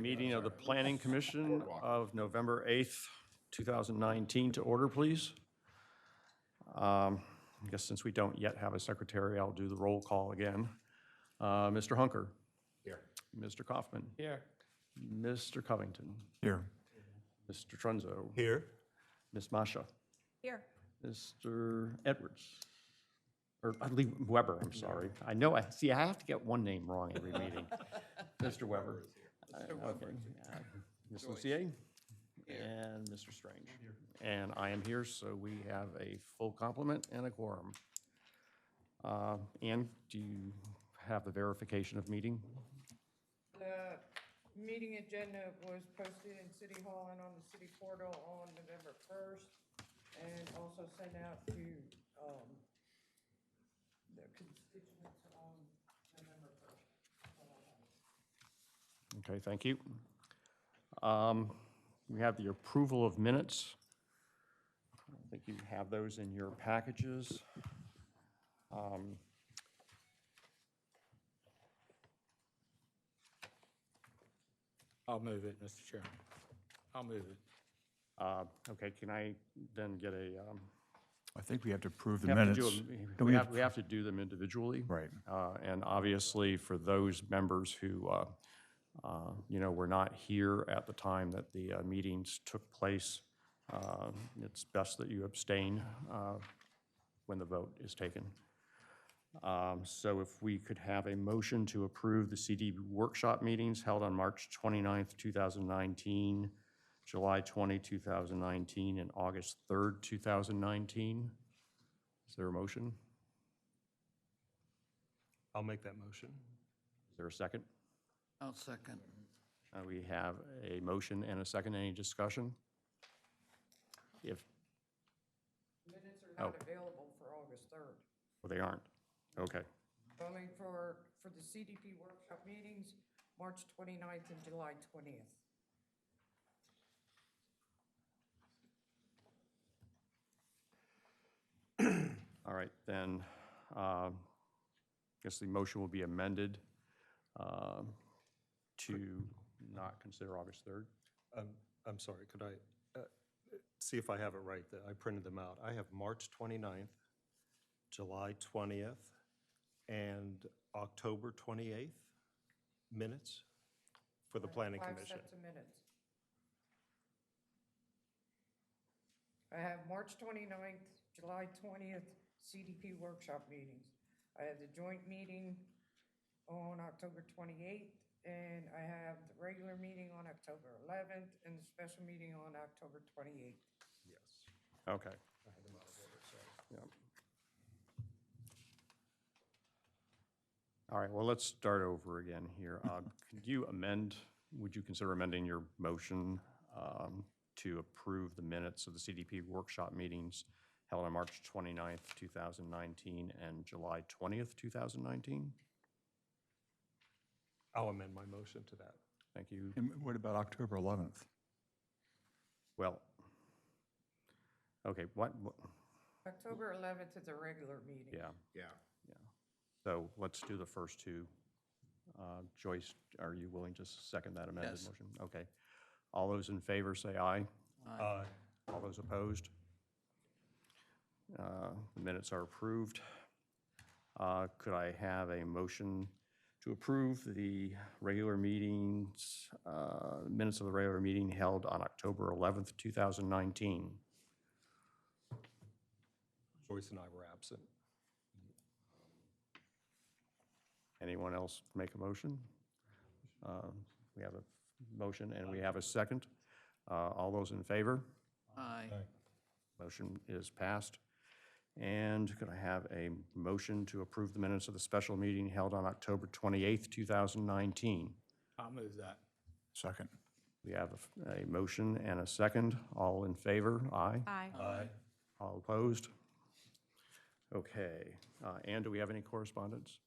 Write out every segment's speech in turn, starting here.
meeting of the Planning Commission of November 8th, 2019 to order, please. I guess since we don't yet have a secretary, I'll do the roll call again. Mr. Hunker. Here. Mr. Kaufman. Here. Mr. Covington. Here. Mr. Trunzo. Here. Ms. Masha. Here. Mr. Edwards. Or Weber, I'm sorry. I know, I have to get one name wrong every meeting. Mr. Weber. Okay. Ms. Lucier. And Mr. Strange. And I am here, so we have a full complement and a quorum. Ann, do you have the verification of meeting? The meeting agenda was posted in City Hall and on the city portal on November 1st, and also sent out to the constituents on November 1st. Okay, thank you. We have the approval of minutes. I think you have those in your packages. I'll move it, Mr. Chairman. I'll move it. Okay, can I then get a? I think we have to approve the have to minutes. do them- Don't We we have, we have to do them individually. Right. And obviously, for those members who, were not here at the time that the meetings took place, it's best that you abstain when the vote is taken. So if we could have a motion to approve the CDP Workshop Meetings held on March 29th, 2019, July 20, 2019, and August 3rd, 2019. Is there a motion? I'll make that motion. Is there a second? I'll second. We have a motion and a second. Any discussion? If, Minutes are not available for August 3rd, well, they aren't. Okay. only for the CDP workshop meetings, March 29th and July 20th. All right, then, I guess the motion will be amended to not consider August 3rd. I'm sorry, could I see if I have it right? That I printed them out. I have March 29th, July 20th, and October 28th minutes for the Planning Commission. 5 sets of minutes. I have March 29th, July 20th, CDP workshop meetings. I have the joint meeting on October 28th, and I have the regular meeting on October 11th, and the special meeting on October 28th. Yes. Okay. I had them out of order, sorry. Yeah. All right, well, let's start over again here. Could you amend, would you consider amending your motion to approve the minutes of the CDP workshop meetings held on March 29th, 2019, and July 20th, 2019? I'll amend my motion to that. Thank you. And what about October 11th? Well, okay, what, October 11th is a regular meeting. yeah, Yeah. so let's do the first two. Joyce, are you willing to second that amended Yes. motion? Okay. All those in favor say aye. Aye. All those opposed? The minutes are approved. Could I have a motion to approve the regular meetings, minutes of the regular meeting held on October 11th, 2019? Joyce and I were absent. Anyone else make a motion? We have a motion and we have a second. All those in favor? Aye. Motion is passed. And could I have a motion to approve the minutes of the special meeting held on October 28th, 2019? I'll move that. Second. We have a motion and a second. All in favor? Aye. Aye. Aye. All opposed? Okay. Ann, do we have any correspondence?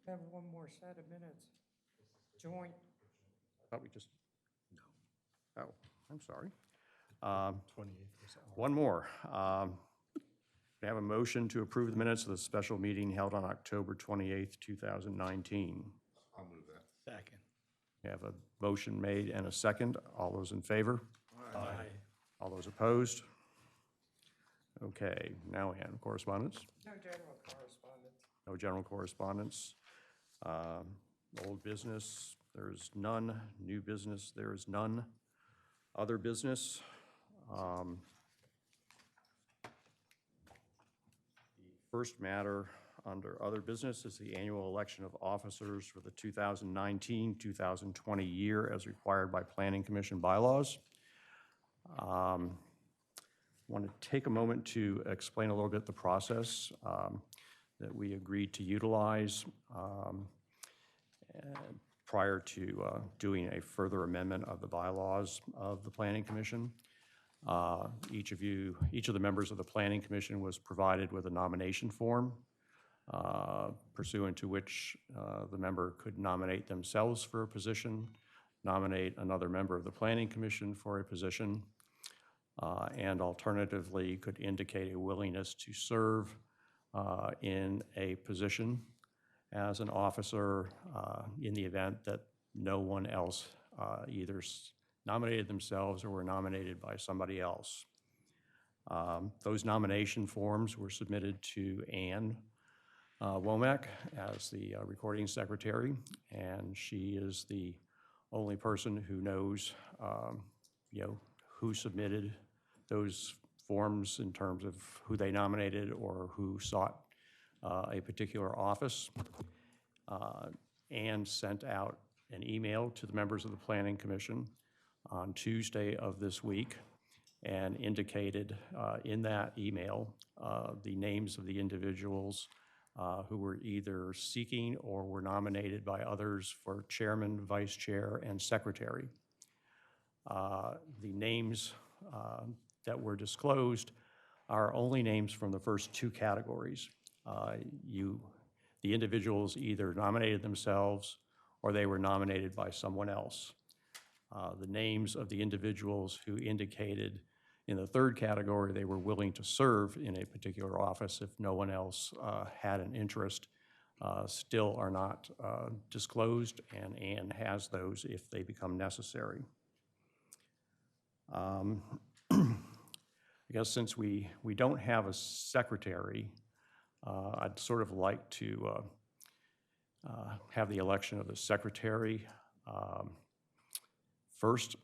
Have one more set of minutes. Joint. I thought we just, no. Oh, I'm sorry. 28th was all. One more. We have a motion to approve the minutes of the special meeting held on October 28th, 2019. I'll move that. Second. We have a motion made and a second. All those in favor? Aye. All those opposed? Okay, now we have correspondence. No general correspondence. No general correspondence. Old business, there is none. New business, there is none. Other business. The first matter under other business is the annual election of officers for the 2019-2020 year as required by Planning Commission bylaws. Want to take a moment to explain a little bit the process that we agreed to utilize prior to doing a further amendment of the bylaws of the Planning Commission. Each of the members of the Planning Commission was provided with a nomination form pursuant to which the member could nominate themselves for a position, nominate another member of the Planning Commission for a position, and alternatively could indicate a willingness to serve in a position as an officer in the event that no one else either nominated themselves or were nominated by somebody else. Those nomination forms were submitted to Ann Womack as the recording secretary, and she is the only person who knows, who submitted those forms in terms of who they nominated or who sought a particular office. Ann sent out an email to the members of the Planning Commission on Tuesday of this week and indicated in that email the names of the individuals who were either seeking or were nominated by others for chairman, vice chair, and secretary. The names that were disclosed are only names from the first two categories. The individuals either nominated themselves or they were nominated by someone else. The names of the individuals who indicated in the third category they were willing to serve in a particular office if no one else had an interest still are not disclosed, and Ann has those if they become necessary. I guess since we don't have a secretary, I'd sort of like to have the election of the secretary first,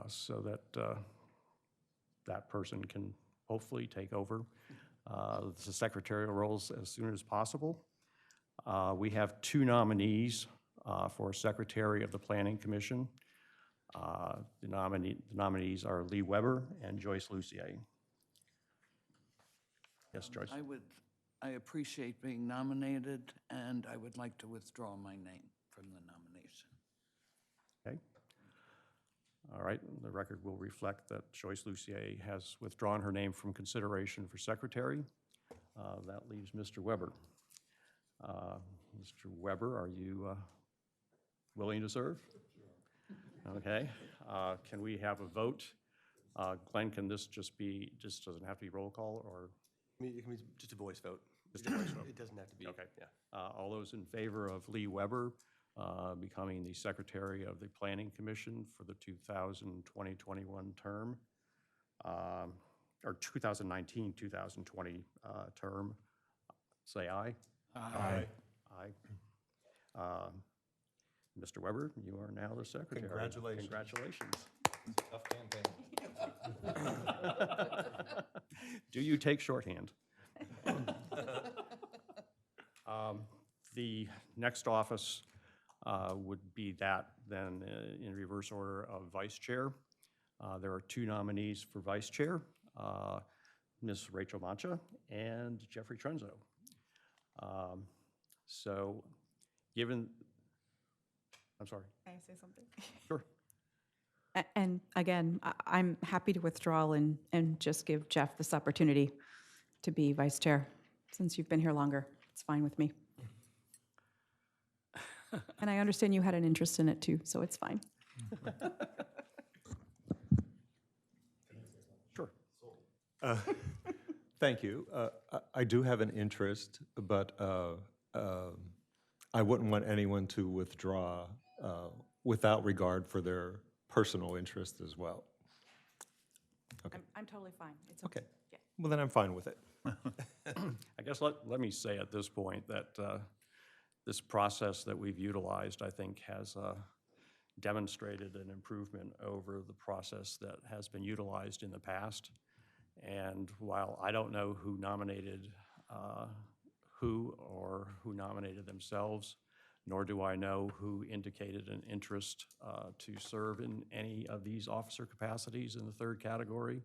so that that person can hopefully take over the secretarial roles as soon as possible. We have two nominees for secretary of the Planning Commission. The nominees are Lee Weber and Joyce Lucier. Yes, Joyce? I appreciate being nominated, and I would like to withdraw my name from the nomination. Okay. All right, the record will reflect that Joyce Lucier has withdrawn her name from consideration for secretary. That leaves Mr. Weber. Mr. Weber, are you willing to serve? Okay. Can we have a vote? Glenn, can this just doesn't have to be roll call, or? It can be just a voice vote. Just a voice vote. It doesn't have to be. Okay. All those in favor of Lee Weber becoming the secretary of the Planning Commission for the 2020-21 term, or 2019-2020 term, say aye. Aye. Aye. Mr. Weber, you are now the secretary. Congratulations. Congratulations. Tough campaign. Do you take shorthand? The next office would be that then in reverse order of vice chair. There are two nominees for vice chair, Ms. Rachel Mancha and Jeffrey Trenzo. So given, I'm sorry. Can I say something? Sure. And again, I'm happy to withdraw and just give Jeff this opportunity to be vice chair. Since you've been here longer, it's fine with me. And I understand you had an interest in it too, so it's fine. Sure. Thank you. I do have an interest, but I wouldn't want anyone to withdraw without regard for their personal interest as well. I'm totally fine. It's Okay. Yeah. Well, then I'm fine with it. I guess let me say at this point that this process that we've utilized, I think, has demonstrated an improvement over the process that has been utilized in the past. And while I don't know who nominated who or who nominated themselves, nor do I know who indicated an interest to serve in any of these officer capacities in the third category.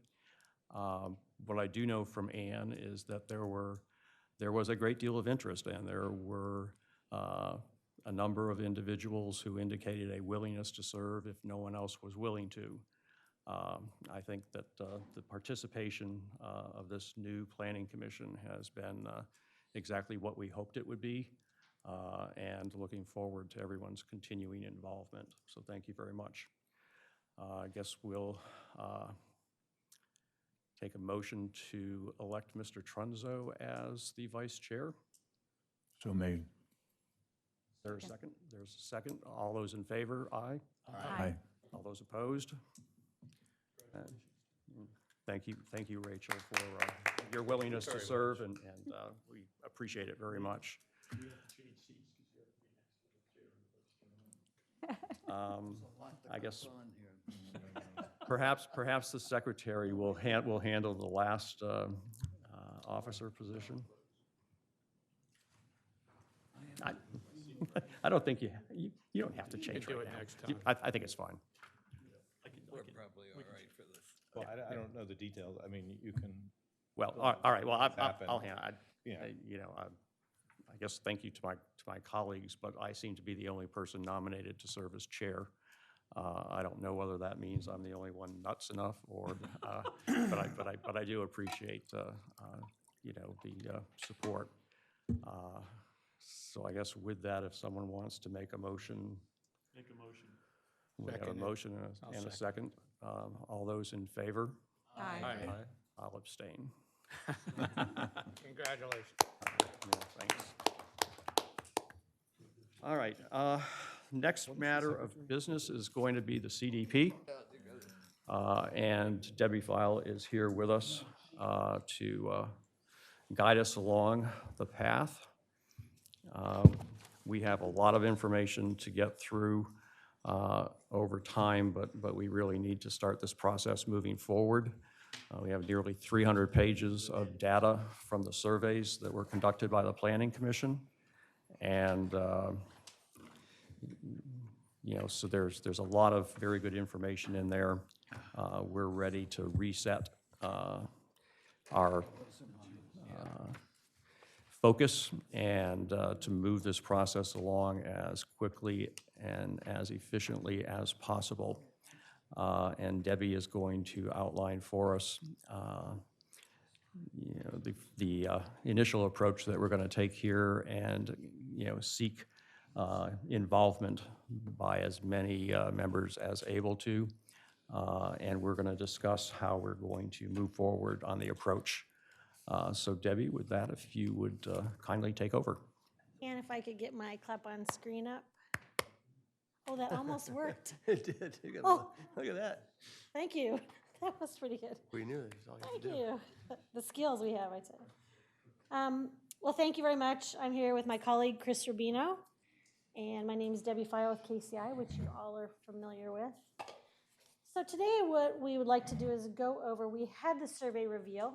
What I do know from Ann is that there was a great deal of interest, and there were a number of individuals who indicated a willingness to serve if no one else was willing to. I think that the participation of this new Planning Commission has been exactly what we hoped it would be, and looking forward to everyone's continuing involvement. So thank you very much. I guess we'll take a motion to elect Mr. Trunzo as the vice chair. So made. Is there a second? There's a second. All those in favor, aye. Aye. All those opposed? Thank you, Rachel, for your willingness to serve, and we appreciate it very much. I guess perhaps the secretary will handle the last officer position. I don't think you don't have to change do right it now. next time. I think it's fine. We're probably all right for this. Well, I don't know the details. I mean, you can, Well, all right, well, Happen. I'll handle, Yeah. I guess thank you to my colleagues, but I seem to be the only person nominated to serve as chair. I don't know whether that means I'm the only one nuts enough, or, but I do appreciate, the support. So I guess with that, if someone wants to make a motion. Make a motion. We have a Second it. motion and a second. All those in favor? Aye. I'll abstain. Congratulations. Yeah, thanks. All right, next matter of business is going to be the CDP. And Debbie File is here with us to guide us along the path. We have a lot of information to get through over time, but we really need to start this process moving forward. We have nearly 300 pages of data from the surveys that were conducted by the Planning Commission. And, so there's a lot of very good information in there. We're ready to reset our focus and to move this process along as quickly and as efficiently as possible. And Debbie is going to outline for us the initial approach that we're going to take here, and seek involvement by as many members as able to. And we're going to discuss how we're going to move forward on the approach. So Debbie, with that, if you would kindly take over. And if I could get my clap on screen up. Oh, that almost worked. It did. Oh. Look at that. Thank you. That was pretty good. We knew it. That's all you had Thank to do. you. The skills we have, I'd say. Well, thank you very much. I'm here with my colleague, Chris Rubino, and my name is Debbie File with KCI, which you all are familiar with. So today what we would like to do is go over, we had the survey reveal,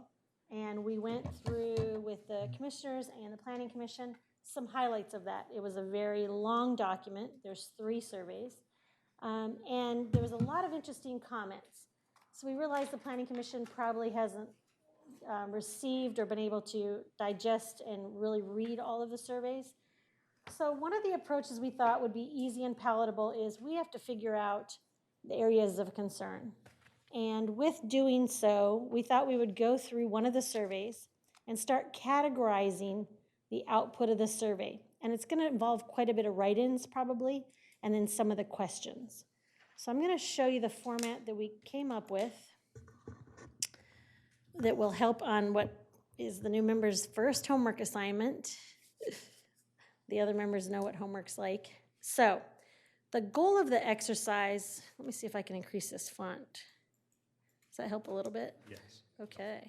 and we went through with the commissioners and the Planning Commission some highlights of that. It was a very long document. There's 3 surveys. And there was a lot of interesting comments. So we realized the Planning Commission probably hasn't received or been able to digest and really read all of the surveys. So one of the approaches we thought would be easy and palatable is we have to figure out the areas of concern. And with doing so, we thought we would go through one of the surveys and start categorizing the output of the survey. And it's going to involve quite a bit of write-ins probably, and then some of the questions. So I'm going to show you the format that we came up with that will help on what is the new members' first homework assignment. The other members know what homework's like. So The goal of the exercise, let me see if I can increase this font. Does that help a little bit? Yes. Okay.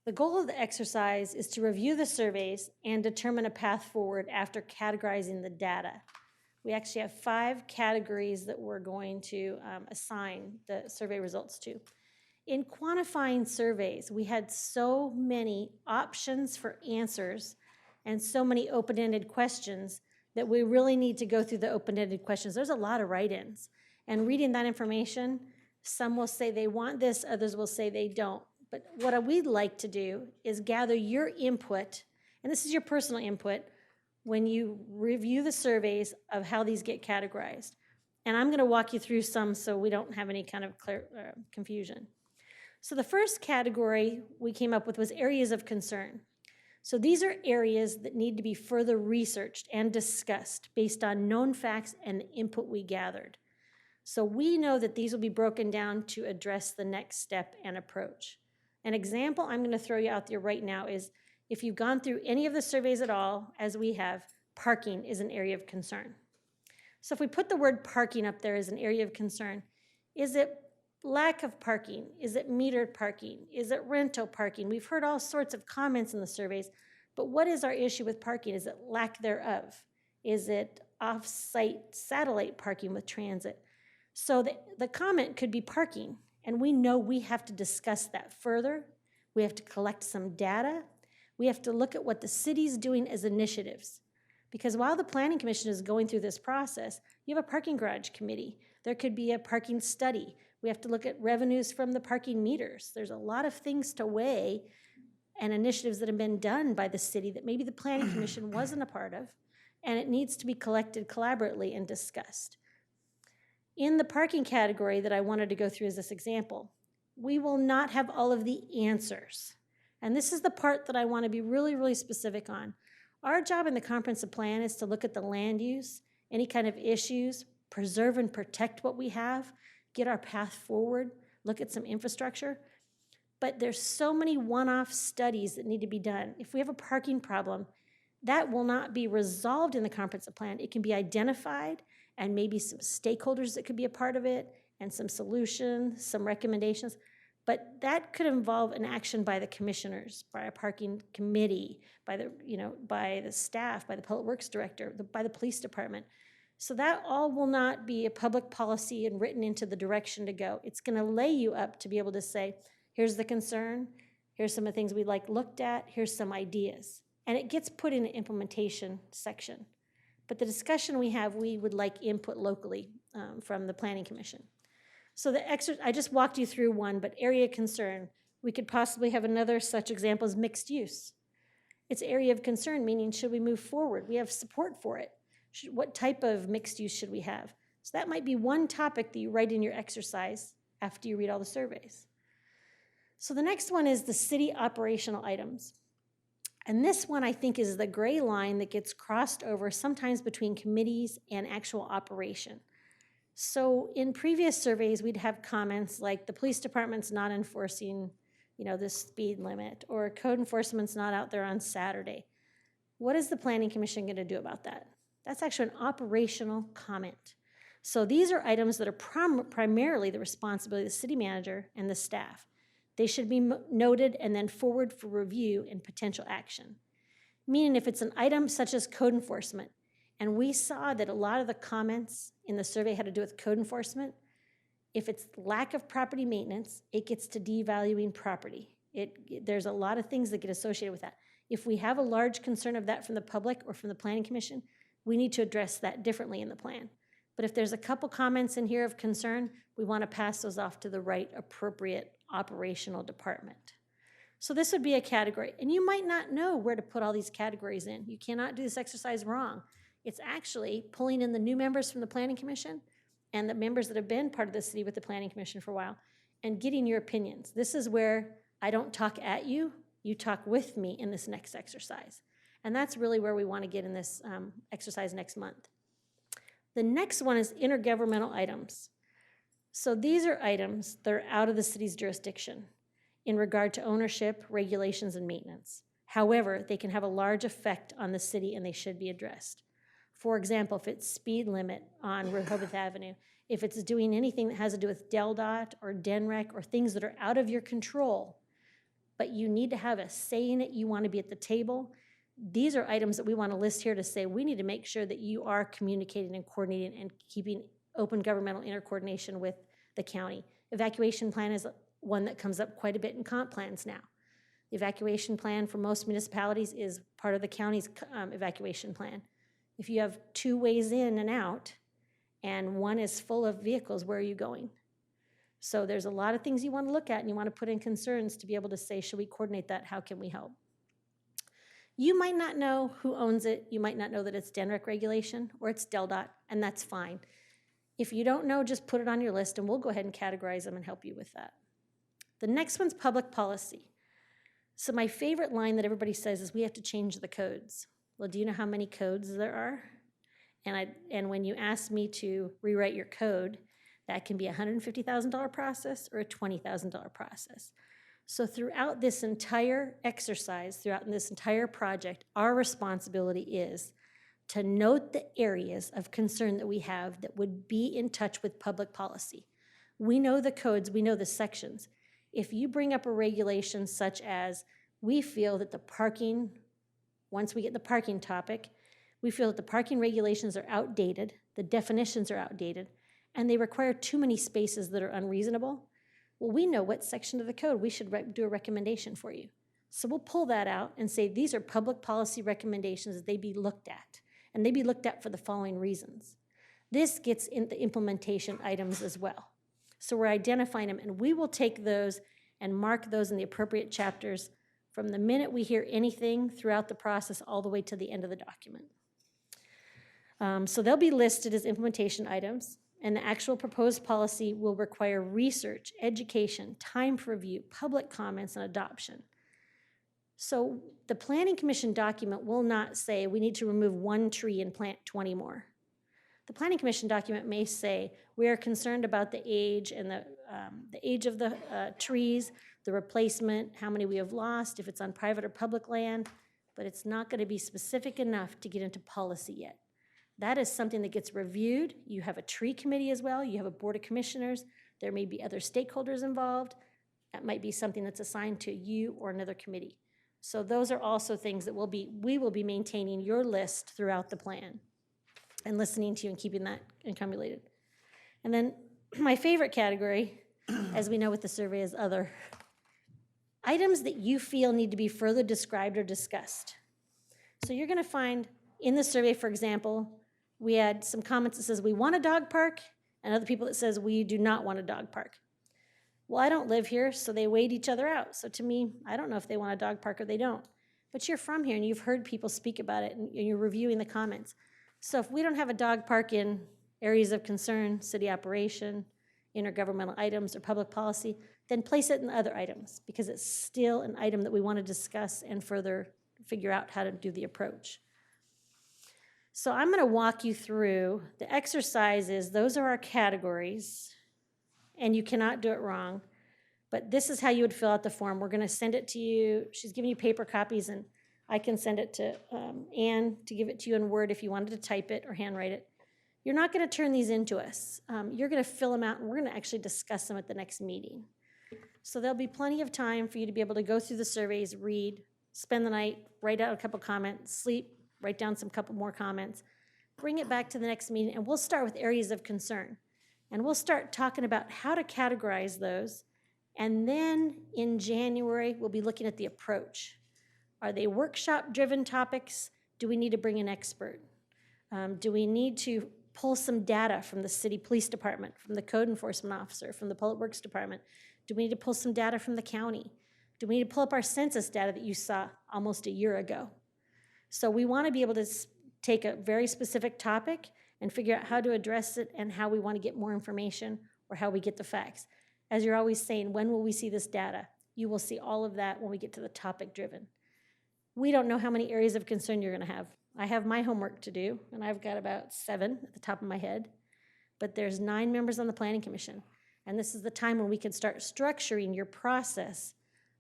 The goal of the exercise is to review the surveys and determine a path forward after categorizing the data. We actually have 5 categories that we're going to assign the survey results to. In quantifying surveys, we had so many options for answers and so many open-ended questions that we really need to go through the open-ended questions. There's a lot of write-ins. And reading that information, some will say they want this, others will say they don't. But what we'd like to do is gather your input, and this is your personal input, when you review the surveys of how these get categorized. And I'm going to walk you through some so we don't have any kind of confusion. So the first category we came up with was areas of concern. So these are areas that need to be further researched and discussed based on known facts and the input we gathered. So we know that these will be broken down to address the next step and approach. An example I'm going to throw you out there right now is if you've gone through any of the surveys at all, as we have, parking is an area of concern. So if we put the word parking up there as an area of concern, is it lack of parking? Is it metered parking? Is it rental parking? We've heard all sorts of comments in the surveys, but what is our issue with parking? Is it lack thereof? Is it off-site satellite parking with transit? So the comment could be parking, and we know we have to discuss that further. We have to collect some data. We have to look at what the city's doing as initiatives. Because while the Planning Commission is going through this process, you have a parking garage committee. There could be a parking study. We have to look at revenues from the parking meters. There's a lot of things to weigh and initiatives that have been done by the city that maybe the Planning Commission wasn't a part of, and it needs to be collected collaboratively and discussed. In the parking category that I wanted to go through as this example, we will not have all of the answers. And this is the part that I want to be really, really specific on. Our job in the comprehensive plan is to look at the land use, any kind of issues, preserve and protect what we have, get our path forward, look at some infrastructure. But there's so many one-off studies that need to be done. If we have a parking problem, that will not be resolved in the comprehensive plan. It can be identified, and maybe some stakeholders that could be a part of it, and some solutions, some recommendations. But that could involve an action by the commissioners, by a parking committee, by the staff, by the public works director, by the police department. So that all will not be a public policy and written into the direction to go. It's going to lay you up to be able to say, here's the concern, here's some of the things we'd like looked at, here's some ideas. And it gets put in an implementation section. But the discussion we have, we would like input locally from the Planning Commission. So I just walked you through one, but area of concern, we could possibly have another such example as mixed use. It's area of concern, meaning should we move forward? We have support for it. What type of mixed use should we have? So that might be one topic that you write in your exercise after you read all the surveys. So the next one is the city operational items. And this one I think is the gray line that gets crossed over sometimes between committees and actual operation. So in previous surveys, we'd have comments like the police department's not enforcing, the speed limit, or code enforcement's not out there on Saturday. What is the Planning Commission going to do about that? That's actually an operational comment. So these are items that are primarily the responsibility of the city manager and the staff. They should be noted and then forward for review and potential action. Meaning if it's an item such as code enforcement, and we saw that a lot of the comments in the survey had to do with code enforcement, if it's lack of property maintenance, it gets to devaluing property. There's a lot of things that get associated with that. If we have a large concern of that from the public or from the Planning Commission, we need to address that differently in the plan. But if there's a couple comments in here of concern, we want to pass those off to the right appropriate operational department. So this would be a category. And you might not know where to put all these categories in. You cannot do this exercise wrong. It's actually pulling in the new members from the Planning Commission and the members that have been part of the city with the Planning Commission for a while and getting your opinions. This is where I don't talk at you, you talk with me in this next exercise. And that's really where we want to get in this exercise next month. The next one is intergovernmental items. So these are items that are out of the city's jurisdiction in regard to ownership, regulations, and maintenance. However, they can have a large effect on the city and they should be addressed. For example, if it's speed limit on Rehoboth Avenue, if it's doing anything that has to do with DelDOT or DENREC or things that are out of your control, but you need to have a say in it, you want to be at the table, these are items that we want to list here to say we need to make sure that you are communicating and coordinating and keeping open governmental intercoordination with the county. Evacuation plan is one that comes up quite a bit in comp plans now. The evacuation plan for most municipalities is part of the county's evacuation plan. If you have 2 ways in and out, and one is full of vehicles, where are you going? So there's a lot of things you want to look at, and you want to put in concerns to be able to say, should we coordinate that? How can we help? You might not know who owns it. You might not know that it's DENREC regulation or it's DelDOT, and that's fine. If you don't know, just put it on your list, and we'll go ahead and categorize them and help you with that. The next one's public policy. So my favorite line that everybody says is we have to change the codes. Well, do you know how many codes there are? And when you ask me to rewrite your code, that can be a $150,000 process or a $20,000 process. So throughout this entire exercise, throughout this entire project, our responsibility is to note the areas of concern that we have that would be in touch with public policy. We know the codes, we know the sections. If you bring up a regulation such as, we feel that the parking, once we get the parking topic, we feel that the parking regulations are outdated, the definitions are outdated, and they require too many spaces that are unreasonable, well, we know what section of the code we should do a recommendation for you. So we'll pull that out and say, these are public policy recommendations that they be looked at, and they be looked at for the following reasons. This gets in the implementation items as well. So we're identifying them, and we will take those and mark those in the appropriate chapters from the minute we hear anything throughout the process all the way to the end of the document. So they'll be listed as implementation items, and the actual proposed policy will require research, education, time for review, public comments, and adoption. So the Planning Commission document will not say we need to remove 1 tree and plant 20 more. The Planning Commission document may say we are concerned about the age and the age of the trees, the replacement, how many we have lost, if it's on private or public land, but it's not going to be specific enough to get into policy yet. That is something that gets reviewed. You have a tree committee as well. You have a board of commissioners. There may be other stakeholders involved. That might be something that's assigned to you or another committee. So those are also things that we will be maintaining your list throughout the plan and listening to you and keeping that accumulated. And then my favorite category, as we know with the survey, is other. Items that you feel need to be further described or discussed. So you're going to find in the survey, for example, we had some comments that says we want a dog park, and other people that says we do not want a dog park. Well, I don't live here, so they weighed each other out. So to me, I don't know if they want a dog park or they don't. But you're from here, and you've heard people speak about it, and you're reviewing the comments. So if we don't have a dog park in areas of concern, city operation, intergovernmental items, or public policy, then place it in the other items, because it's still an item that we want to discuss and further figure out how to do the approach. So I'm going to walk you through the exercises. Those are our categories, and you cannot do it wrong. But this is how you would fill out the form. We're going to send it to you. She's giving you paper copies, and I can send it to Ann to give it to you in Word if you wanted to type it or handwrite it. You're not going to turn these into us. You're going to fill them out, and we're going to actually discuss them at the next meeting. So there'll be plenty of time for you to be able to go through the surveys, read, spend the night, write out a couple comments, sleep, write down some couple more comments, bring it back to the next meeting, and we'll start with areas of concern. And we'll start talking about how to categorize those. And then in January, we'll be looking at the approach. Are they workshop-driven topics? Do we need to bring an expert? Do we need to pull some data from the city police department, from the code enforcement officer, from the public works department? Do we need to pull some data from the county? Do we need to pull up our census data that you saw almost a year ago? So we want to be able to take a very specific topic and figure out how to address it and how we want to get more information or how we get the facts. As you're always saying, when will we see this data? You will see all of that when we get to the topic driven. We don't know how many areas of concern you're going to have. I have my homework to do, and I've got about 7 at the top of my head, but there's 9 members on the Planning Commission, and this is the time when we can start structuring your process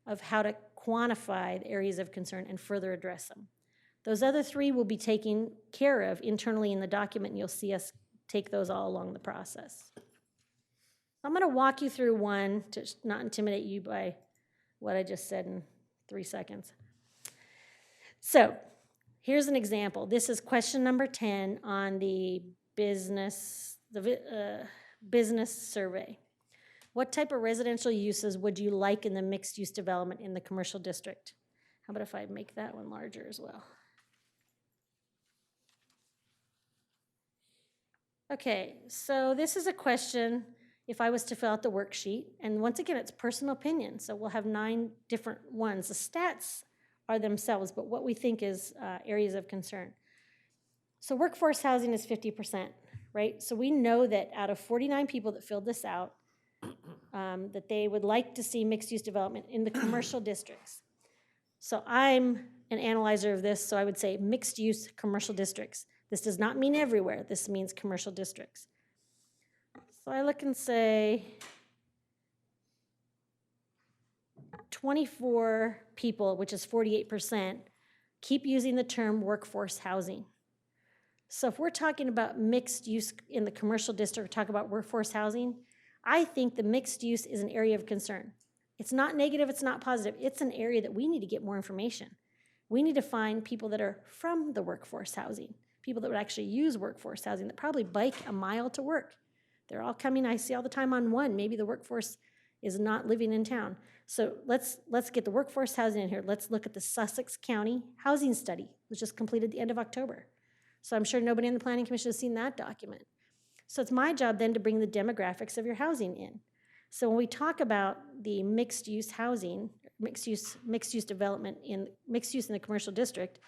of how to quantify the areas of concern and further address them. Those other 3 will be taken care of internally in the document, and you'll see us take those all along the process. I'm going to walk you through one to not intimidate you by what I just said in 3 seconds. So here's an example. This is question number 10 on the business survey. What type of residential uses would you like in the mixed-use development in the commercial district? How about if I make that one larger as well? Okay, so this is a question if I was to fill out the worksheet, and once again, it's personal opinion, so we'll have 9 different ones. The stats are themselves, but what we think is areas of concern. So workforce housing is 50%, right? So we know that out of 49 people that filled this out, that they would like to see mixed-use development in the commercial districts. So I'm an analyzer of this, so I would say mixed-use commercial districts. This does not mean everywhere. This means commercial districts. So I look and say 24 people, which is 48%, keep using the term workforce housing. So if we're talking about mixed use in the commercial district, talk about workforce housing, I think the mixed use is an area of concern. It's not negative, it's not positive. It's an area that we need to get more information. We need to find people that are from the workforce housing, people that would actually use workforce housing, that probably bike a mile to work. They're all coming, I see all the time on one. Maybe the workforce is not living in town. So let's get the workforce housing in here. Let's look at the Sussex County Housing Study, which was completed at the end of October. So I'm sure nobody in the Planning Commission has seen that document. So it's my job then to bring the demographics of your housing in. So when we talk about the mixed-use housing, mixed-use development mixed use in the commercial district,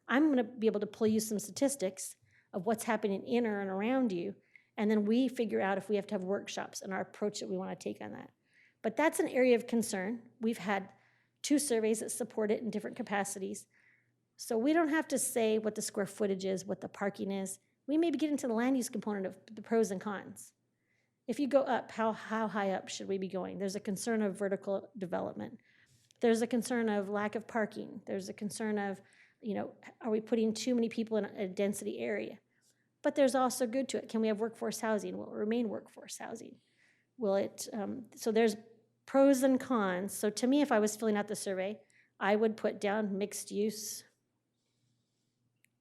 I'm going to be able to pull you some statistics of what's happening in or and around you, and then we figure out if we have to have workshops and our approach that we want to take on that. But that's an area of concern. We've had 2 surveys that support it in different capacities. So we don't have to say what the square footage is, what the parking is. We maybe get into the land use component of the pros and cons. If you go up, how high up should we be going? There's a concern of vertical development. There's a concern of lack of parking. There's a concern of, are we putting too many people in a density area? But there's also good to it. Can we have workforce housing? Will it remain workforce housing? Will it, so there's pros and cons. So to me, if I was filling out the survey, I would put down mixed use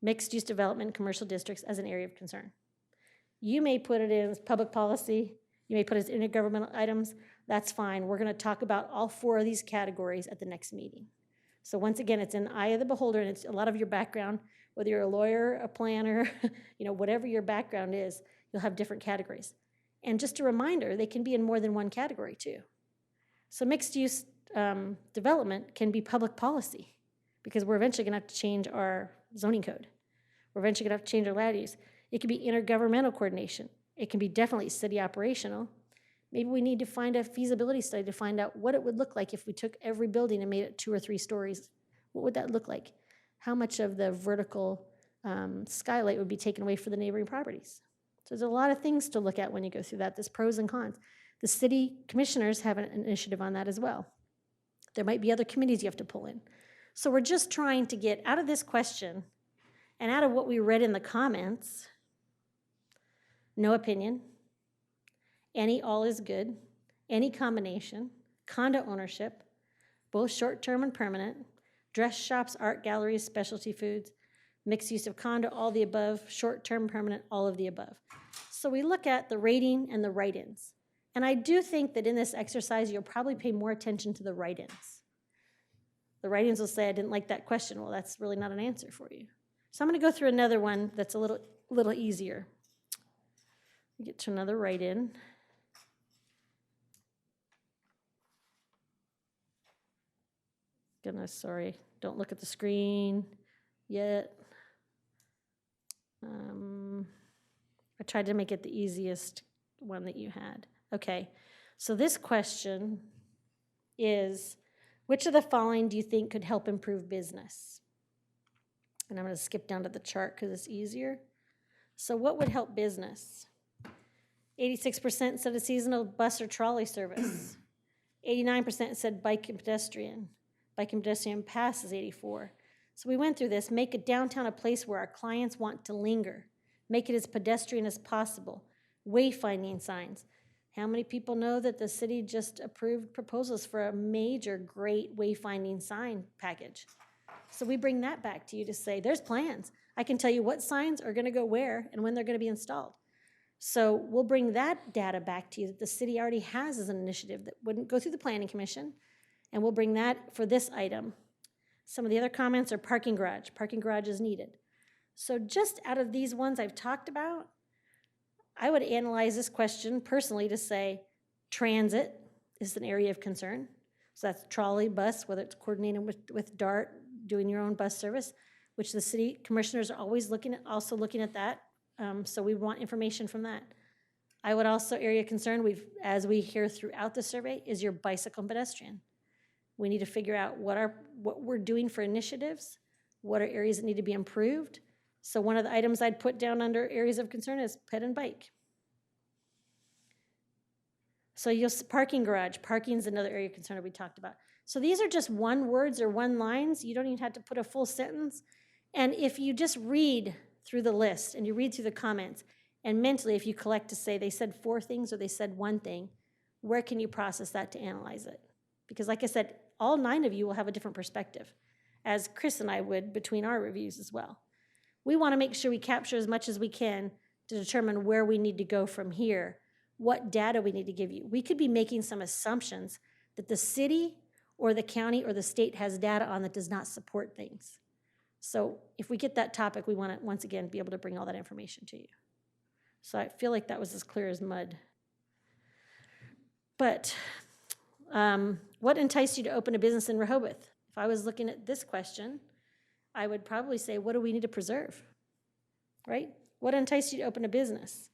development in commercial districts as an area of concern. You may put it in as public policy. You may put it as intergovernmental items. That's fine. We're going to talk about all 4 of these categories at the next meeting. So once again, it's in the eye of the beholder, and it's a lot of your background, whether you're a lawyer, a planner, whatever your background is, you'll have different categories. And just a reminder, they can be in more than one category too. So mixed use development can be public policy, because we're eventually going to have to change our zoning code. We're eventually going to have to change our land use. It can be intergovernmental coordination. It can be definitely city operational. Maybe we need to find a feasibility study to find out what it would look like if we took every building and made it 2 or 3 stories. What would that look like? How much of the vertical skylight would be taken away for the neighboring properties? So there's a lot of things to look at when you go through that. There's pros and cons. The city commissioners have an initiative on that as well. There might be other committees you have to pull in. So we're just trying to get out of this question and out of what we read in the comments, no opinion, any all is good, any combination, condo ownership, both short-term and permanent, dress shops, art galleries, specialty foods, mixed use of condo, all the above, short-term, permanent, all of the above. So we look at the rating and the write-ins. And I do think that in this exercise, you'll probably pay more attention to the write-ins. The write-ins will say, I didn't like that question. Well, that's really not an answer for you. So I'm going to go through another one that's a little easier. Get to another write-in. Goodness, sorry. Don't look at the screen yet. I tried to make it the easiest one that you had. Okay, so this question is, which of the following do you think could help improve business? And I'm going to skip down to the chart because it's easier. So what would help business? 86% said a seasonal bus or trolley service. 89% said bike and pedestrian. Bike and pedestrian pass is 84. So we went through this, make a downtown a place where our clients want to linger, make it as pedestrian as possible, wayfinding signs. How many people know that the city just approved proposals for a major great wayfinding sign package? So we bring that back to you to say, there's plans. I can tell you what signs are gonna go where and when they're gonna be installed. So we'll bring that data back to you that the city already has as an initiative that wouldn't go through the Planning Commission, and we'll bring that for this item. Some of the other comments are parking garage. Parking garage is needed. So just out of these ones I've talked about, I would analyze this question personally to say, transit is an area of concern. So that's trolley, bus, whether it's coordinating with DART, doing your own bus service, which the city commissioners are always also looking at that. So we want information from that. I would also, area of concern, as we hear throughout the survey, is your bicycle and pedestrian. We need to figure out what we're doing for initiatives, what are areas that need to be improved. So one of the items I'd put down under areas of concern is ped and bike. So parking garage, parking is another area of concern that we talked about. So these are just one words or one lines. You don't even have to put a full sentence. And if you just read through the list and you read through the comments, and mentally if you collect to say they said 4 things or they said 1 thing, where can you process that to analyze it? Because like I said, all 9 of you will have a different perspective, as Chris and I would between our reviews as well. We want to make sure we capture as much as we can to determine where we need to go from here, what data we need to give you. We could be making some assumptions that the city or the county or the state has data on that does not support things. So if we get that topic, we want to, once again, be able to bring all that information to you. So I feel like that was as clear as mud. But what enticed you to open a business in Rehoboth? If I was looking at this question, I would probably say, what do we need to preserve, right? What enticed you to open a business?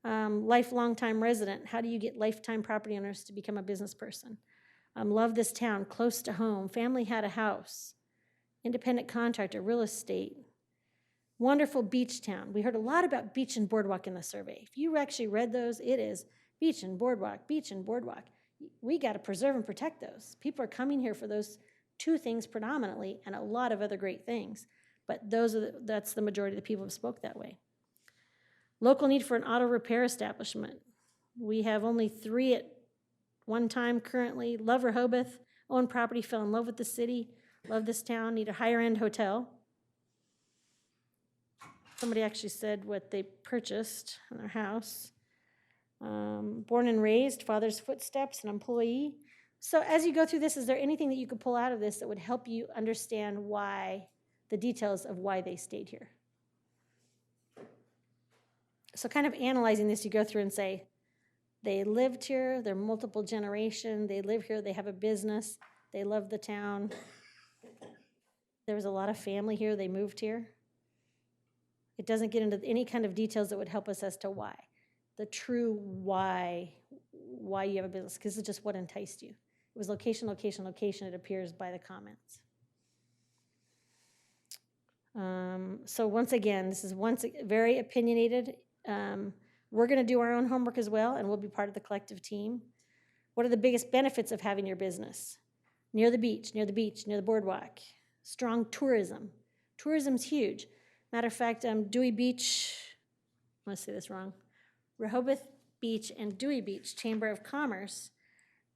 Lifelong time resident, how do you get lifetime property owners to become a business person? Love this town, close to home, family had a house, independent contractor, real estate, wonderful beach town. We heard a lot about beach and boardwalk in the survey. If you actually read those, it is beach and boardwalk, beach and boardwalk. We got to preserve and protect those. People are coming here for those 2 things predominantly and a lot of other great things. But that's the majority of the people who spoke that way. Local need for an auto repair establishment. We have only 3 at one time currently. Love Rehoboth, own property, fell in love with the city, love this town, need a higher end hotel. Somebody actually said what they purchased in their house. Born and raised, father's footsteps, an employee. So as you go through this, is there anything that you could pull out of this that would help you understand why, the details of why they stayed here? So kind of analyzing this, you go through and say, they lived here, they're multiple generation, they live here, they have a business, they love the town. There was a lot of family here, they moved here. It doesn't get into any kind of details that would help us as to why. The true why you have a business, because it's just what enticed you. It was location, location, location, it appears by the comments. So once again, this is very opinionated. We're going to do our own homework as well, and we'll be part of the collective team. What are the biggest benefits of having your business? Near the beach, near the beach, near the boardwalk. Strong tourism. Tourism's huge. Matter of fact, Dewey Beach, I'm going to say this wrong, Rehoboth Beach and Dewey Beach Chamber of Commerce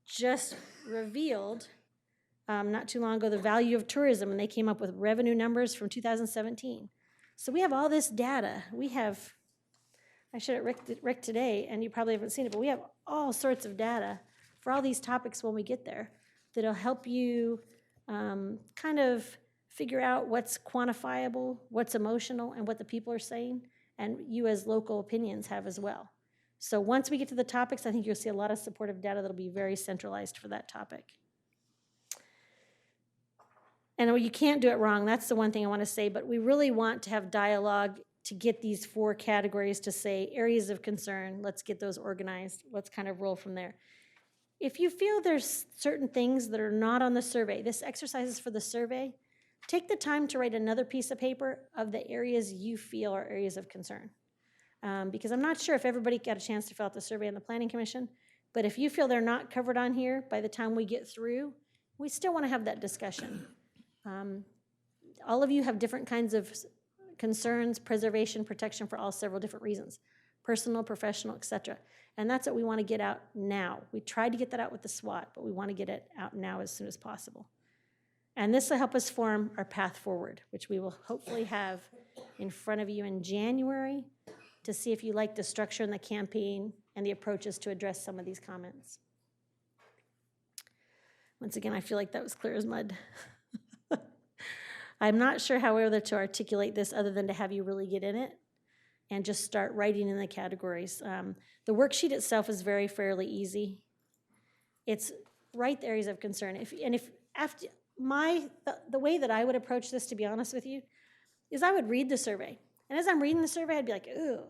just revealed not too long ago the value of tourism, and they came up with revenue numbers from 2017. So we have all this data. I showed it Rick today, and you probably haven't seen it, but we have all sorts of data for all these topics when we get there that'll help you kind of figure out what's quantifiable, what's emotional, and what the people are saying, and you as local opinions have as well. So once we get to the topics, I think you'll see a lot of supportive data that'll be very centralized for that topic. And you can't do it wrong, that's the one thing I want to say, but we really want to have dialogue to get these 4 categories to say areas of concern, let's get those organized, let's kind of roll from there. If you feel there's certain things that are not on the survey, this exercise is for the survey, take the time to write another piece of paper of the areas you feel are areas of concern. Because I'm not sure if everybody got a chance to fill out the survey on the Planning Commission, but if you feel they're not covered on here by the time we get through, we still want to have that discussion. all of you have different kinds of concerns, preservation, protection for all several different reasons, personal, professional, et cetera. And that's what we want to get out now. We tried to get that out with the SWAT, but we want to get it out now as soon as possible. And this will help us form our path forward, which we will hopefully have in front of you in January to see if you like the structure and the campaign and the approaches to address some of these comments. Once again, I feel like that was clear as mud. I'm not sure, however, to articulate this other than to have you really get in it and just start writing in the categories. The worksheet itself is fairly easy. It's write the areas of concern. The way that I would approach this, to be honest with you, is I would read the survey. And as I'm reading the survey, I'd be like, ooh,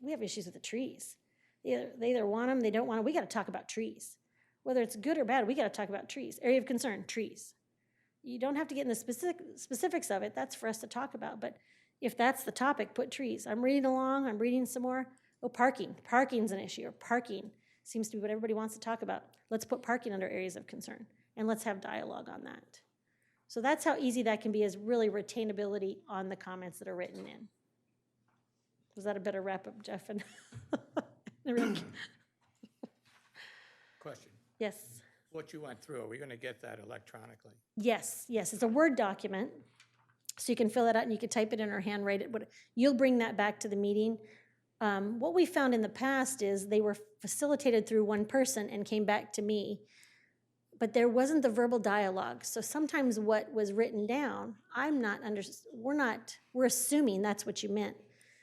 we have issues with the trees. They either want them, they don't want them. We got to talk about trees. Whether it's good or bad, we got to talk about trees. Area of concern, trees. You don't have to get in the specifics of it. That's for us to talk about. But if that's the topic, put trees. I'm reading along. I'm reading some more. Oh, parking. Parking's an issue. Or parking seems to be what everybody wants to talk about. Let's put parking under areas of concern. And let's have dialogue on that. So that's how easy that can be, is really retainability on the comments that are written in. Was that a better wrap-up, Jeff? And Question. Yes. What you went through, are we going to get that electronically? Yes, it's a Word document, so you can fill that out and you can type it in or handwrite it. You'll bring that back to the meeting. What we found in the past is they were facilitated through one person and came back to me, but there wasn't the verbal dialogue. So sometimes what was written down, we're assuming that's what you meant.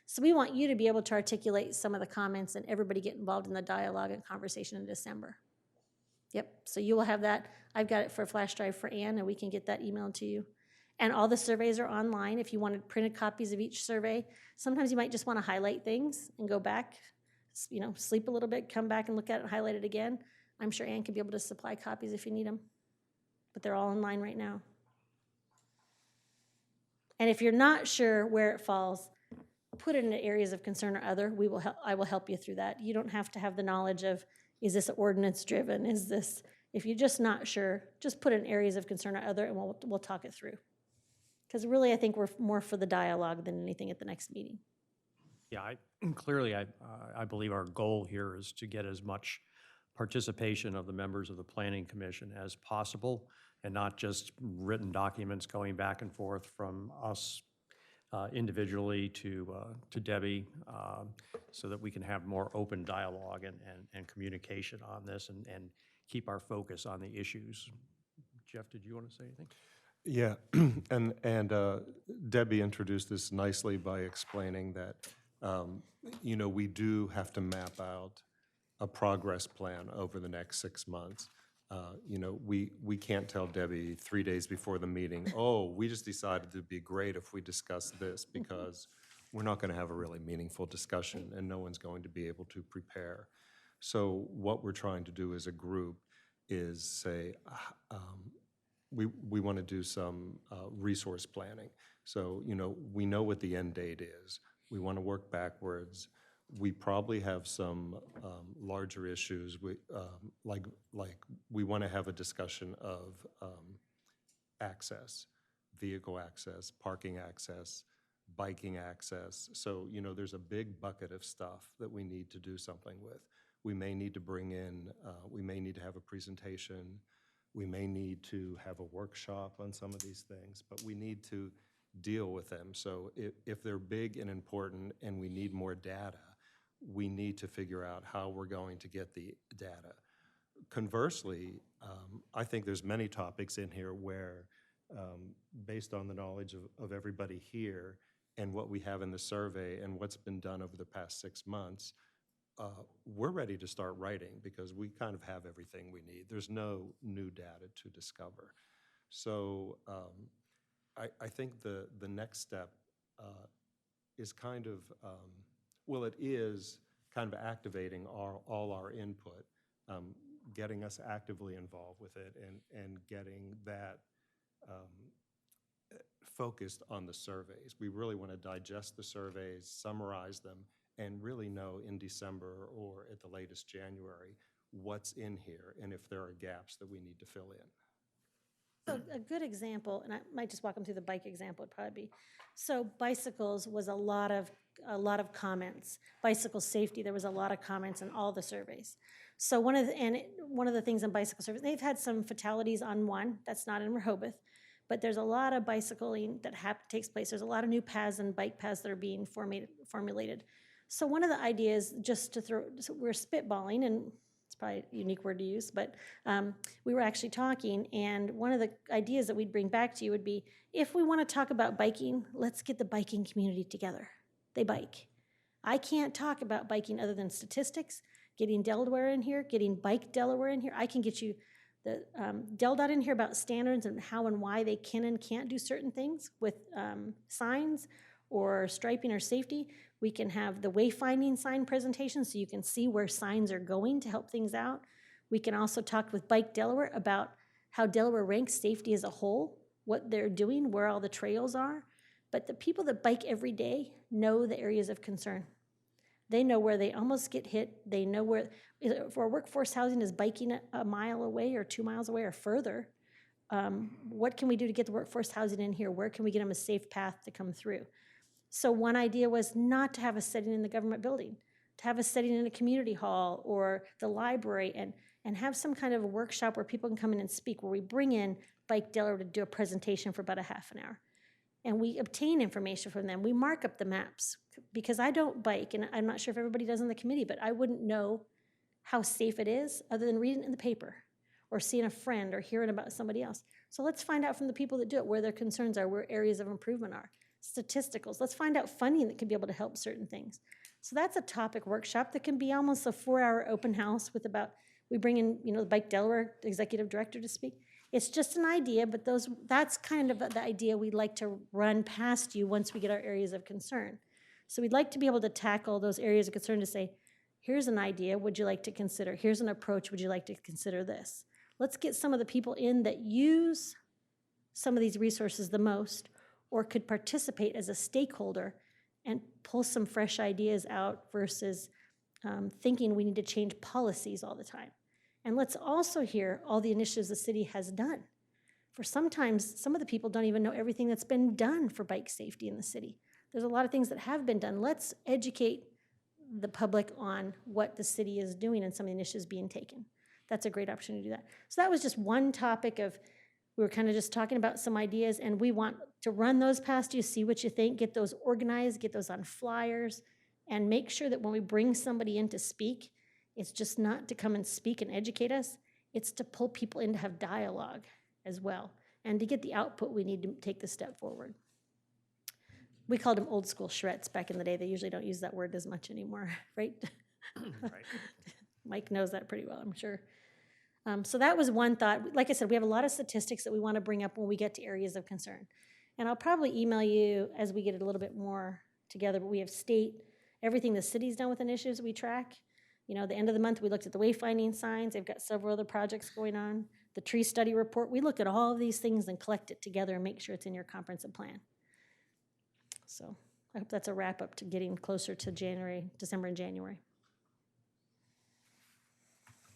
So we want you to be able to articulate some of the comments and everybody get involved in the dialogue and conversation in December. Yep, so you will have that. I've got it for a flash drive for Ann, and we can get that emailed to you. And all the surveys are online. If you wanted printed copies of each survey, sometimes you might just want to highlight things and go back, sleep a little bit, come back and look at it and highlight it again. I'm sure Ann can be able to supply copies if you need them. But they're all online right now. And if you're not sure where it falls, put it into areas of concern or other. I will help you through that. You don't have to have the knowledge of, is this ordinance driven? If you're just not sure, just put in areas of concern or other and we'll talk it through. Because really, I think we're more for the dialogue than anything at the next meeting. Yeah, I believe our goal here is to get as much participation of the members of the Planning Commission as possible, and not just written documents going back and forth from us individually to Debbie, so that we can have more open dialogue and communication on this and keep our focus on the issues. Jeff, did you want to say anything? Yeah, and Debbie introduced this nicely by explaining that, we do have to map out a progress plan over the next 6 months. We can't tell Debbie 3 days before the meeting, oh, we just decided it'd be great if we discussed this, because we're not going to have a really meaningful discussion and no one's going to be able to prepare. So what we're trying to do as a group is say, we want to do some resource planning. So, we know what the end date is. We want to work backwards. We probably have some larger issues. Like we want to have a discussion of access, vehicle access, parking access, biking access. So, there's a big bucket of stuff that we need to do something with. We may need to bring in, we may need to have a presentation. We may need to have a workshop on some of these things, but we need to deal with them. So if they're big and important and we need more data, we need to figure out how we're going to get the data. Conversely, I think there's many topics in here where, based on the knowledge of everybody here and what we have in the survey and what's been done over the past 6 months, we're ready to start writing because we kind of have everything we need. There's no new data to discover. So I think the next step is kind of, it is kind of activating all our input, getting us actively involved with it and getting that focused on the surveys. We really want to digest the surveys, summarize them, and really know in December or at the latest January what's in here and if there are gaps that we need to fill in. So a good example, and I might just walk them through the bike example, would probably be, so bicycles was a lot of comments. Bicycle safety, there was a lot of comments in all the surveys. So one of the things in bicycle surveys, they've had some fatalities on one, that's not in Rehoboth, but there's a lot of bicycling that takes place. There's a lot of new paths and bike paths that are being formulated. So one of the ideas, just to throw, so we're spitballing, and it's probably a unique word to use, but we were actually talking, and one of the ideas that we'd bring back to you would be, if we want to talk about biking, let's get the biking community together. They bike. I can't talk about biking other than statistics, getting Delaware in here, getting Bike Delaware in here. I can get you the DelDOT in here about standards and how and why they can and can't do certain things with signs or striping or safety. We can have the wayfinding sign presentation so you can see where signs are going to help things out. We can also talk with Bike Delaware about how Delaware ranks safety as a whole, what they're doing, where all the trails are. But the people that bike every day know the areas of concern. They know where they almost get hit. They know where, if our workforce housing is biking a mile away or 2 miles away or further, what can we do to get the workforce housing in here? Where can we get them a safe path to come through? So one idea was not to have a setting in the government building, to have a setting in a community hall or the library, and have some kind of a workshop where people can come in and speak, where we bring in Bike Delaware to do a presentation for about a half an hour. And we obtain information from them. We mark up the maps, because I don't bike, and I'm not sure if everybody does in the committee, but I wouldn't know how safe it is other than reading it in the paper or seeing a friend or hearing about somebody else. So let's find out from the people that do it where their concerns are, where areas of improvement are. Statisticals, let's find out funding that could be able to help certain things. So that's a topic workshop that can be almost a 4-hour open house with about, we bring in, the Bike Delaware executive director to speak. It's just an idea, but that's kind of the idea we'd like to run past you once we get our areas of concern. So we'd like to be able to tackle those areas of concern to say, here's an idea, would you like to consider? Here's an approach, would you like to consider this? Let's get some of the people in that use some of these resources the most, or could participate as a stakeholder and pull some fresh ideas out versus thinking we need to change policies all the time. And let's also hear all the initiatives the city has done. For sometimes, some of the people don't even know everything that's been done for bike safety in the city. There's a lot of things that have been done. Let's educate the public on what the city is doing and some of the initiatives being taken. That's a great opportunity to do that. So that was just one topic of, we were kind of just talking about some ideas, and we want to run those past you, see what you think, get those organized, get those on flyers, and make sure that when we bring somebody in to speak, it's just not to come and speak and educate us, it's to pull people in to have dialogue as well. And to get the output, we need to take the step forward. We called them old school shreds back in the day. They usually don't use that word as much anymore, right? Right. Mike knows that pretty well, I'm sure. So that was one thought. Like I said, we have a lot of statistics that we want to bring up when we get to areas of concern. And I'll probably email you as we get it a little bit more together, but we have everything the city's done with initiatives we track. The end of the month, we looked at the wayfinding signs. They've got several other projects going on. The tree study report. We look at all of these things and collect it together and make sure it's in your comprehensive plan. So I hope that's a wrap up to getting closer to December and January.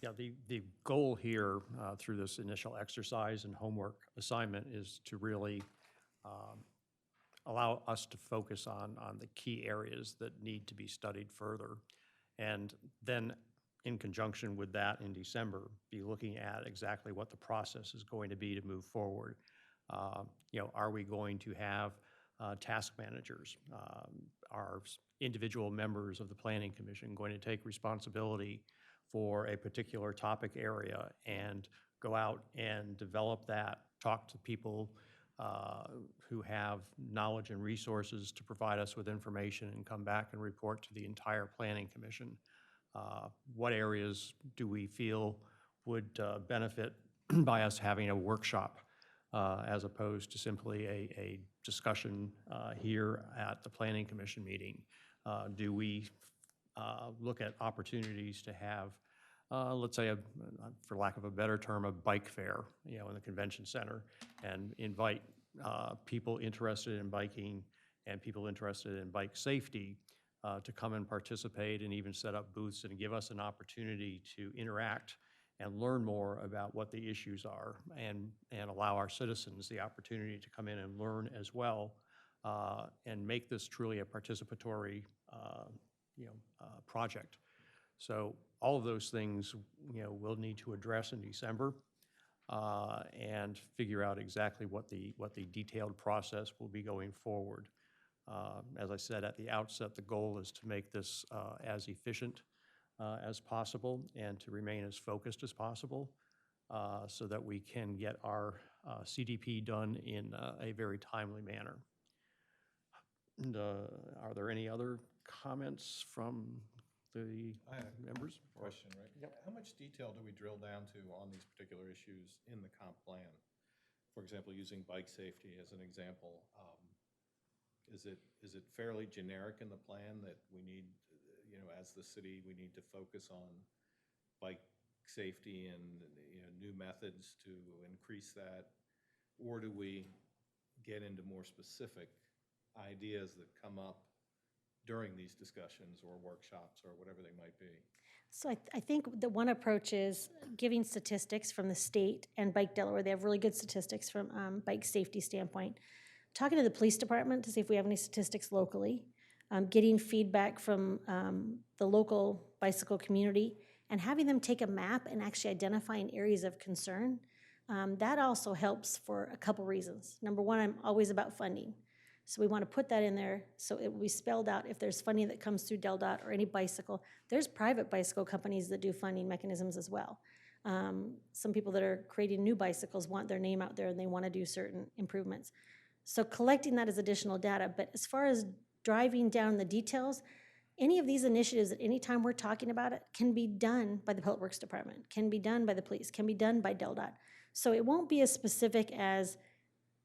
Yeah, the goal here through this initial exercise and homework assignment is to really allow us to focus on the key areas that need to be studied further. And then in conjunction with that in December, be looking at exactly what the process is going to be to move forward. Are we going to have task managers? Are individual members of the Planning Commission going to take responsibility for a particular topic area and go out and develop that, talk to people who have knowledge and resources to provide us with information and come back and report to the entire Planning Commission? What areas do we feel would benefit by us having a workshop as opposed to simply a discussion here at the Planning Commission meeting? Do we look at opportunities to have, let's say, for lack of a better term, a bike fair, in the convention center, and invite people interested in biking and people interested in bike safety to come and participate and even set up booths and give us an opportunity to interact and learn more about what the issues are and allow our citizens the opportunity to come in and learn as well and make this truly a participatory project. So all of those things, we'll need to address in December and figure out exactly what the detailed process will be going forward. As I said at the outset, the goal is to make this as efficient as possible and to remain as focused as possible so that we can get our CDP done in a very timely manner. And, are there any other comments from the I have a members? question, right? How much detail do we drill down to on these particular issues in the comp plan? For example, using bike safety as an example, is it fairly generic in the plan that we need, as the city, we need to focus on bike safety and new methods to increase that? Or do we get into more specific ideas that come up during these discussions or workshops or whatever they might be? So I think the one approach is giving statistics from the state and Bike Delaware. They have really good statistics from bike safety standpoint. Talking to the police department to see if we have any statistics locally, getting feedback from the local bicycle community, and having them take a map and actually identifying areas of concern. That also helps for a couple reasons. Number one, I'm always about funding. So we want to put that in there so it will be spelled out if there's funding that comes through DelDOT or any bicycle. There's private bicycle companies that do funding mechanisms as well. Some people that are creating new bicycles want their name out there and they want to do certain improvements. So collecting that as additional data, but as far as driving down the details, any of these initiatives at any time we're talking about it can be done by the Public Works Department, can be done by the police, can be done by DelDOT. So it won't be as specific as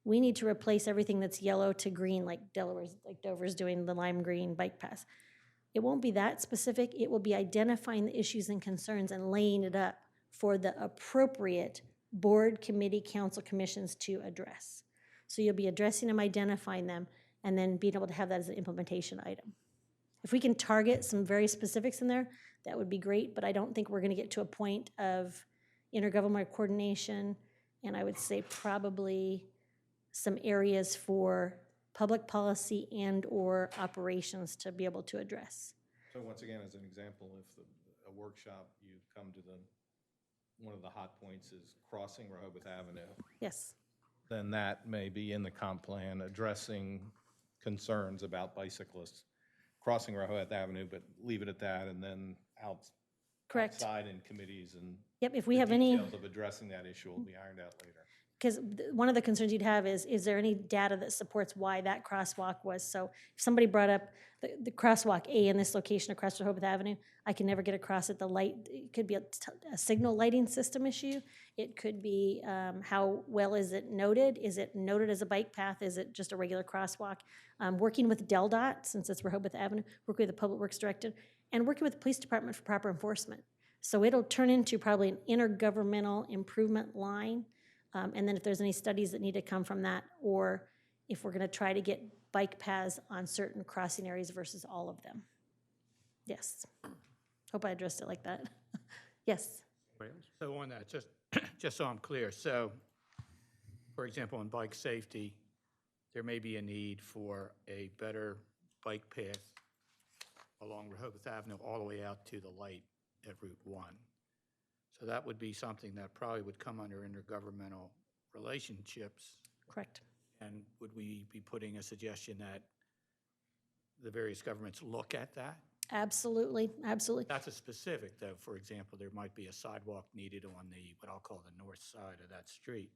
we need to replace everything that's yellow to green like Dover's doing the lime green bike path. It won't be that specific. It will be identifying the issues and concerns and laying it up for the appropriate board, committee, council, commissions to address. So you'll be addressing them, identifying them, and then being able to have that as an implementation item. If we can target some very specifics in there, that would be great, but I don't think we're gonna get to a point of intergovernmental coordination, and I would say probably some areas for public policy and or operations to be able to address. So once again, as an example, if a workshop, you come to one of the hot points is crossing Rehoboth Avenue, Yes. then that may be in the comp plan addressing concerns about bicyclists crossing Rehoboth Avenue, but leave it at that, and then Correct. outside in committees and Yep, if we the have any, details of addressing that issue will be ironed out later. because one of the concerns you'd have is there any data that supports why that crosswalk was? So if somebody brought up the crosswalk A in this location across Rehoboth Avenue, I can never get across it. The light, it could be a signal lighting system issue. It could be how well is it noted? Is it noted as a bike path? Is it just a regular crosswalk? Working with DelDOT, since it's Rehoboth Avenue, working with the Public Works Director, and working with the Police Department for proper enforcement. So it'll turn into probably an intergovernmental improvement line. And then if there's any studies that need to come from that, or if we're gonna try to get bike paths on certain crossing areas versus all of them. Yes. Hope I addressed it like that. Yes. So on that, just so I'm clear, so, for example, in bike safety, there may be a need for a better bike path along Rehoboth Avenue all the way out to the light at Route 1. So that would be something that probably would come under intergovernmental relationships. Correct. And would we be putting a suggestion that the various governments look at that? Absolutely, absolutely. That's a specific, though. For example, there might be a sidewalk needed on what I'll call the north side of that street.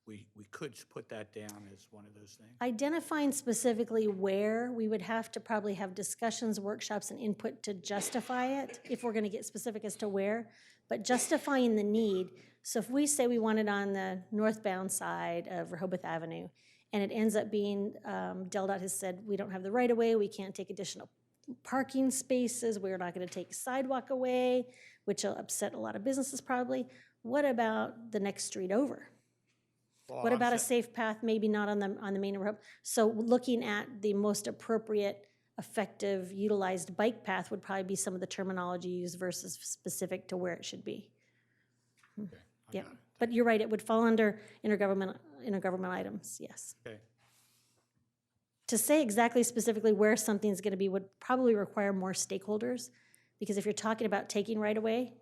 We could put that down as one of those things. Identifying specifically where, we would have to probably have discussions, workshops, and input to justify it, if we're gonna get specific as to where, but justifying the need. So if we say we want it on the northbound side of Rehoboth Avenue, and it ends up being, DelDOT has said, we don't have the right of way, we can't take additional parking spaces, we're not gonna take sidewalk away, which will upset a lot of businesses probably. What about the next street over? Well, What I'm about a sa- safe path, maybe not on the main road? So looking at the most appropriate, effective, utilized bike path would probably be some of the terminology used versus specific to where it should be. Okay, I Yep. got it. But you're right, it would fall under intergovernmental items, yes. Okay, To say exactly specifically where something's gonna be would probably require more stakeholders, because if you're talking about taking right away,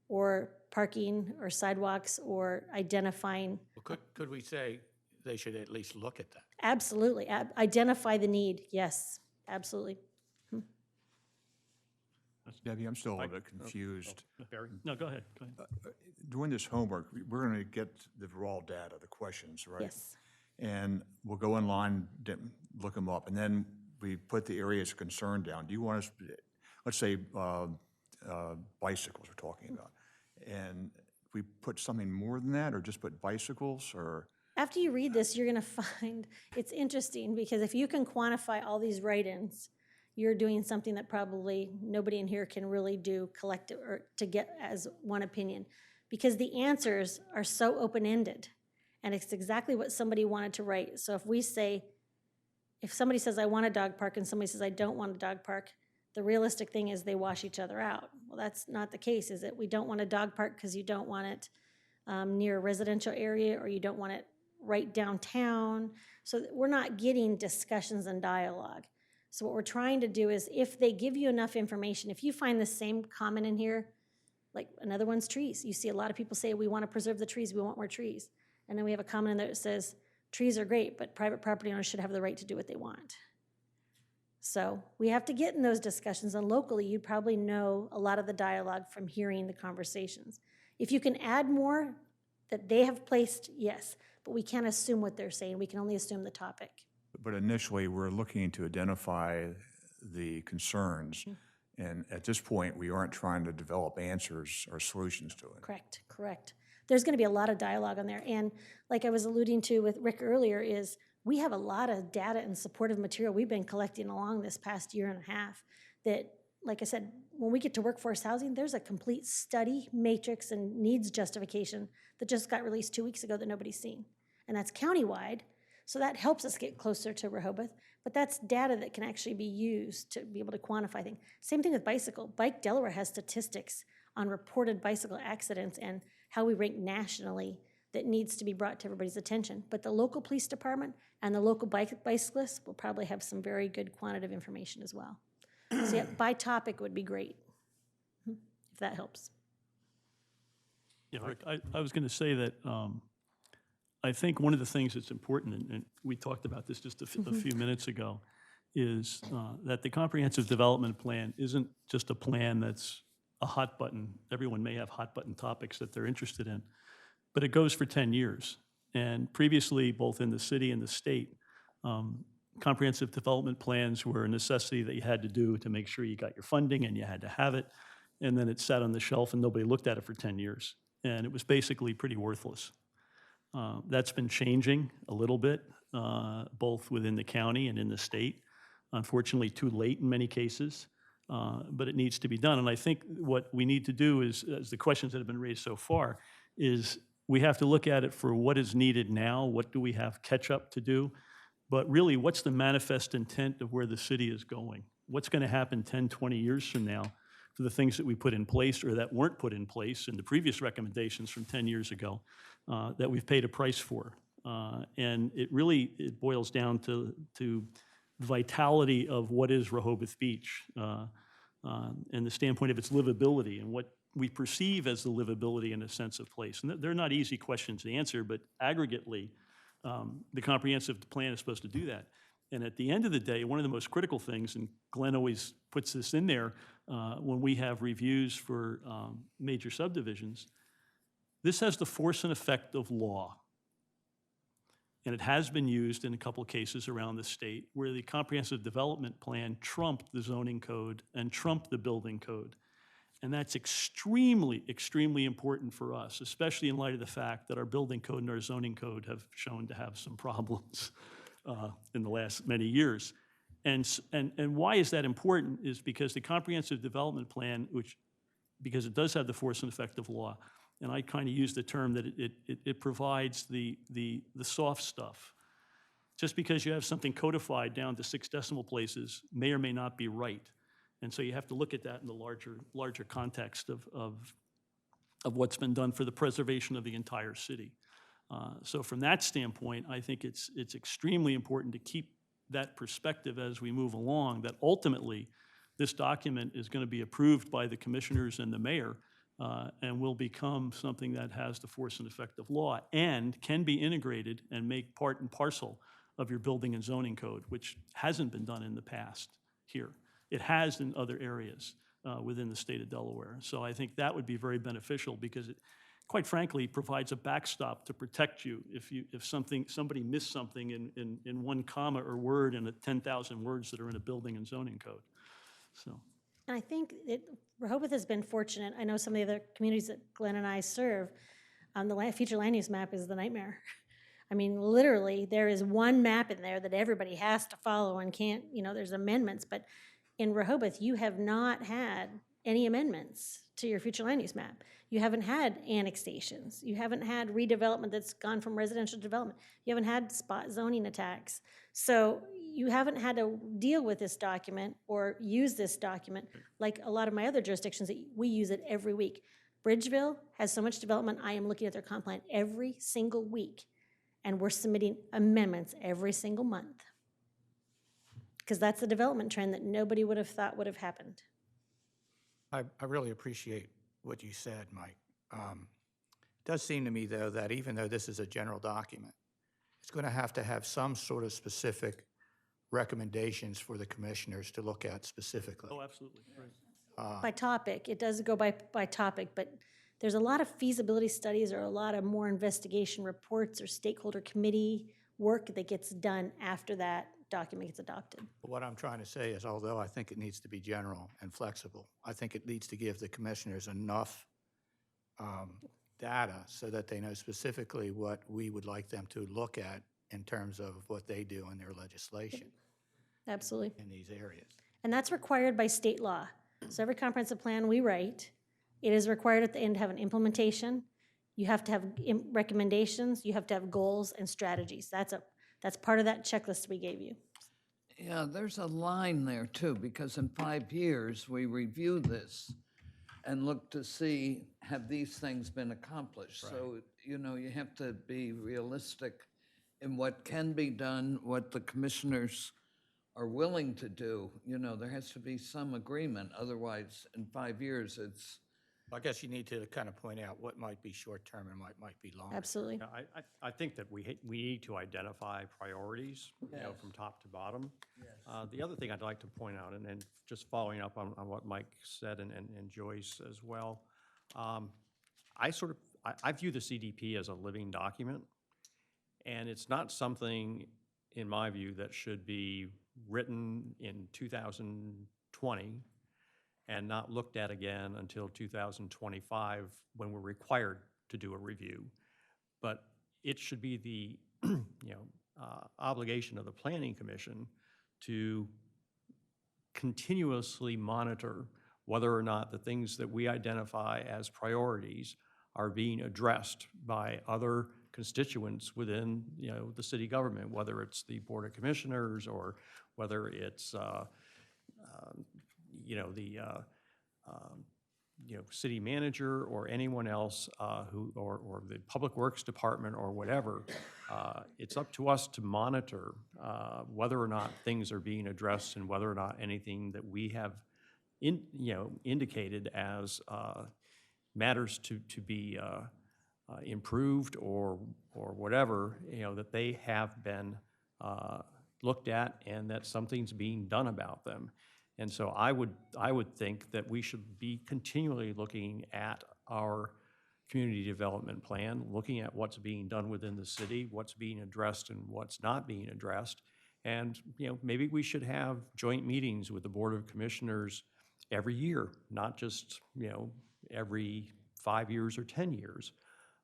or parking, or sidewalks, or identifying, well, could we say they should at least look at that? absolutely, identify the need, yes, absolutely. Debbie, I'm still a little bit confused. Barry? No, go ahead. Go ahead. Doing this homework, we're going to get the raw data, the questions, right? Yes. And we'll go online, look them up, and then we put the areas of concern down. Do you want us, let's say bicycles we're talking about, and we put something more than that, or just put bicycles, or? After you read this, you're gonna find, it's interesting, because if you can quantify all these write-ins, you're doing something that probably nobody in here can really do collective, or to get as one opinion. Because the answers are so open-ended, and it's exactly what somebody wanted to write. So if we say, if somebody says, I want a dog park, and somebody says, I don't want a dog park, the realistic thing is they wash each other out. Well, that's not the case, is it? We don't want a dog park because you don't want it near a residential area, or you don't want it right downtown. So we're not getting discussions and dialogue. So what we're trying to do is, if they give you enough information, if you find the same comment in here, like another one's trees. You see a lot of people say, we want to preserve the trees, we want more trees. And then we have a comment in there that says, trees are great, but private property owners should have the right to do what they want. So we have to get in those discussions, and locally, you'd probably know a lot of the dialogue from hearing the conversations. If you can add more that they have placed, yes, but we can't assume what they're saying. We can only assume the topic. But initially, we're looking to identify the concerns, and at this point, we aren't trying to develop answers or solutions to it. Correct, correct. There's going to be a lot of dialogue on there. And like I was alluding to with Rick earlier, is we have a lot of data and supportive material we've been collecting along this past year and a half that, like I said, when we get to workforce housing, there's a complete study, matrix, and needs justification that just got released 2 weeks ago that nobody's seen. And that's countywide, so that helps us get closer to Rehoboth. But that's data that can actually be used to be able to quantify things. Same thing with bicycle. Bike Delaware has statistics on reported bicycle accidents and how we rank nationally that needs to be brought to everybody's attention. But the local police department and the local bicyclists will probably have some very good quantitative information as well. So yeah, by topic would be great, if that helps. Yeah, Rick, I was going to say that I think one of the things that's important, and we talked about this just a few minutes ago, is that the comprehensive development plan isn't just a plan that's a hot button. Everyone may have hot button topics that they're interested in, but it goes for 10 years. And previously, both in the city and the state, comprehensive development plans were a necessity that you had to do to make sure you got your funding, and you had to have it. And then it sat on the shelf and nobody looked at it for 10 years. And it was basically pretty worthless. That's been changing a little bit, both within the county and in the state. Unfortunately, too late in many cases, but it needs to be done. And I think what we need to do is, as the questions that have been raised so far, is we have to look at it for what is needed now, what do we have catch up to do, but really what's the manifest intent of where the city is going? What's going to happen 10, 20 years from now for the things that we put in place or that weren't put in place in the previous recommendations from 10 years ago that we've paid a price for? And it boils down to the vitality of what is Rehoboth Beach and the standpoint of its livability and what we perceive as the livability and a sense of place. And they're not easy questions to answer, but aggregately, the comprehensive plan is supposed to do that. And at the end of the day, one of the most critical things, and Glenn always puts this in there when we have reviews for major subdivisions, this has the force and effect of law. And it has been used in a couple cases around the state where the comprehensive development plan trumped the zoning code and trumped the building code. And that's extremely, extremely important for us, especially in light of the fact that our building code and our zoning code have shown to have some problems in the last many years. And why is that important is because the comprehensive development plan, because it does have the force and effect of law, and I kind of use the term that it provides the soft stuff. Just because you have something codified down to 6 decimal places may or may not be right. And so you have to look at that in the larger context of of what's been done for the preservation of the entire city. So from that standpoint, I think it's extremely important to keep that perspective as we move along, that ultimately this document is going to be approved by the commissioners and the mayor and will become something that has the force and effect of law and can be integrated and make part and parcel of your building and zoning code, which hasn't been done in the past here. It has in other areas within the state of Delaware. So I think that would be very beneficial because it, quite frankly, provides a backstop to protect you if somebody missed something in one comma or word in the 10,000 words that are in a building and zoning code. So. And I think Rehoboth has been fortunate. I know some of the other communities that Glenn and I serve, the future land use map is the nightmare. I mean, literally, there is one map in there that everybody has to follow and can't, there's amendments, but in Rehoboth, you have not had any amendments to your future land use map. You haven't had annexations. You haven't had redevelopment that's gone from residential development. You haven't had spot zoning attacks. So you haven't had to deal with this document or use this document like a lot of my other jurisdictions that we use it every week. Bridgeville has so much development, I am looking at their comp plan every single week, and we're submitting amendments every single month. Because that's the development trend that nobody would have thought would have happened. I really appreciate what you said, Mike. It does seem to me, though, that even though this is a general document, it's going to have some sort of specific recommendations for the commissioners to look at specifically. Oh, absolutely. Right. By topic, it does go by topic, but there's a lot of feasibility studies or a lot of more investigation reports or stakeholder committee work that gets done after that document gets adopted. But what I'm trying to say is, although I think it needs to be general and flexible, I think it needs to give the commissioners enough data so that they know specifically what we would like them to look at in terms of what they do in their legislation Absolutely. in these areas. And that's required by state law. So every comprehensive plan we write, it is required at the end to have an implementation. You have to have recommendations. You have to have goals and strategies. That's part of that checklist we gave you. Yeah, there's a line there too, because in 5 years, we review this and look to see, have these things been accomplished? So, you have to be realistic in what can be done, what the commissioners are willing to do. There has to be some agreement. Otherwise, in 5 years, it's. I guess you need to kind of point out what might be short-term and what might be long. Absolutely. Yeah, I think that we need to identify priorities, from top to bottom. The other thing I'd like to point out, and just following up on what Mike said and Joyce as well, I view the CDP as a living document, and it's not something, in my view, that should be written in 2020 and not looked at again until 2025 when we're required to do a review. But it should be the obligation of the Planning Commission to continuously monitor whether or not the things that we identify as priorities are being addressed by other constituents within the city government, whether it's the Board of Commissioners or whether it's city manager or anyone else or the Public Works Department or whatever. It's up to us to monitor whether or not things are being addressed and whether or not anything that we have indicated as matters to be improved or whatever, that they have been looked at and that something's being done about them. And so I would think that we should be continually looking at our community development plan, looking at what's being done within the city, what's being addressed and what's not being addressed. And maybe we should have joint meetings with the Board of Commissioners every year, not just every 5 years or 10 years.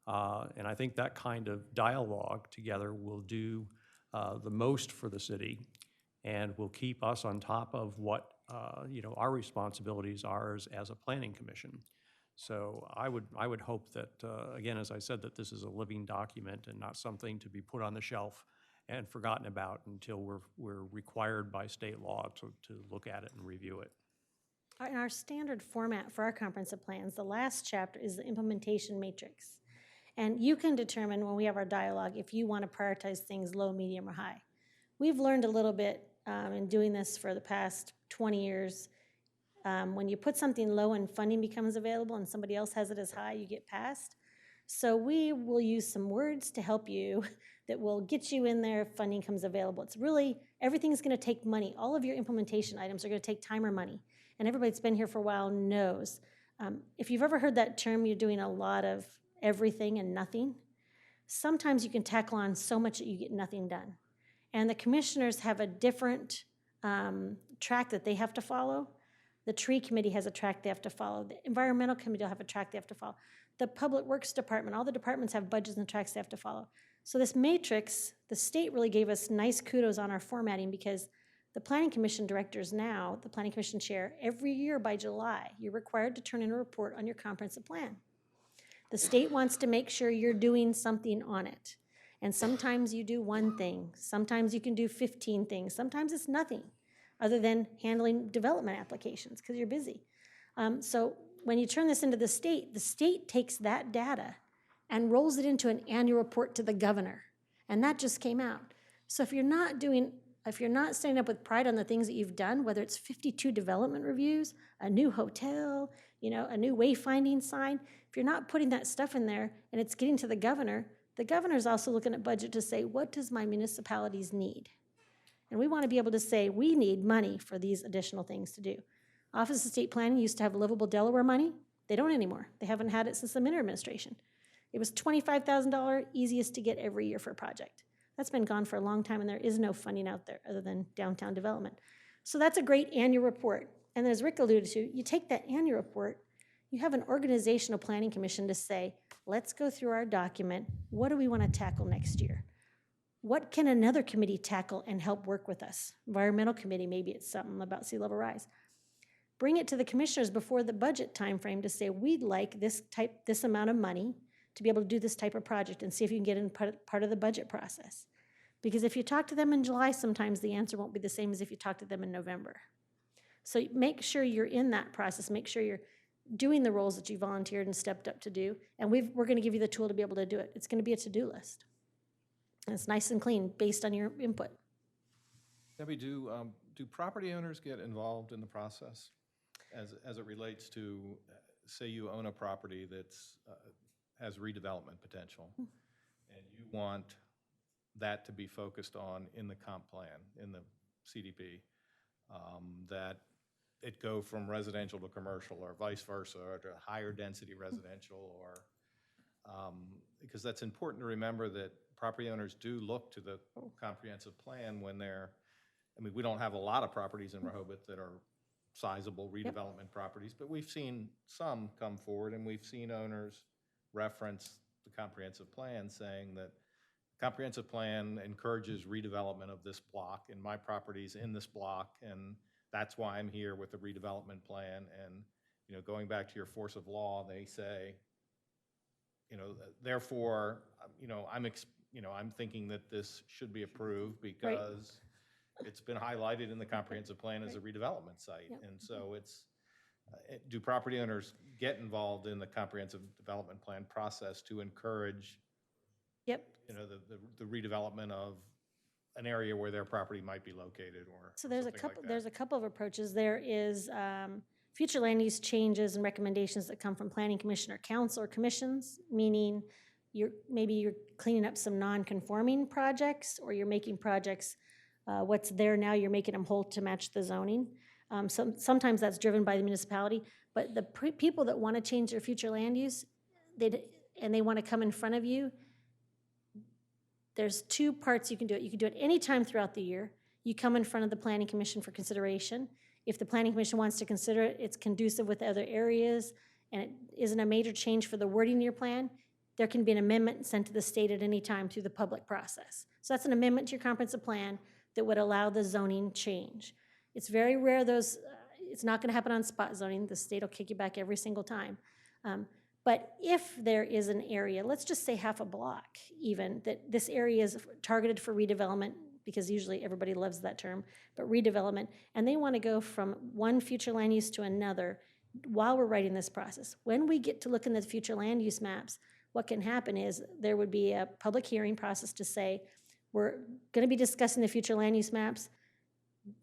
And I think that kind of dialogue together will do the most for the city and will keep us on top of what our responsibilities are as a planning commission. So I would hope that, again, as I said, that this is a living document and not something to be put on the shelf and forgotten about until we're required by state law to look at it and review it. in our standard format for our comprehensive plans, the last chapter is the implementation matrix. And you can determine when we have our dialogue if you want to prioritize things low, medium, or high. We've learned a little bit in doing this for the past 20 years. When you put something low and funding becomes available and somebody else has it as high, you get passed. So we will use some words to help you that will get you in there if funding comes available. It's really, everything's going to take money. All of your implementation items are going to take time or money. And everybody that's been here for a while knows. If you've ever heard that term, you're doing a lot of everything and nothing. Sometimes you can tackle on so much that you get nothing done. And the commissioners have a different track that they have to follow. The tree committee has a track they have to follow. The environmental committee will have a track they have to follow. The public works department, all the departments have budgets and tracks they have to follow. So this matrix, the state really gave us nice kudos on our formatting because the planning commission directors now, the planning commission chair, every year by July, you're required to turn in a report on your comprehensive plan. The state wants to make sure you're doing something on it. And sometimes you do one thing. Sometimes you can do 15 things. Sometimes it's nothing other than handling development applications because you're busy. So when you turn this into the state takes that data and rolls it into an annual report to the governor. And that just came out. So if you're not standing up with pride on the things that you've done, whether it's 52 development reviews, a new hotel, a new wayfinding sign, if you're not putting that stuff in there and it's getting to the governor's also looking at budget to say, what does my municipalities need? And we want to be able to say, we need money for these additional things to do. Office of State Planning used to have livable Delaware money. They don't anymore. They haven't had it since the Minter administration. It was $25,000, easiest to get every year for a project. That's been gone for a long time, and there is no funding out there other than downtown development. So that's a great annual report. And as Rick alluded to, you take that annual report, you have an organizational planning commission to say, let's go through our document. What do we want to tackle next year? What can another committee tackle and help work with us? Environmental committee, maybe it's something about sea level rise. Bring it to the commissioners before the budget timeframe to say, we'd like this amount of money to be able to do this type of project and see if you can get in part of the budget process. Because if you talk to them in July, sometimes the answer won't be the same as if you talk to them in November. So make sure you're in that process. Make sure you're doing the roles that you volunteered and stepped up to do. And we're going to give you the tool to be able to do it. It's going to be a to-do list. And it's nice and clean based on your input. Debbie, do property owners get involved in the process as it relates to, say you own a property that's has redevelopment potential, and you want that to be focused on in the comp plan, in the CDP, that it go from residential to commercial or vice versa, or to higher density residential, or because that's important to remember that property owners do look to the comprehensive plan when we don't have a lot of properties in Rehoboth that are sizable redevelopment properties, but we've seen some come forward, and we've seen owners reference the comprehensive plan saying that comprehensive plan encourages redevelopment of this block, and my property's in this block, and that's why I'm here with the redevelopment plan. And going back to your force of law, they say, therefore, I'm thinking that this should be approved because it's been highlighted in the comprehensive plan as a redevelopment site. Yep. And so do property owners get involved in the comprehensive development plan process to encourage the redevelopment of an area where their property might be located, or so there's there's a couple of approaches. There is future land use changes and recommendations that come from planning commission or council or commissions, meaning maybe you're cleaning up some non-conforming projects, or you're making projects what's there now, you're making them whole to match the zoning. Sometimes that's driven by the municipality, but the people that want to change their future land use, and they want to come in front of you, there's two parts you can do it. You can do it any time throughout the year. You come in front of the Planning Commission for consideration. If the Planning Commission wants to consider it, it's conducive with other areas, and it isn't a major change for the wording of your plan, there can be an amendment sent to the state at any time through the public process. So that's an amendment to your comprehensive plan that would allow the zoning change. It's very rare it's not going to happen on spot zoning. The state will kick you back every single time. But if there is an area, let's just say half a block even, that this area is targeted for redevelopment because usually everybody loves that term, but redevelopment, and they want to go from one future land use to another while we're writing this process. When we get to look in the future land use maps, what can happen is there would be a public hearing process to say, we're going to be discussing the future land use maps.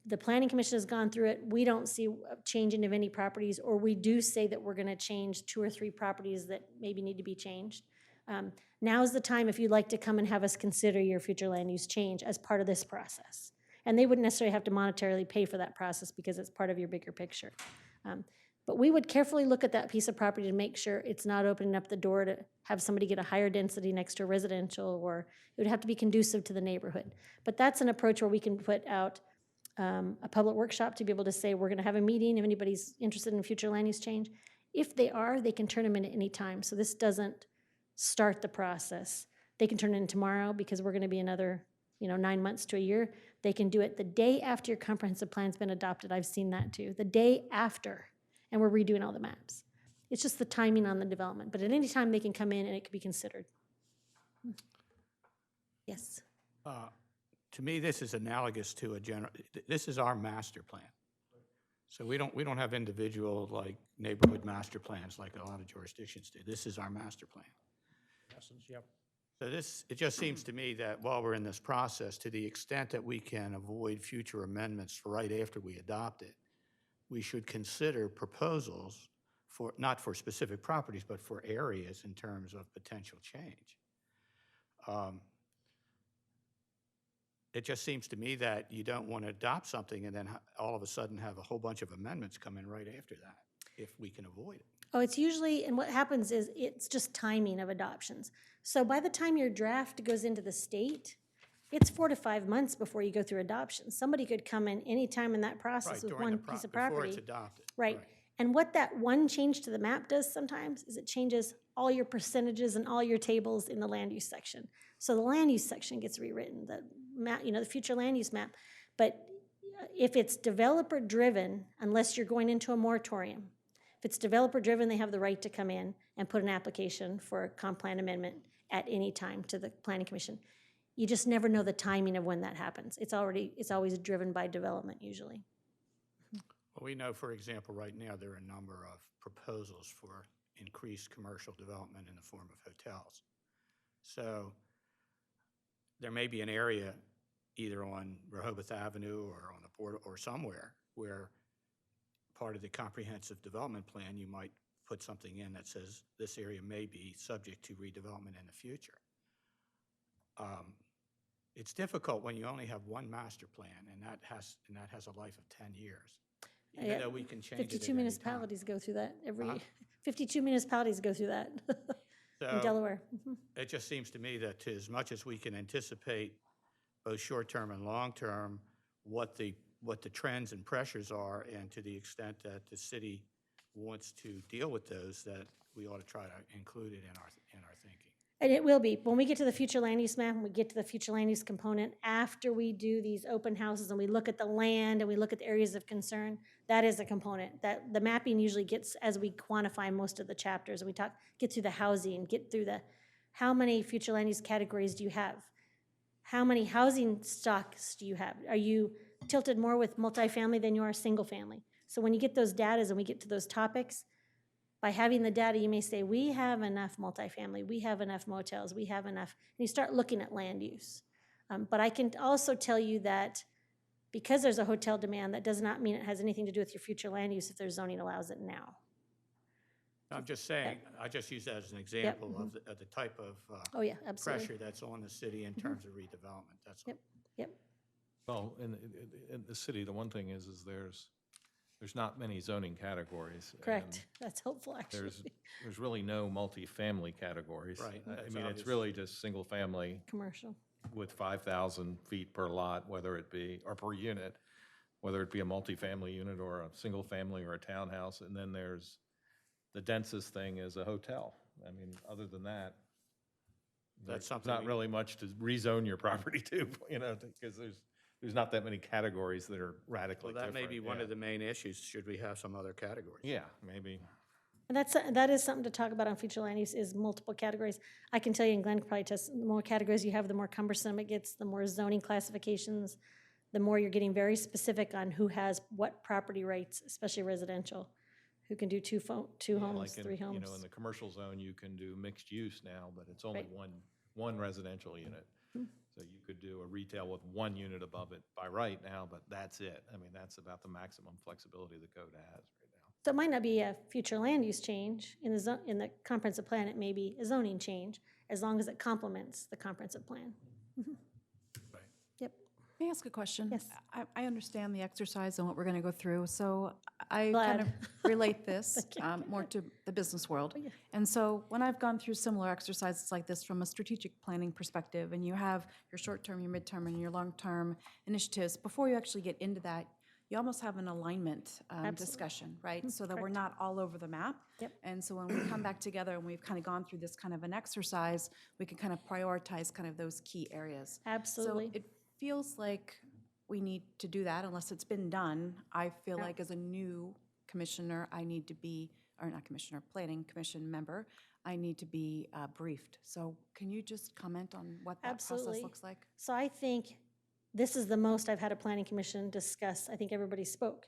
The Planning Commission has gone through it. We don't see a changing of any properties, or we do say that we're going to change 2 or 3 properties that maybe need to be changed. Now's the time if you'd like to come and have us consider your future land use change as part of this process. And they wouldn't necessarily have to monetarily pay for that process because it's part of your bigger picture. But we would carefully look at that piece of property to make sure it's not opening up the door to have somebody get a higher density next to a residential, or it would have to be conducive to the neighborhood. But that's an approach where we can put out a public workshop to be able to say, we're gonna have a meeting if anybody's interested in future land use change. If they are, they can turn them in at any time. So this doesn't start the process. They can turn it in tomorrow because we're gonna be another 9 months to a year. They can do it the day after your comprehensive plan's been adopted. I've seen that too. The day after, and we're redoing all the maps. It's just the timing on the development, but at any time they can come in and it could be considered. Yes. To me, this is analogous to this is our master plan. So we don't have individual like neighborhood master plans like a lot of jurisdictions do. This is our master plan. Yep. So it just seems to me that while we're in this process, to the extent that we can avoid future amendments right after we adopt it, we should consider proposals not for specific properties, but for areas in terms of potential change. It just seems to me that you don't want to adopt something and then all of a sudden have a whole bunch of amendments come in right after that, if we can avoid it. Oh, it's usually, and what happens is it's just timing of adoptions. So by the time your draft goes into the state, it's 4 to 5 months before you go through adoption. Somebody could come in any time in that process with one piece of property. Before it's adopted. Right. And what that one change to the map does sometimes is it changes all your percentages and all your tables in the land use section. So the land use section gets rewritten, the map, the future land use map. But if it's developer driven, unless you're going into a moratorium, if it's developer driven, they have the right to come in and put an application for a comp plan amendment at any time to the Planning Commission. You just never know the timing of when that happens. It's always driven by development usually. Well, we know, for example, right now there are a number of proposals for increased commercial development in the form of hotels. So there may be an area either on Rehoboth Avenue or on the border or somewhere where part of the comprehensive development plan, you might put something in that says this area may be subject to redevelopment in the future. It's difficult when you only have one master plan and that has a life of 10 years. Even though we can change it at 52 any municipalities time. go through that 52 municipalities go through that in Delaware. It just seems to me that as much as we can anticipate both short-term and long-term, what the trends and pressures are, and to the extent that the city wants to deal with those, that we ought to try to include it in our thinking. And it will be. When we get to the future land use map and we get to the future land use component, after we do these open houses and we look at the land and we look at the areas of concern, that is a component. That the mapping usually gets as we quantify most of the chapters and we get through the housing, get through the how many future land use categories do you have? How many housing stocks do you have? Are you tilted more with multifamily than you are single family? So when you get those datas and we get to those topics, by having the data, you may say, we have enough multifamily, we have enough motels, we have enough, and you start looking at land use. But I can also tell you that because there's a hotel demand, that does not mean it has anything to do with your future land use if their zoning allows it now. I'm just saying, I just use that as an example of the type of Oh, yeah, absolutely. pressure that's on the city in terms of redevelopment, that's all. Yep. Well, in the city, the one thing is there's not many zoning categories. Correct. That's helpful, actually. There's really no multifamily categories. Right, I that's mean, obvious. it's really just single family Commercial. with 5,000 feet per lot, whether it be, or per unit, whether it be a multifamily unit or a single family or a townhouse. And then there's, the densest thing is a hotel. I mean, other than that, That's there's something not we- really much to rezone your property to, because there's not that many categories that are radically Well, different. that may be one yeah. of the main issues, should we have some other categories? Yeah, maybe. And that is something to talk about on future land use, is multiple categories. I can tell you, and Glenn could probably test, the more categories you have, the more cumbersome it gets, the more zoning classifications, the more you're getting very specific on who has what property rights, especially residential, who can do two homes, Like three homes. You know, in the commercial zone, you can do mixed use now, but it's only Right. one residential unit. So you could do a retail with one unit above it by right now, but that's it. I mean, that's about the maximum flexibility the code has right now. So it might not be a future land use change in the comprehensive plan, it may be a zoning change, as long as it complements the comprehensive plan. Right. Yep. May I ask a question? Yes. I understand the exercise and what we're going to go through, so I Glad. kind of relate this more to the business world. And so when I've gone through similar exercises like this from a strategic planning perspective, and you have your short-term, your midterm, and your long-term initiatives, before you actually get into that, you almost have an alignment discussion, right? So that we're not all over the map. Yep. And so when we come back together and we've kind of gone through this kind of an exercise, we can kind of prioritize kind of those key areas. Absolutely. So it feels like we need to do that unless it's been done. I feel like as a new commissioner, I need to be, or not commissioner, planning commission member, I need to be briefed. So can you just comment on what that Absolutely. process looks like? So I think this is the most I've had a planning commission discuss, I think everybody spoke,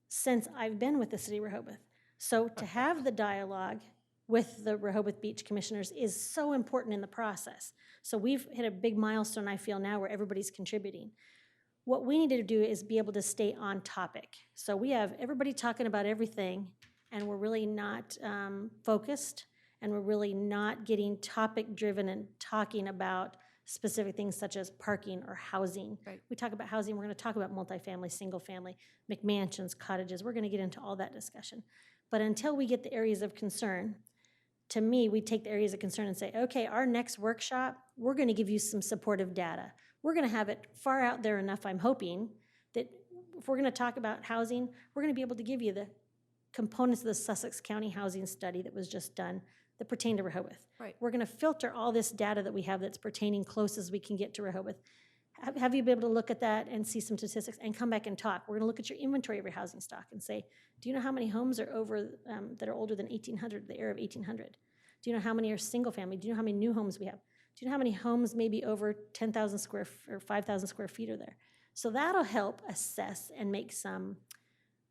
since I've been with the city of Rehoboth. So to have the dialogue with the Rehoboth Beach commissioners is so important in the process. So we've hit a big milestone, I feel now, where everybody's contributing. What we need to do is be able to stay on topic. So we have everybody talking about everything, and we're really not focused, and we're really not getting topic-driven and talking about specific things such as parking or housing. Right. We talk about housing, we're going to talk about multifamily, single-family, McMansions, cottages. We're going to get into all that discussion. But until we get the areas of concern, to me, we take the areas of concern and say, okay, our next workshop, we're going to give you some supportive data. We're going to have it far out there enough, I'm hoping, that if we're going to talk about housing, we're going to be able to give you the components of the Sussex County housing study that was just done that pertain to Rehoboth. Right. We're going to filter all this data that we have that's pertaining close as we can get to Rehoboth. Have you been able to look at that and see some statistics and come back and talk? We're going to look at your inventory of your housing stock and say, do you know how many homes are over that are older than 1800, the era of 1800? Do you know how many are single family? Do you know how many new homes we have? Do you know how many homes maybe over 10,000 square or 5,000 square feet are there? So that'll help assess and make some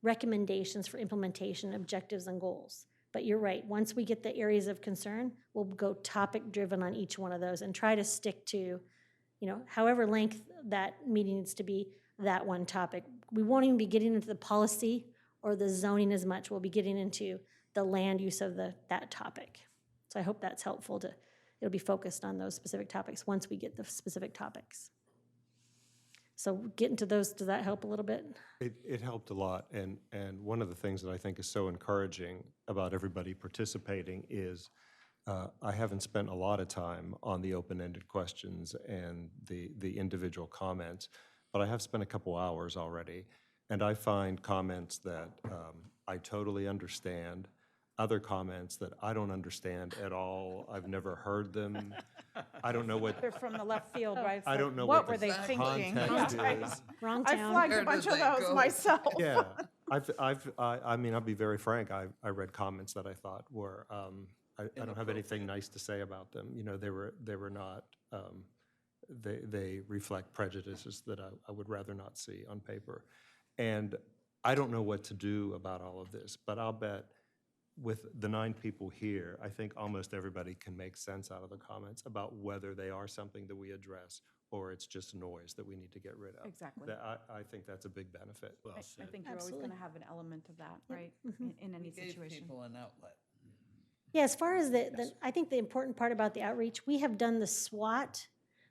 recommendations for implementation, objectives, and goals. But you're right, once we get the areas of concern, we'll go topic-driven on each one of those and try to stick to, however length that meeting needs to be, that one topic. We won't even be getting into the policy or the zoning as much. We'll be getting into the land use of that topic. So I hope that's helpful it'll be focused on those specific topics once we get the specific topics. So getting to those, does that help a little bit? It helped a lot, and one of the things that I think is so encouraging about everybody participating is I haven't spent a lot of time on the open-ended questions and the individual comments, but I have spent a couple hours already, and I find comments that I totally understand, other comments that I don't understand at all. I've never heard them. I don't know what, They're from the left field, right? I don't know What what were the they thinking? context is. Wrong I town. flagged Where a bunch did of they those go? myself. Yeah, I mean, I'll be very frank. I read comments that I thought were I don't have anything nice to say about them. They were not. They reflect prejudices that I would rather not see on paper, and I don't know what to do about all of this. But I'll bet with the 9 people here, I think almost everybody can make sense out of the comments about whether they are something that we address or it's just noise that we need to get rid of. Exactly. I think that's a big benefit. I think you're always going to have an element of that, right, in any Gave situation. people an outlet. Yeah, as far as I think the important part about the outreach, we have done the SWOT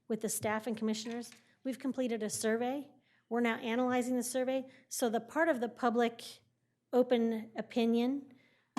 with the staff and commissioners. We've completed a survey. We're now analyzing the survey. So the part of the public open opinion,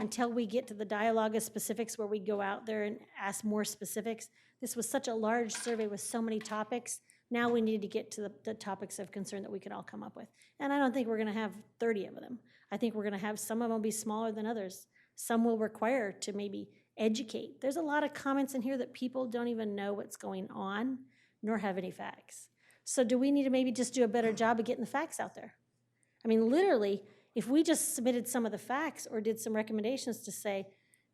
until we get to the dialogue of specifics where we go out there and ask more specifics, this was such a large survey with so many topics. Now we needed to get to the topics of concern that we could all come up with. And I don't think we're going to have 30 of them. I think we're going to have some of them be smaller than others. Some will require to maybe educate. There's a lot of comments in here that people don't even know what's going on, nor have any facts. So do we need to maybe just do a better job of getting the facts out there? I mean, literally, If we just submitted some of the facts or did some recommendations to say,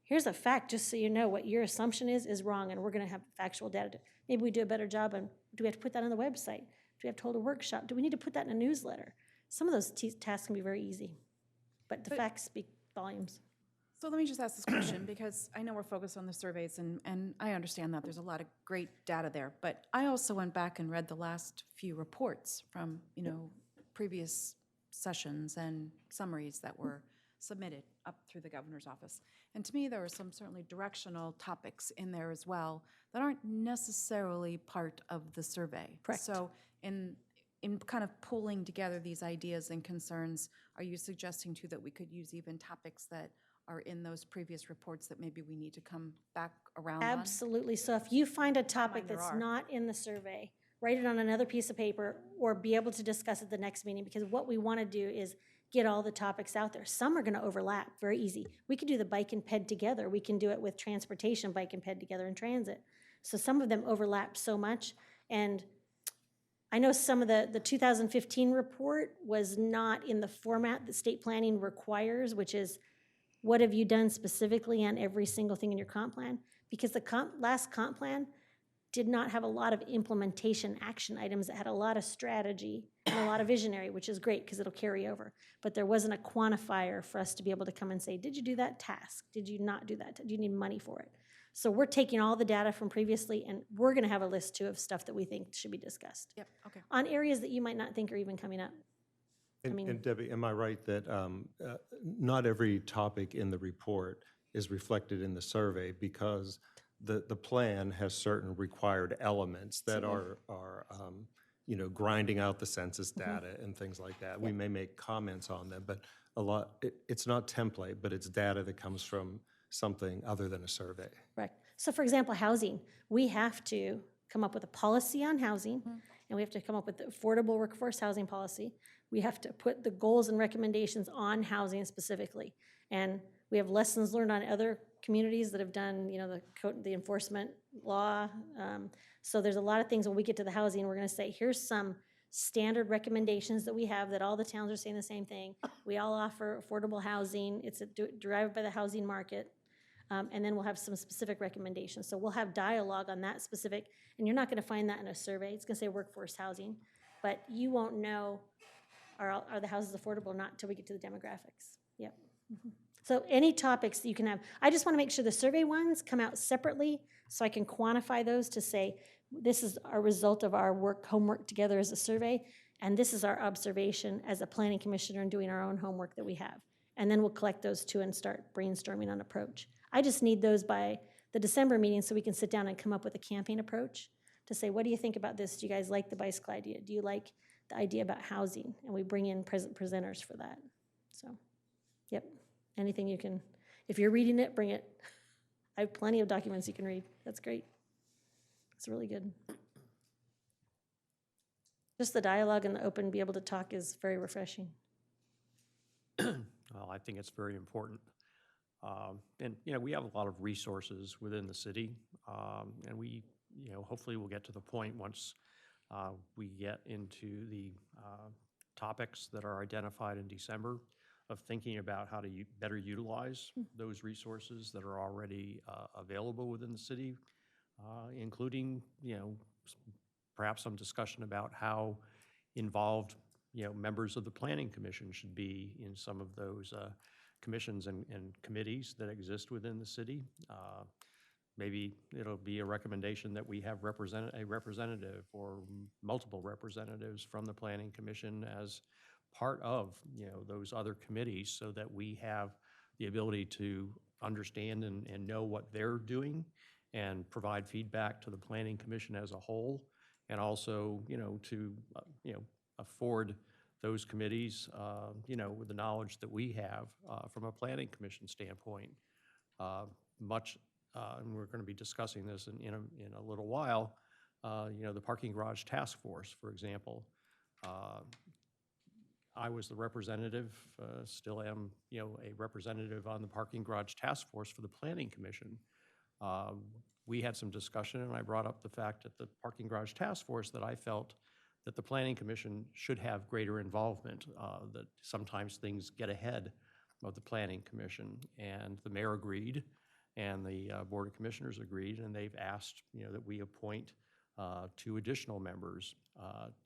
here's a fact, just so you know what your assumption is wrong, and we're gonna have factual data. Maybe we do a better job on, do we have to put that on the website? Do we have to hold a workshop? Do we need to put that in a newsletter? Some of those tasks can be very easy, but the facts speak volumes. So let me just ask this question, because I know we're focused on the surveys, and I understand that there's a lot of great data there, but I also went back and read the last few reports from, previous sessions and summaries that were submitted up through the governor's office. And to me, there were some certainly directional topics in there as well that aren't necessarily part of the survey. Correct. So in kind of pulling together these ideas and concerns, are you suggesting too that we could use even topics that are in those previous reports that maybe we need to come back around on? Absolutely. So if you find a topic there that's are. not in the survey, write it on another piece of paper or be able to discuss at the next meeting, because what we want to do is get all the topics out there. Some are going to overlap, very easy. We could do the bike and ped together. We can do it with transportation, bike and ped together in transit. So some of them overlap so much. And I know some of the 2015 report was not in the format that state planning requires, which is what have you done specifically on every single thing in your comp plan? Because the last comp plan did not have a lot of implementation action items. That had a lot of strategy and a lot of visionary, which is great because it'll carry over. But there wasn't a quantifier for us to be able to come and say, did you do that task? Did you not do that? Do you need money for it? So we're taking all the data from previously, and we're gonna have a list too of stuff that we think should be discussed. Yep, okay. On areas that you might not think are even coming up. And Debbie, am I right that not every topic in the report is reflected in the survey because the plan has certain required elements that are grinding out the census data and things like that. We may make comments on them, but it's not template, but it's data that comes from something other than a survey. Correct. So for example, housing, we have to come up with a policy on housing, and we have to come up with the affordable workforce housing policy. We have to put the goals and recommendations on housing specifically. And we have lessons learned on other communities that have done, the enforcement law. So there's a lot of things when we get to the housing, we're gonna say, here's some standard recommendations that we have that all the towns are saying the same thing. We all offer affordable housing. It's derived by the housing market. And then we'll have some specific recommendations. So we'll have dialogue on that specific, and you're not gonna find that in a survey. It's gonna say workforce housing, but you won't know, are the houses affordable or not until we get to the demographics. Yep. So any topics that you can have. I just wanna make sure the survey ones come out separately so I can quantify those to say, this is our result of our homework together as a survey, and this is our observation as a planning commissioner and doing our own homework that we have. And then we'll collect those two and start brainstorming on approach. I just need those by the December meeting so we can sit down and come up with a campaign approach to say, what do you think about this? Do you guys like the bicycle idea? Do you like the idea about housing? And we bring in presenters for that. So, yep, anything you can, if you're reading it, bring it. I have plenty of documents you can read. That's great. It's really good. Just the dialogue and the open, be able to talk is very refreshing. Well, I think it's very important. And, we have a lot of resources within the city, and we, hopefully we'll get to the point once we get into the topics that are identified in December of thinking about how to better utilize those resources that are already available within the city, including, perhaps some discussion about how involved, members of the Planning Commission should be in some of those commissions and committees that exist within the city. Maybe it'll be a recommendation that we have a representative or multiple representatives from the Planning Commission as part of, those other committees so that we have the ability to understand and know what they're doing and provide feedback to the Planning Commission as a whole, and also, to, afford those committees, with the knowledge that we have from a Planning Commission standpoint. And we're going to be discussing this in a little while, the parking garage task force, for example. I was the representative, still am, a representative on the parking garage task force for the Planning Commission. We had some discussion, and I brought up the fact that the parking garage task force that I felt that the Planning Commission should have greater involvement, that sometimes things get ahead of the Planning Commission. And the mayor agreed, and the Board of Commissioners agreed, and they've asked, that we appoint 2 additional members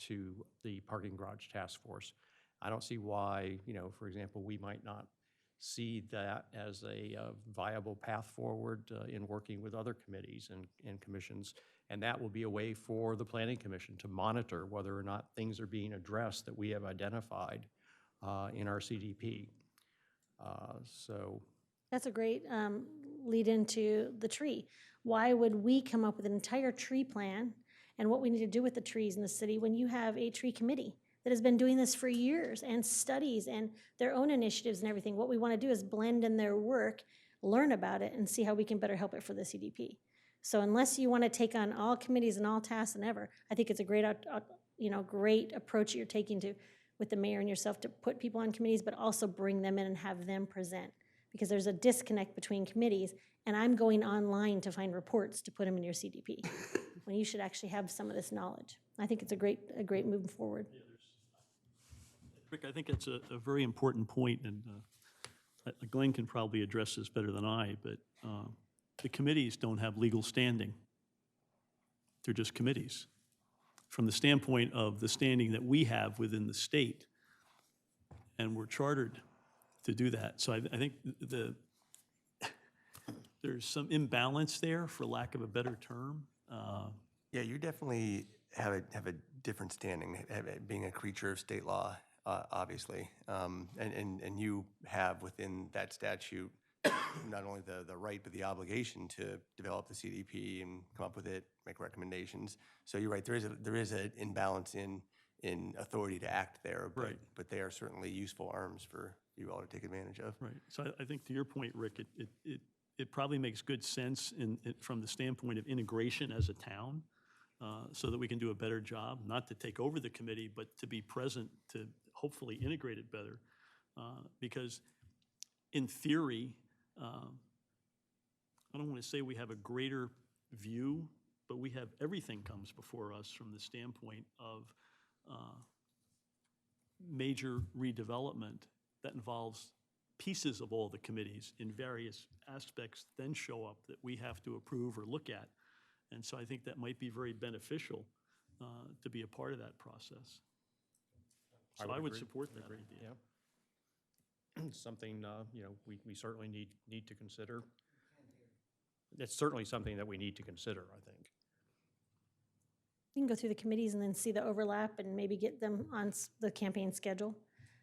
to the Parking Garage Task Force. I don't see why, for example, we might not see that as a viable path forward in working with other committees and commissions. And that will be a way for the Planning Commission to monitor whether or not things are being addressed that we have identified in our CDP. So That's a great lead into the tree. Why would we come up with an entire tree plan and what we need to do with the trees in the city when you have a tree committee that has been doing this for years and studies and their own initiatives and everything? What we want to do is blend in their work, learn about it, and see how we can better help it for the CDP. So unless you want to take on all committees and all tasks and ever, I think it's a great, great approach you're taking to with the mayor and yourself to put people on committees, but also bring them in and have them present. Because there's a disconnect between committees, and I'm going online to find reports to put them in your CDP, when you should actually have some of this knowledge. I think it's a great move forward. Rick, I think it's a very important point, and Glenn can probably address this better than I, but the committees don't have legal standing. They're just committees. From the standpoint of the standing that we have within the state, and we're chartered to do that. So I think there's some imbalance there, for lack of a better term. Yeah, you definitely have a different standing, being a creature of state law, obviously. And you have within that statute not only the right, but the obligation to develop the CDP and come up with it, make recommendations. So you're right, there is an imbalance in authority to act there, but they are certainly useful arms for you all to take advantage of. Right. So I think to your point, Rick, it probably makes good sense from the standpoint of integration as a town, so that we can do a better job, not to take over the committee, but to be present to hopefully integrate it better. Because in theory, I don't want to say we have a greater view, but we have everything comes before us from the standpoint of major redevelopment that involves pieces of all the committees in various aspects then show up that we have to approve or look at. And so I think that might be very beneficial to be a part of that process. So I would agree. support that idea. Yeah. Something, we certainly need to consider. It's certainly something that we need to consider, I think. You can go through the committees and then see the overlap and maybe get them on the campaign schedule.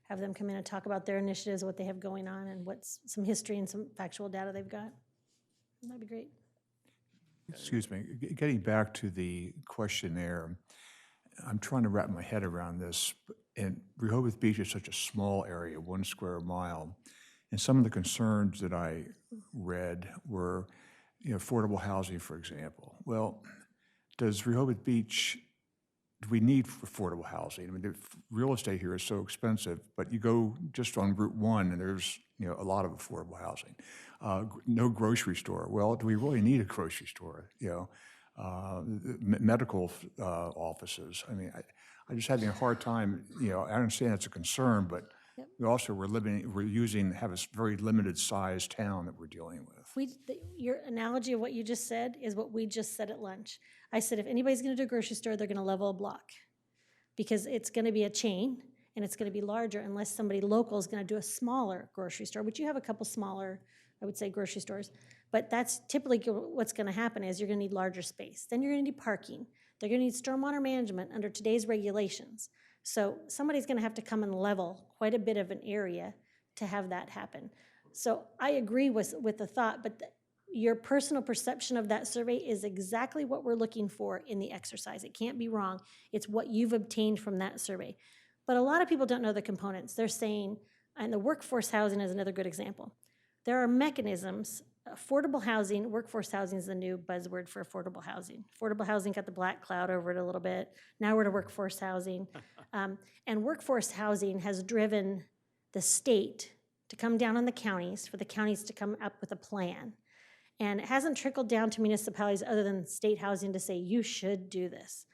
Have them come in and talk about their initiatives, what they have going on, and what's some history and some factual data they've got. That'd be great. Excuse me, getting back to the questionnaire, I'm trying to wrap my head around this. And Rehoboth Beach is such a small area, 1 square mile. And some of the concerns that I read were, affordable housing, for example. Well, does Rehoboth Beach, do we need affordable housing? I mean, the real estate here is so expensive, but you go just on Route 1 and there's, a lot of affordable housing. No grocery store. Well, do we really need a grocery store? Medical offices. I mean, I'm just having a hard time, I understand it's a concern, but we also have a very limited sized town that we're dealing with. Your analogy of what you just said is what we just said at lunch. I said, if anybody's gonna do a grocery store, they're gonna level a block, because it's gonna be a chain and it's gonna be larger unless somebody local is gonna do a smaller grocery store, which you have a couple smaller, I would say, grocery stores. But that's typically what's gonna happen is you're gonna need larger space. Then you're gonna need parking. They're gonna need stormwater management under today's regulations. So somebody's gonna have to come and level quite a bit of an area to have that happen. So I agree with the thought, but your personal perception of that survey is exactly what we're looking for in the exercise. It can't be wrong. It's what you've obtained from that survey. But a lot of people don't know the components. They're saying, and the workforce housing is another good example. There are mechanisms. Affordable housing, workforce housing is the new buzzword for affordable housing. Affordable housing got the black cloud over it a little bit. Now we're to workforce housing. And workforce housing has driven the state to come down on the counties, for the counties to come up with a plan. And it hasn't trickled down to municipalities other than state housing to say, you should do this.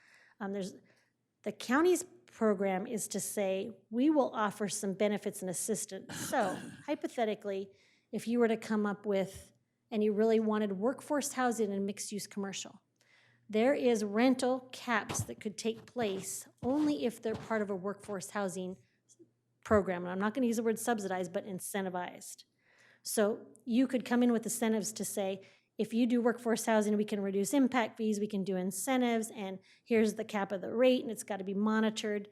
The county's program is to say, we will offer some benefits and assistance. So hypothetically, if you were to come up with, and you really wanted workforce housing and mixed-use commercial, there is rental caps that could take place only if they're part of a workforce housing program. And I'm not going to use the word subsidized, but incentivized. So you could come in with incentives to say, if you do workforce housing, we can reduce impact fees, we can do incentives, and here's the cap of the rate, and it's got to be monitored.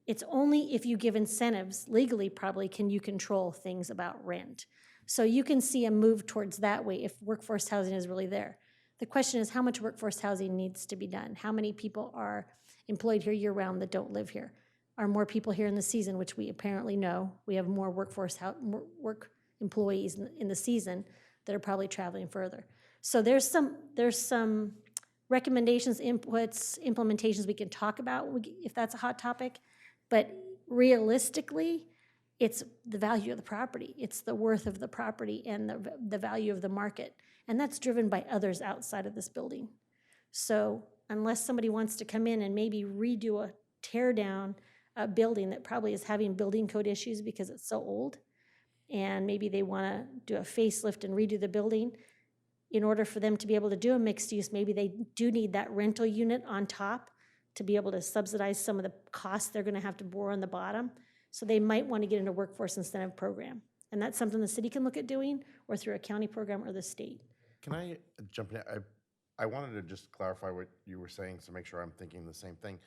It's only if you give incentives, legally probably, can you control things about rent. So you can see a move towards that way if workforce housing is really there. The question is, how much workforce housing needs to be done? How many people are employed here year-round that don't live here? Are more people here in the season, which we apparently know? We have more work employees in the season that are probably traveling further. So there's some recommendations, inputs, implementations we can talk about if that's a hot topic. But realistically, it's the value of the property. It's the worth of the property and the value of the market. And that's driven by others outside of this building. So unless somebody wants to come in and maybe redo tear down a building that probably is having building code issues because it's so old, and maybe they want to do a facelift and redo the building, in order for them to be able to do a mixed use, maybe they do need that rental unit on top to be able to subsidize some of the costs they're going to have to bore on the bottom. So they might want to get into a workforce incentive program. And that's something the city can look at doing, or through a county program or the state. Can I jump in? I wanted to just clarify what you were saying, so make sure I'm thinking the same thing.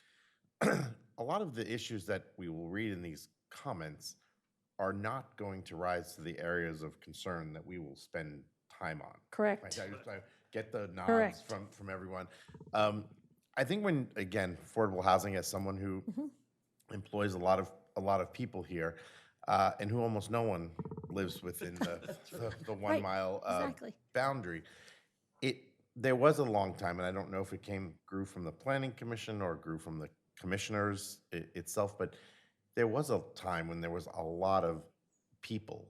A lot of the issues that we will read in these comments are not going to rise to the areas of concern that we will spend time on. Correct. Right? I get the nods Correct. from everyone. I think when, again, affordable housing, as someone who employs a lot of people here, and who almost no one lives within the 1 Right. mile Exactly. boundary. There was a long time, and I don't know if it grew from the Planning Commission or grew from the commissioners itself, but there was a time when there was a lot of people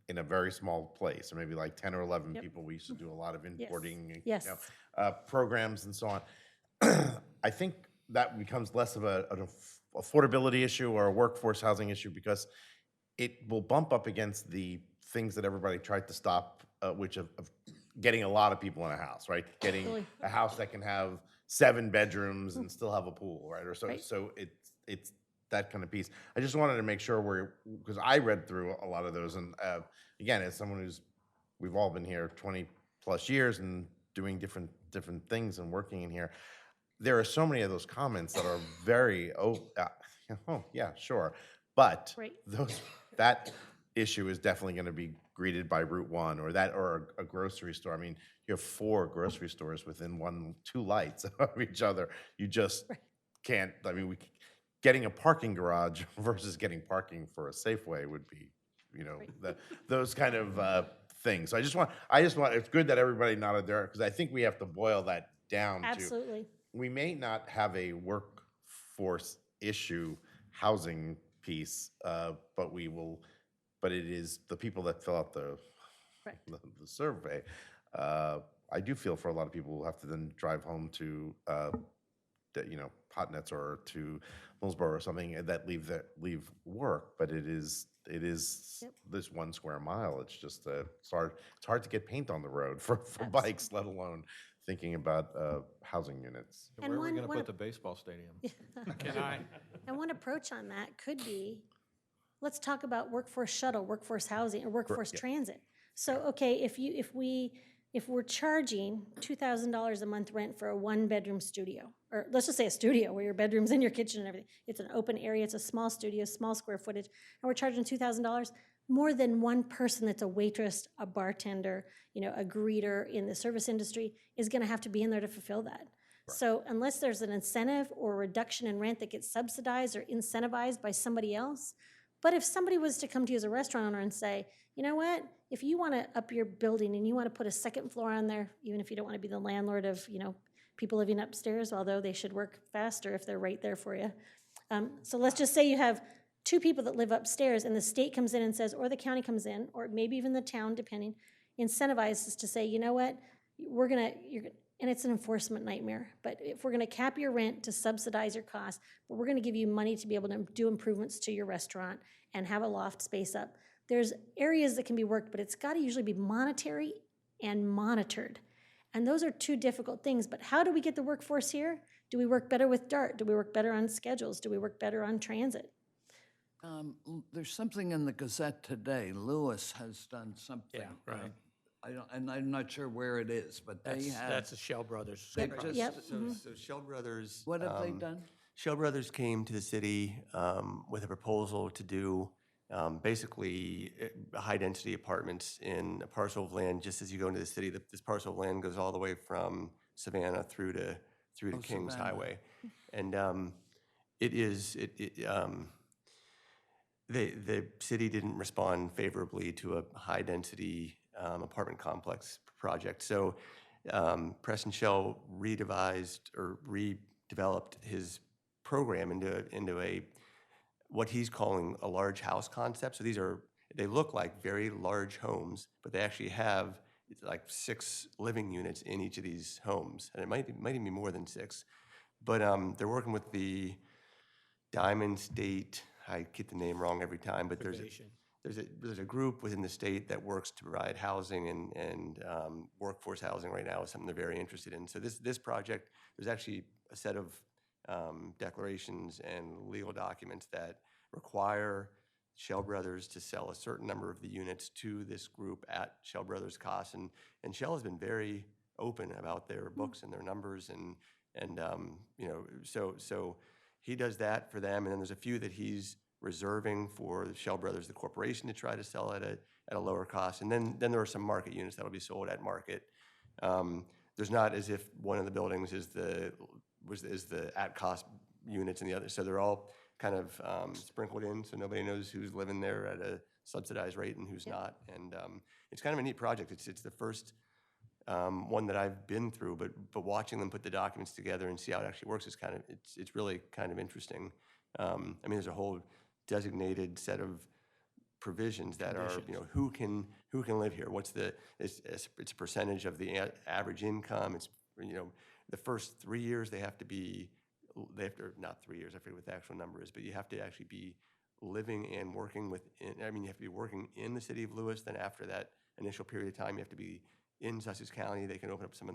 in a very small place, or maybe like 10 or 11 people. We used to do a lot of importing, Yes. programs and so on. I think that becomes less of an affordability issue or a workforce housing issue, because it will bump up against the things that everybody tried to stop, which of getting a lot of people in a house, right? Getting Absolutely. a house that can have 7 bedrooms and still have a pool, right? Or so, Right. so it's that kind of piece. I just wanted to make sure because I read through a lot of those, and again, as someone we've all been here 20 plus years and doing different things and working in here, there are so many of those comments that are very, oh yeah, sure. But Right. that issue is definitely going to be greeted by Route 1 or a grocery store. I mean, you have 4 grocery stores within 2 lights of each other. You just can't, I mean, getting a parking garage versus getting parking for a Safeway would be, those kind of things. So I just want, it's good that everybody nodded there, because I think we have to boil that down to, Absolutely. we may not have a workforce issue housing piece, but it is the people that fill out the survey. I do feel for a lot of people who have to then drive home to, Potnetz or to Millsboro or something, and that leave work. But it is this 1 square mile. It's just it's hard to get paint on the road for bikes, let alone thinking about housing units. And Where are we one- going to one put of- the baseball stadium? Can I? And one approach on that could be, let's talk about workforce shuttle, workforce housing, or workforce transit. So, okay, if we're charging $2,000 a month rent for a 1-bedroom studio, or let's just say a studio where your bedroom's in your kitchen and everything, it's an open area, it's a small studio, small square footage, and we're charging $2,000, more than one person that's a waitress, a bartender, a greeter in the service industry is gonna have to be in there to fulfill that. So unless there's an incentive or a reduction in rent that gets subsidized or incentivized by somebody else, but if somebody was to come to you as a restaurant owner and say, you know what, if you want to up your building and you want to put a 2nd floor on there, even if you don't want to be the landlord of, people living upstairs, although they should work faster if they're right there for you. So let's just say you have 2 people that live upstairs, and the state comes in and says, or the county comes in, or maybe even the town, depending, incentivizes to say, you know what, and it's an enforcement nightmare. But if we're gonna cap your rent to subsidize your costs, but we're gonna give you money to be able to do improvements to your restaurant and have a loft space up, there's areas that can be worked, but it's gotta usually be monetary and monitored. And those are two difficult things, but how do we get the workforce here? Do we work better with DART? Do we work better on schedules? Do we work better on transit? There's something in the Gazette today. Lewis has done something. Yeah, right. I don't, and I'm not sure where it is, but they have. That's the Shell Brothers. They project. just- So Shell Brothers. What have they done? Shell Brothers came to the city with a proposal to do basically high-density apartments in a parcel of land just as you go into the city. This parcel of land goes all the way from Savannah through to Kings Savannah. Highway. And the city didn't respond favorably to a high-density apartment complex project. So Preston Shell redeveloped his program into a what he's calling a large house concept. So they look like very large homes, but they actually have like 6 living units in each of these homes, and it might even be more than 6. But they're working with the Diamond State. I get the name wrong every time, but there's a group within the state that works to provide housing and workforce housing right now is something they're very interested in. So this project, there's actually a set of declarations and legal documents that require Shell Brothers to sell a certain number of the units to this group at Shell Brothers cost. And Shell has been very open about their books and their numbers and so he does that for them. And then there's a few that he's reserving for the Shell Brothers, the corporation, to try to sell at a lower cost. And then there are some market units that'll be sold at market. There's not as if one of the buildings is the at-cost units and the other. So they're all kind of sprinkled in, so nobody knows who's living there at a subsidized rate and who's not. And it's kind of a neat project. It's the first one that I've been through, but watching them put the documents together and see how it actually works is it's really kind of interesting. I mean, there's a whole designated set of provisions that are, who can live here? It's a percentage of the average income. It's, the first 3 years not 3 years, I forget what the actual number is, but you have to actually be living and working you have to be working in the city of Lewis. Then after that initial period of time, you have to be in Sussex County. They can open up some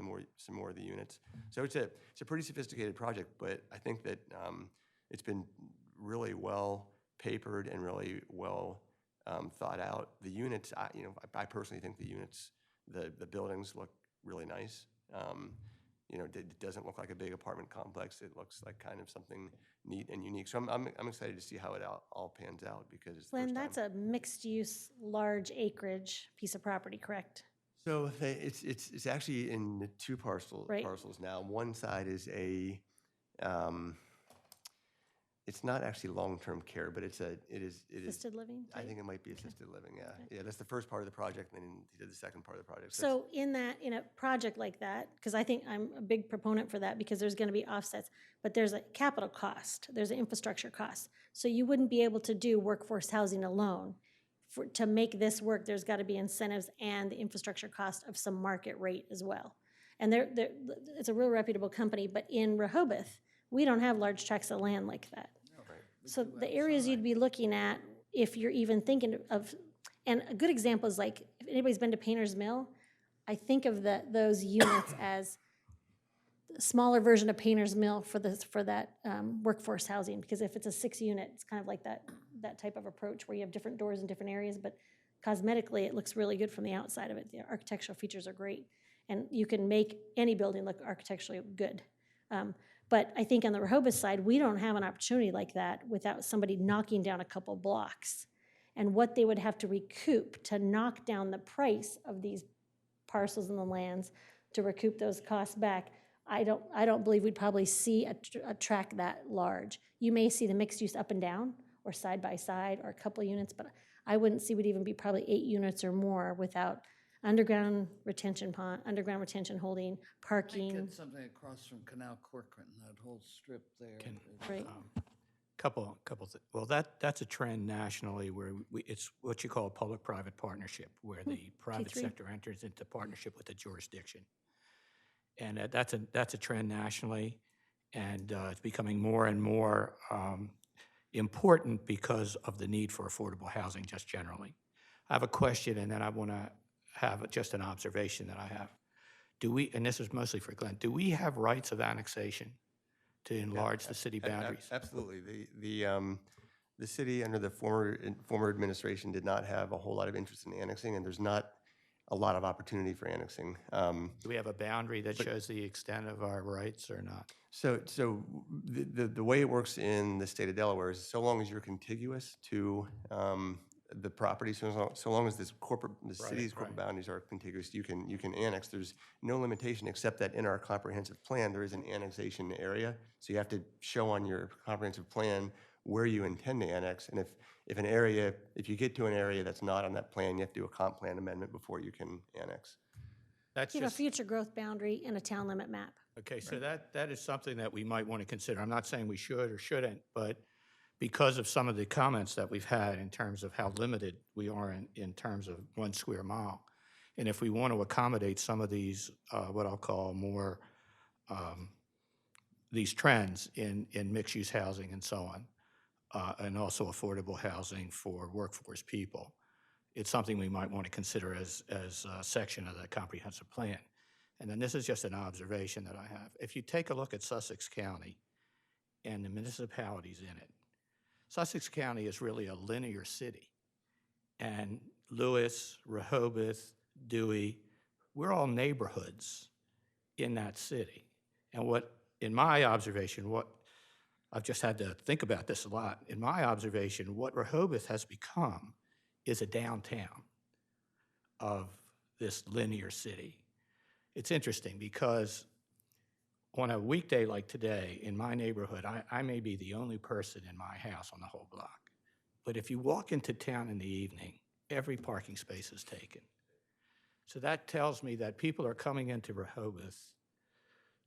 more of the units. So it's a pretty sophisticated project, but I think that it's been really well papered and really well thought out. The units, I personally think the units, the buildings look really nice. It doesn't look like a big apartment complex. It looks like kind of something neat and unique. So I'm excited to see how it all pans out because it's the Lynn, first that's time. a mixed-use, large acreage piece of property, correct? So it's actually in 2 parcels now. One side is it's not actually long-term care, but it is. Assisted living? I think it might be assisted living. Yeah, yeah. That's the first part of the project, and then he did the second part of the project. So in a project like that, because I think I'm a big proponent for that because there's going to be offsets, but there's a capital cost, there's an infrastructure cost. So you wouldn't be able to do workforce housing alone. To make this work, there's got to be incentives and the infrastructure cost of some market rate as well. And it's a real reputable company, but in Rehoboth, we don't have large tracts of land like that. So the areas you'd be looking at, if you're even thinking of, and a good example is like, if anybody's been to Painter's Mill, I think of those units as a smaller version of Painter's Mill for that workforce housing, because if it's a 6 unit, it's kind of like that type of approach where you have different doors in different areas, but cosmetically, it looks really good from the outside of it. The architectural features are great, and you can make any building look architecturally good. But I think on the Rehoboth side, we don't have an opportunity like that without somebody knocking down a couple blocks. And what they would have to recoup to knock down the price of these parcels and the lands to recoup those costs back, I don't believe we'd probably see a tract that large. You may see the mixed use up and down or side by side or a couple units, but I wouldn't see would even be probably 8 units or more without underground retention pond, underground retention holding, I parking. think it's something across from Canal Corcoran, that whole strip there. Right. Couple well, that's a trend nationally where it's what you call a public-private partnership, where the private P3. sector enters into partnership with the jurisdiction. And that's a trend nationally, and it's becoming more and more important because of the need for affordable housing just generally. I have a question, and then I want to have just an observation that I have. Do we, and this is mostly for Glenn, do we have rights of annexation to enlarge the city boundaries? Absolutely. The city under the former administration did not have a whole lot of interest in annexing, and there's not a lot of opportunity for annexing. Do we have a boundary that shows the extent of our rights or not? So the way it works in the state of Delaware is so long as you're contiguous to the property, so long as the city's corporate boundaries are contiguous, you can annex. There's no limitation except that in our comprehensive plan, there is an annexation area. So you have to show on your comprehensive plan where you intend to annex. And if you get to an area that's not on that plan, you have to do a comp plan amendment before you can annex. That's You have a just, future growth boundary and a town limit map. okay, so that is something that we might want to consider. I'm not saying we should or shouldn't, but because of some of the comments that we've had in terms of how limited we are in terms of 1 square mile, and if we want to accommodate some of these, what I'll call more, these trends in mixed-use housing and so on, and also affordable housing for workforce people, it's something we might want to consider as a section of the comprehensive plan. And then this is just an observation that I have. If you take a look at Sussex County and the municipalities in it, Sussex County is really a linear city. And Lewis, Rehoboth, Dewey, we're all neighborhoods in that city. And in my observation, I've just had to think about this a lot. In my observation, what Rehoboth has become is a downtown of this linear city. It's interesting because on a weekday like today, in my neighborhood, I may be the only person in my house on the whole block. But if you walk into town in the evening, every parking space is taken. So that tells me that people are coming into Rehoboth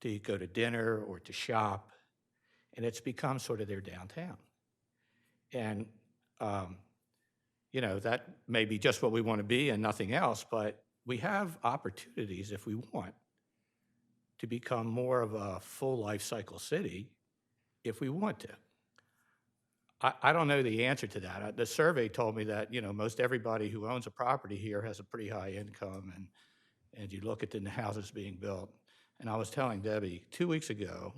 to go to dinner or to shop, and it's become sort of their downtown. And, that may be just what we want to be and nothing else, but we have opportunities if we want to become more of a full life cycle city if we want to. I don't know the answer to that. The survey told me that, most everybody who owns a property here has a pretty high income, and you look at the houses being built. And I was telling Debbie, 2 weeks ago,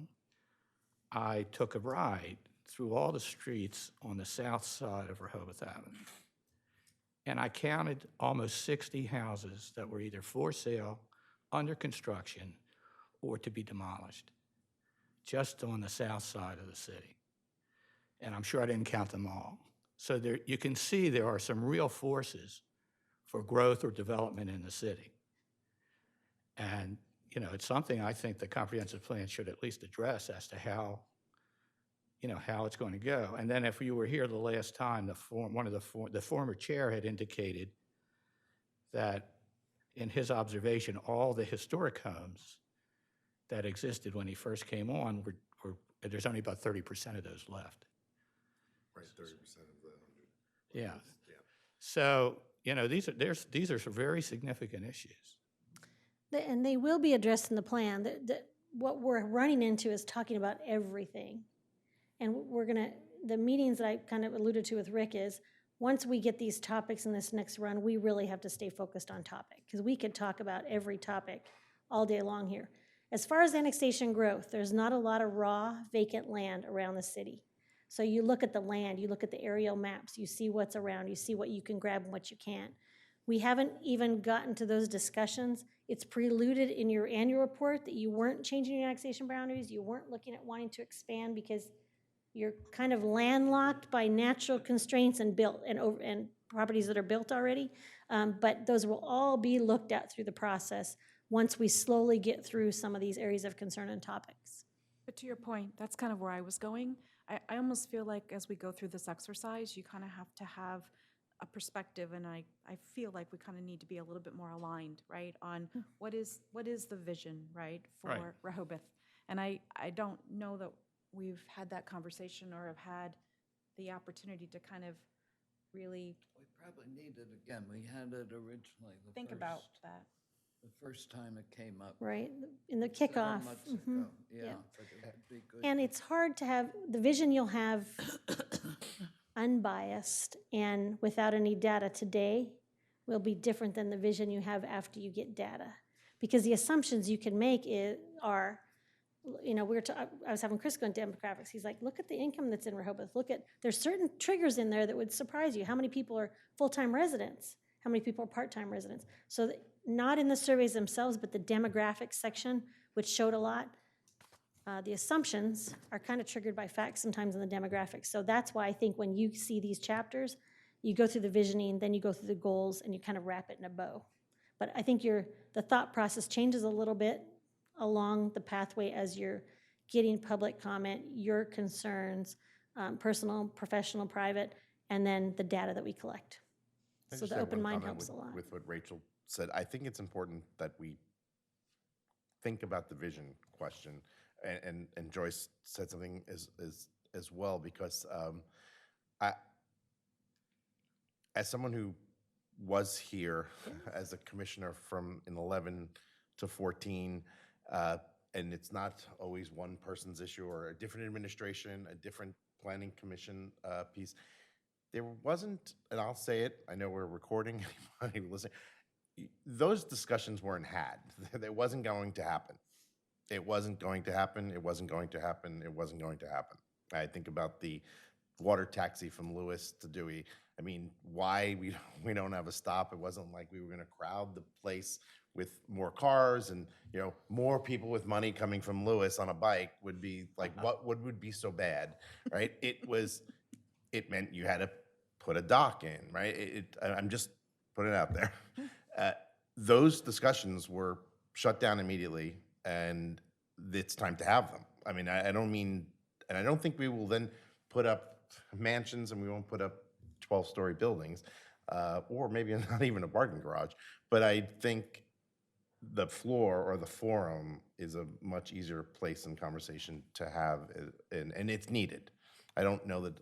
I took a ride through all the streets on the south side of Rehoboth Avenue. And I counted almost 60 houses that were either for sale, under construction, or to be demolished, just on the south side of the city. And I'm sure I didn't count them all. So you can see there are some real forces for growth or development in the city. And, it's something I think the comprehensive plan should at least address as to how it's going to go. And then if you were here the last time, the former chair had indicated that in his observation, all the historic homes that existed when he first came on there's only about 30% of those left. Right, 30% of the 100. Yeah. So, these are some very significant issues. And they will be addressed in the plan. What we're running into is talking about everything. And the meetings that I kind of alluded to with Rick is, once we get these topics in this next run, we really have to stay focused on topic, because we could talk about every topic all day long here. As far as annexation growth, there's not a lot of raw vacant land around the city. So you look at the land, you look at the aerial maps, you see what's around, you see what you can grab and what you can't. We haven't even gotten to those discussions. It's preluded in your annual report that you weren't changing your annexation boundaries, you weren't looking at wanting to expand because you're kind of landlocked by natural constraints and properties that are built already. But those will all be looked at through the process once we slowly get through some of these areas of concern and topics. But to your point, that's kind of where I was going. I almost feel like as we go through this exercise, you kind of have to have a perspective, and I feel like we kind of need to be a little bit more aligned, right, on what is the vision, right, for Rehoboth. And I don't know that we've had that conversation or have had the opportunity to kind of really We probably need it again. We had it originally. think about that. The first time it came up. right? In the Several kickoff. months Mhm. ago, yeah. yeah. But it would be good. And it's hard to have, the vision you'll have unbiased and without any data today will be different than the vision you have after you get data. Because the assumptions you can make are, you know, I was having Chris go into demographics. He's like, look at the income that's in Rehoboth. There's certain triggers in there that would surprise you. How many people are full-time residents? How many people are part-time residents? So not in the surveys themselves, but the demographics section, which showed a lot. The assumptions are kind of triggered by facts sometimes in the demographics. So that's why I think when you see these chapters, you go through the visioning, then you go through the goals, and you kind of wrap it in a bow. But I think the thought process changes a little bit along the pathway as you're getting public comment, your concerns, personal, professional, private, and then the data that we collect. I So just the have open one mind comment helps a lot. with what Rachel said. I think it's important that we think about the vision question, and Joyce said something as well, because as someone who was here as a commissioner from in 11 to 14, and it's not always one person's issue or a different administration, a different planning commission piece. There wasn't, and I'll say it, I know we're recording, anybody listening, those discussions weren't had. It wasn't going to happen. It wasn't going to happen, it wasn't going to happen, it wasn't going to happen. I think about the water taxi from Lewis to Dewey. I mean, why we don't have a stop? It wasn't like we were gonna crowd the place with more cars and, you know, more people with money coming from Lewis on a bike would be like, what would be so bad, right? It meant you had to put a dock in, right? I'm just putting it out there. Those discussions were shut down immediately, and it's time to have them. I mean, I don't mean, and I don't think we will then put up mansions and we won't put up 12-story buildings, or maybe not even a parking garage. But I think the floor or the forum is a much easier place and conversation to have, and it's needed. I don't know that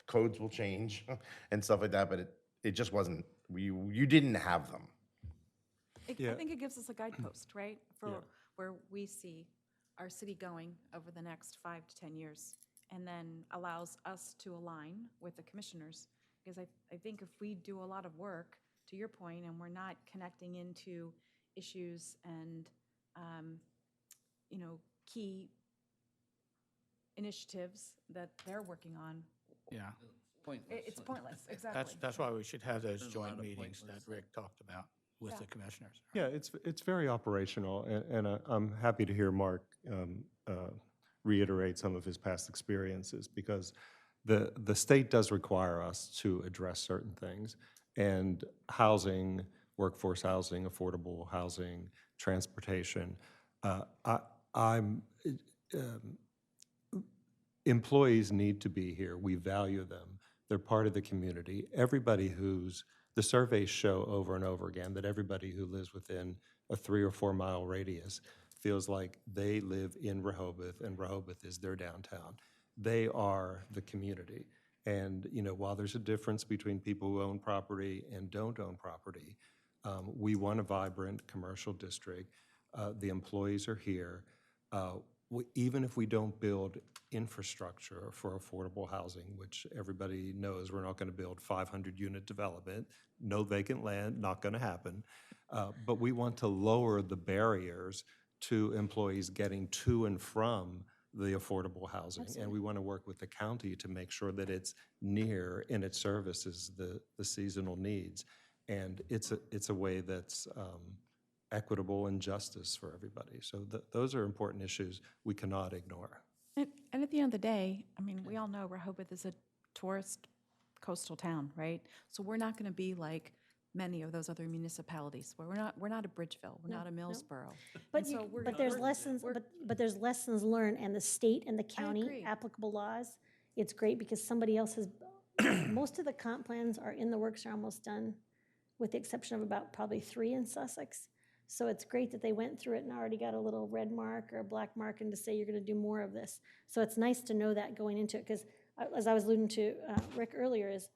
codes will change and stuff like that, but it just wasn't, you didn't have them. Yeah. I think it gives us a guidepost, right? For Yeah. where we see our city going over the next 5 to 10 years, and then allows us to align with the commissioners. Because I think if we do a lot of work, to your point, and we're not connecting into issues and, you know, key initiatives that they're working on, Yeah, Pointless. it's pointless, exactly. that's why we should have those There's a lot joint of meetings that pointless Rick talked about with Yeah. the commissioners. Yeah, it's very operational, and I'm happy to hear Mark reiterate some of his past experiences, because the state does require us to address certain things, and housing, workforce housing, affordable housing, transportation. Employees need to be here. We value them. They're part of the community. The surveys show over and over again that everybody who lives within a 3 or 4 mile radius feels like they live in Rehoboth and Rehoboth is their downtown. They are the community. And, you know, while there's a difference between people who own property and don't own property, we want a vibrant commercial district. The employees are here. Even if we don't build infrastructure for affordable housing, which everybody knows we're not going to build 500-unit development, no vacant land, not going to happen. But we want to lower the barriers to employees getting to and from the affordable housing. And we want to work with the county to make sure that it's near and it services the seasonal needs. And it's a way that's equitable and justice for everybody. So those are important issues we cannot ignore. And at the end of the day, I mean, we all know Rehoboth is a tourist coastal town, right? So we're not going to be like many of those other municipalities, where we're not a Bridgeville, we're not a Millsboro. But And so we're- but there's we're- lessons, we're- but there's lessons learned, and the state and the county agree. applicable laws. It's great because somebody else has, most of the comp plans are in the works, are almost done, with the exception of about probably 3 in Sussex. So it's great that they went through it and already got a little red mark or a black mark and to say you're gonna do more of this. So it's nice to know that going into it, because as I was alluding to Rick earlier, is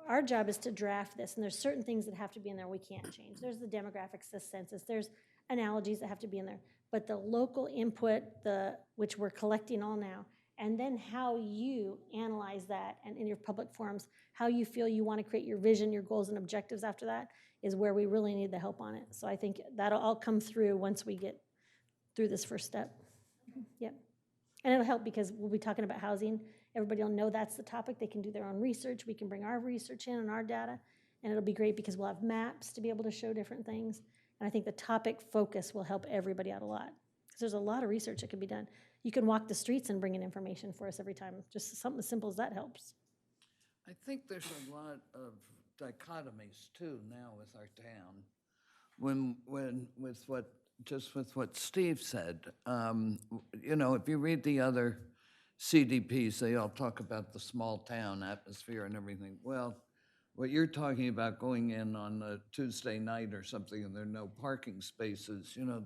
our job is to draft this, and there's certain things that have to be in there we can't change. There's the demographics, the census, there's analogies that have to be in there. But the local input, which we're collecting all now, and then how you analyze that and in your public forums, how you feel you want to create your vision, your goals and objectives after that is where we really need the help on it. So I think that'll all come through once we get through this first step. Yep. And it'll help because we'll be talking about housing. Everybody will know that's the topic. They can do their own research. We can bring our research in and our data. And it'll be great because we'll have maps to be able to show different things. And I think the topic focus will help everybody out a lot. Because there's a lot of research that can be done. You can walk the streets and bring in information for us every time. Just something as simple as that helps. I think there's a lot of dichotomies too now with our town. With what Steve said, you know, if you read the other CDPs, they all talk about the small town atmosphere and everything. Well, what you're talking about going in on a Tuesday night or something and there are no parking spaces, you know,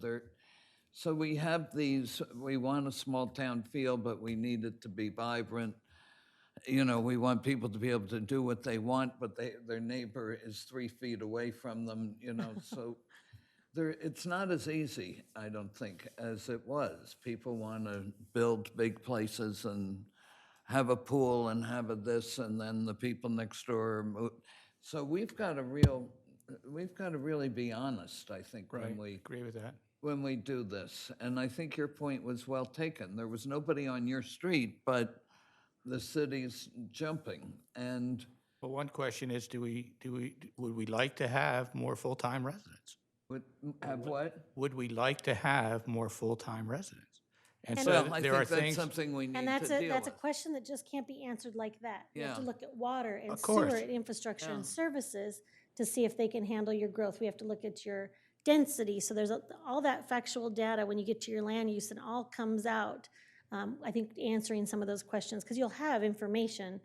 so we have these, we want a small town feel, but we need it to be vibrant. You know, we want people to be able to do what they want, but their neighbor is 3 feet away from them, you know, so it's not as easy, I don't think, as it was. People want to build big places and have a pool and have a this, and then the people next door move. So we've got to really be honest, I think, Right, agree with that. when we do this. And I think your point was well taken. There was nobody on your street, but the city's jumping. And Well, one question is, would we like to have more full-time residents? would have what? Would we like to have more full-time residents? And And- so Well, I there are think that's things, something we need And to that's deal that's a with. question that just can't be answered like that. You have to Yeah. look at water and Of course. sewer and infrastructure Yeah. and services to see if they can handle your growth. We have to look at your density. So there's all that factual data when you get to your land use and all comes out. I think answering some of those questions, because you'll have information,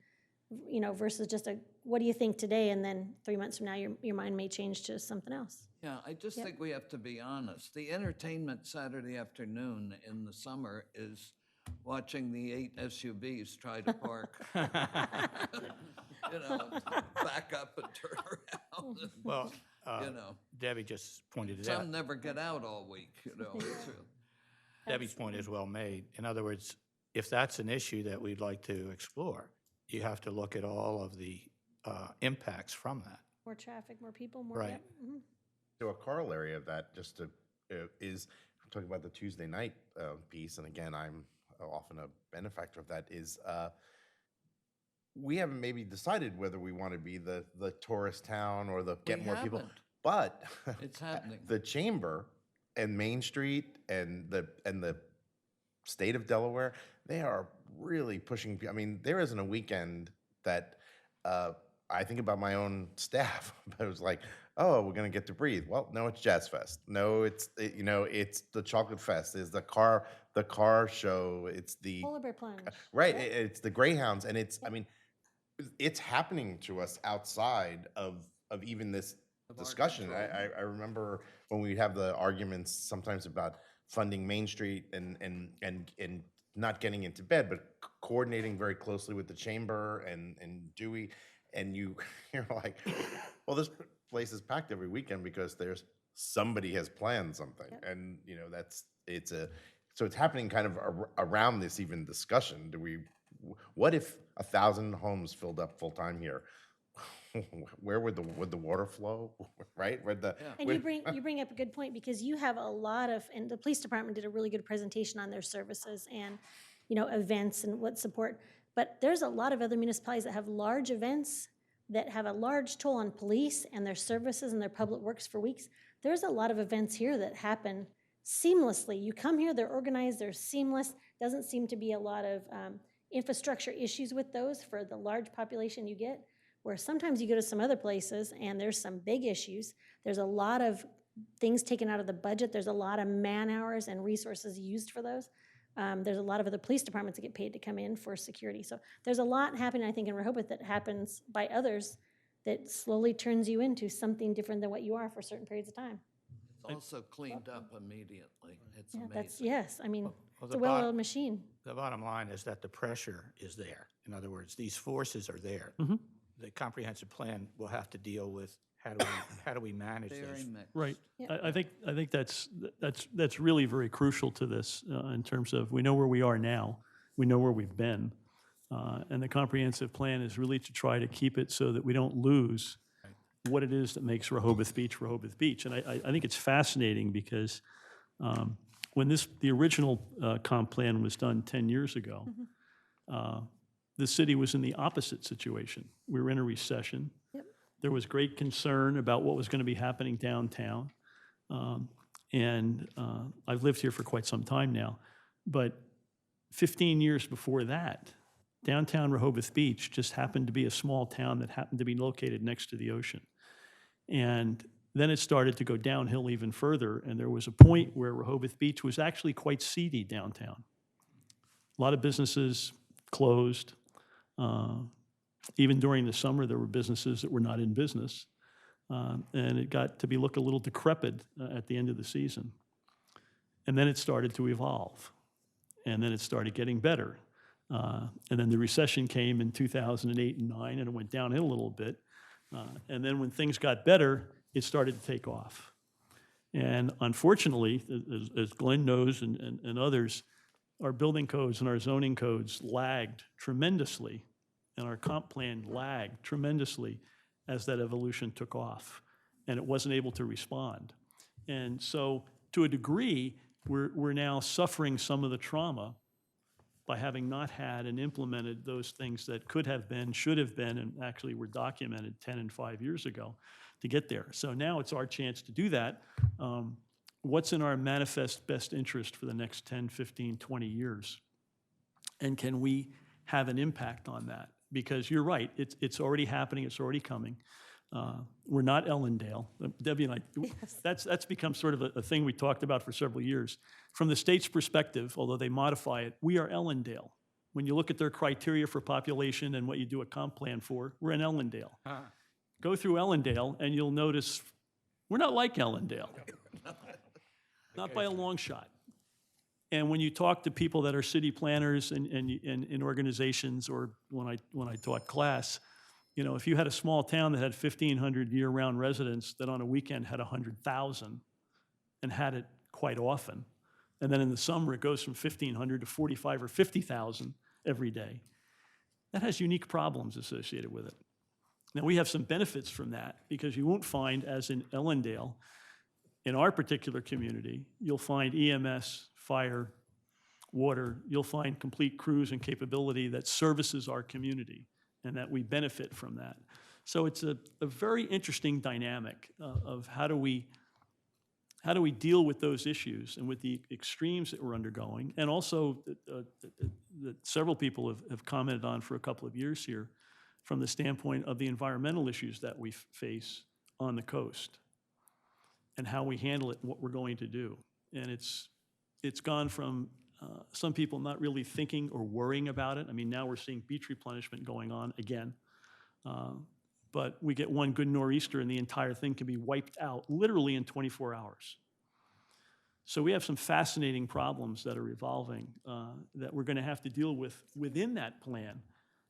you know, versus just what do you think today? And then 3 months from now, your mind may change to something else. Yeah, I just Yep. think we have to be honest. The entertainment Saturday afternoon in the summer is watching the 8 SUVs try to park. You know, back up and turn around. well, You know, Debbie just pointed it some out. never get out all week, you know. Debbie's point is well made. In other words, if that's an issue that we'd like to explore, you have to look at all of the impacts from that. More traffic, more people, more. Right. Yep, mhm. So a corollary of that, just to, is, I'm talking about the Tuesday night piece, and again, I'm often a benefactor of that, is we haven't maybe decided whether we want to be the tourist town or the get We more people. haven't. But It's happening. the Chamber and Main Street and the state of Delaware, they are really pushing. I mean, there isn't a weekend that I think about my own staff. But it was like, oh, we're gonna get to breathe. Well, no, it's Jazz Fest. No, it's it's the Chocolate Fest. It's the car show. It's the Polar bear plunge. right. It's the Greyhounds, and I mean, it's happening to us outside of even this discussion. I remember when we have the arguments sometimes about funding Main Street and not getting into bed, but coordinating very closely with the Chamber and Dewey, and you're like, well, this place is packed every weekend because somebody has planned something, and so it's happening kind of around this even discussion. What if 1,000 homes filled up full time here? Where would the water flow, right? And you bring up a good point, because you have a lot of, and the police department did a really good presentation on their services and, events and what support. But there's a lot of other municipalities that have large events that have a large toll on police and their services and their public works for weeks. There's a lot of events here that happen seamlessly. You come here, they're organized, they're seamless. Doesn't seem to be a lot of infrastructure issues with those for the large population you get. Where sometimes you go to some other places and there's some big issues. There's a lot of things taken out of the budget. There's a lot of man hours and resources used for those. There's a lot of other police departments that get paid to come in for security. So there's a lot happening, I think, in Rehoboth that happens by others that slowly turns you into something different than what you are for certain periods of time. It's also cleaned up immediately. It's Yeah, amazing. yes, I mean, Well, it's the a well-oiled machine. The bottom line is that the pressure is there. In other words, these forces are there. The comprehensive plan will have to deal with how do we manage Very this? mixed. Right. Yeah. I think that's really very crucial to this in terms of we know where we are now, we know where we've been, and the comprehensive plan is really to try to keep it so that we don't lose what it is that makes Rehoboth Beach Rehoboth Beach. And I think it's fascinating because when the original comp plan was done 10 years ago, the city was in the opposite situation. We were in a recession. Yep. There was great concern about what was going to be happening downtown. I've lived here for quite some time now. But 15 years before that, downtown Rehoboth Beach just happened to be a small town that happened to be located next to the ocean. And then it started to go downhill even further, and there was a point where Rehoboth Beach was actually quite seedy downtown. A lot of businesses closed. Even during the summer, there were businesses that were not in business. And it got to be look a little decrepit at the end of the season. And then it started to evolve. And then it started getting better. And then the recession came in 2008 and 9, and it went downhill a little bit. And then when things got better, it started to take off. And unfortunately, as Glenn knows and others, our building codes and our zoning codes lagged tremendously, and our comp plan lagged tremendously as that evolution took off, and it wasn't able to respond. And so, to a degree, we're now suffering some of the trauma by having not had and implemented those things that could have been, should have been, and actually were documented 10 and 5 years ago to get there. So now it's our chance to do that. What's in our manifest best interest for the next 10, 15, 20 years? And can we have an impact on that? Because you're right, it's already happening, it's already coming. We're not Ellendale. Debbie and I, that's become sort of a thing we talked about for several years. From the state's perspective, although they modify it, we are Ellendale. When you look at their criteria for population and what you do a comp plan for, we're in Ellendale. Go through Ellendale and you'll notice we're not like Ellendale. Not by a long shot. And when you talk to people that are city planners and in organizations, or when I taught class, you know, if you had a small town that had 1,500 year-round residents that on a weekend had 100,000 and had it quite often, and then in the summer it goes from 1,500 to 45 or 50,000 every day, that has unique problems associated with it. Now, we have some benefits from that because you won't find, as in Ellendale, in our particular community, you'll find EMS, fire, water, you'll find complete crews and capability that services our community and that we benefit from that. So it's a very interesting dynamic of how do we deal with those issues and with the extremes that we're undergoing, and also that several people have commented on for a couple of years here from the standpoint of the environmental issues that we face on the coast and how we handle it and what we're going to do. And it's gone from some people not really thinking or worrying about it. I mean, now we're seeing beach replenishment going on again. But we get one good nor'easter and the entire thing can be wiped out literally in 24 hours. So we have some fascinating problems that are evolving that we're going to have to deal with within that plan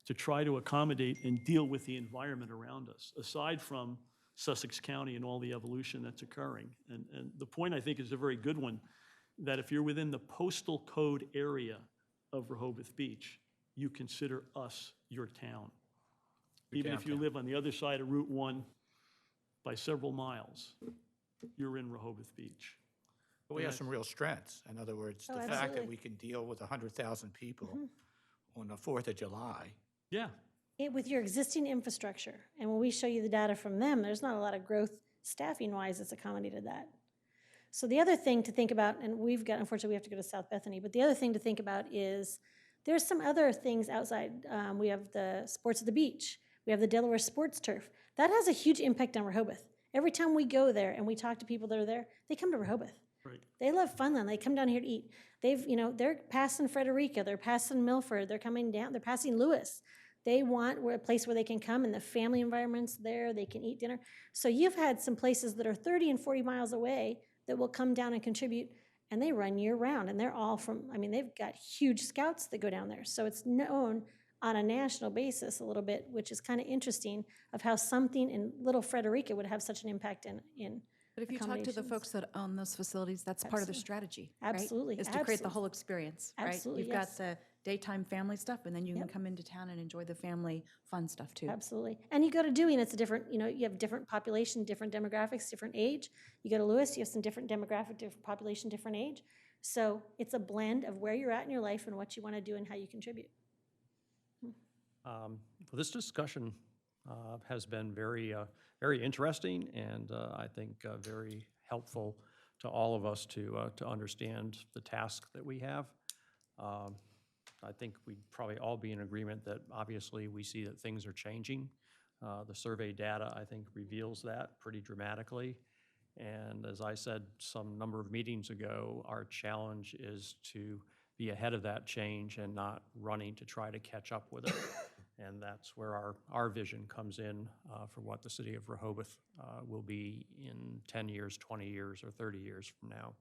to try to accommodate and deal with the environment around us, aside from Sussex County and all the evolution that's occurring. And the point, I think, is a very good one, that if you're within the postal code area of Rehoboth Beach, you consider us your town. Even if you live on the other side of Route 1 by several miles, you're in Rehoboth Beach. But we have some real strengths. In other words, Oh, the fact that absolutely. we can deal with 100,000 people on the 4th of July. Yeah. With your existing infrastructure, and when we show you the data from them, there's not a lot of growth staffing-wise that's accommodated that. So the other thing to think about, and unfortunately, we have to go to South Bethany, but the other thing to think about is there's some other things outside. We have the sports at the beach. We have the Delaware Sports Turf. That has a huge impact on Rehoboth. Every time we go there and we talk to people that are there, they come to Rehoboth. Right. They love Funland. They come down here to eat. They're passing Frederica. They're passing Milford. They're coming down. They're passing Lewis. They want a place where they can come and the family environment's there. They can eat dinner. So you've had some places that are 30 and 40 miles away that will come down and contribute, and they run year round. And they're all they've got huge scouts that go down there. So it's known. on a national basis a little bit, which is kind of interesting of how something in little Frederica would have such an impact in But if you talk to the accommodations. folks that own those facilities, that's part of their strategy, right? Absolutely, Is to create the absolutely. whole experience, right? Absolutely, You've got yes. the daytime family stuff, and then you can Yep. come into town and enjoy the family fun stuff too. Absolutely. And you go to Dewey and it's a different, you have different population, different demographics, different age. You go to Lewis, you have some different demographic, different population, different age. So it's a blend of where you're at in your life and what you want to do and how you contribute. Well, this discussion has been very interesting, and I think very helpful to all of us to understand the task that we have. I think we'd probably all be in agreement that obviously we see that things are changing. The survey data, I think, reveals that pretty dramatically. And as I said some number of meetings ago, our challenge is to be ahead of that change and not running to try to catch up with it. And that's where our vision comes in for what the city of Rehoboth will be in 10 years, 20 years, or 30 years from now.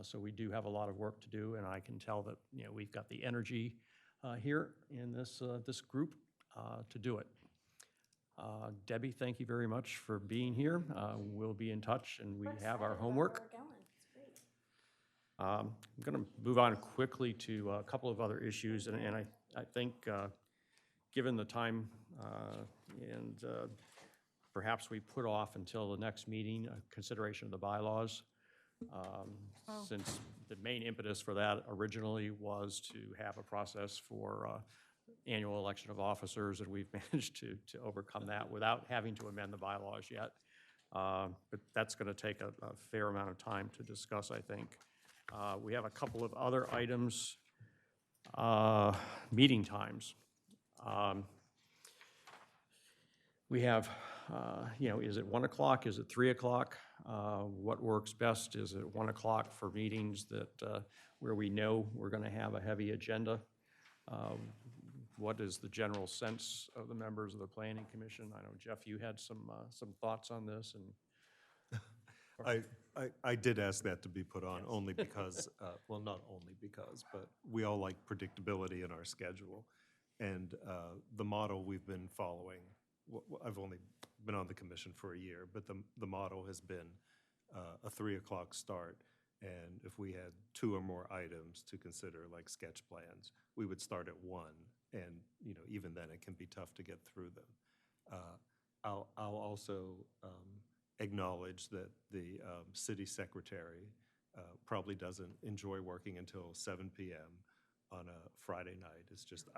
So we do have a lot of work to do, and I can tell that, we've got the energy here in this group to do it. Debbie, thank you very much for being here. We'll be in touch, and we have our homework. I'm going to move on quickly to a couple of other issues, and I think given the time and perhaps we put off until the next meeting a consideration of the bylaws, since the main impetus for that originally was to have a process for annual election of officers, and we've managed to overcome that without having to amend the bylaws yet. But that's going to take a fair amount of time to discuss, I think. We have a couple of other items. Meeting times. We have, is it 1 o'clock? Is it 3 o'clock? What works best? Is it 1 o'clock for meetings that where we know we're going to have a heavy agenda? What is the general sense of the members of the Planning Commission? I know, Jeff, you had some thoughts on this, and I did ask that to be put on only because, well, not only because, but we all like predictability in our schedule. And the model we've been following, I've only been on the commission for a year, but the model has been a 3 o'clock start. And if we had 2 or more items to consider, like sketch plans, we would start at 1. And, even then it can be tough to get through them. I'll also acknowledge that the city secretary probably doesn't enjoy working until 7 p.m. on a Friday night. It's just,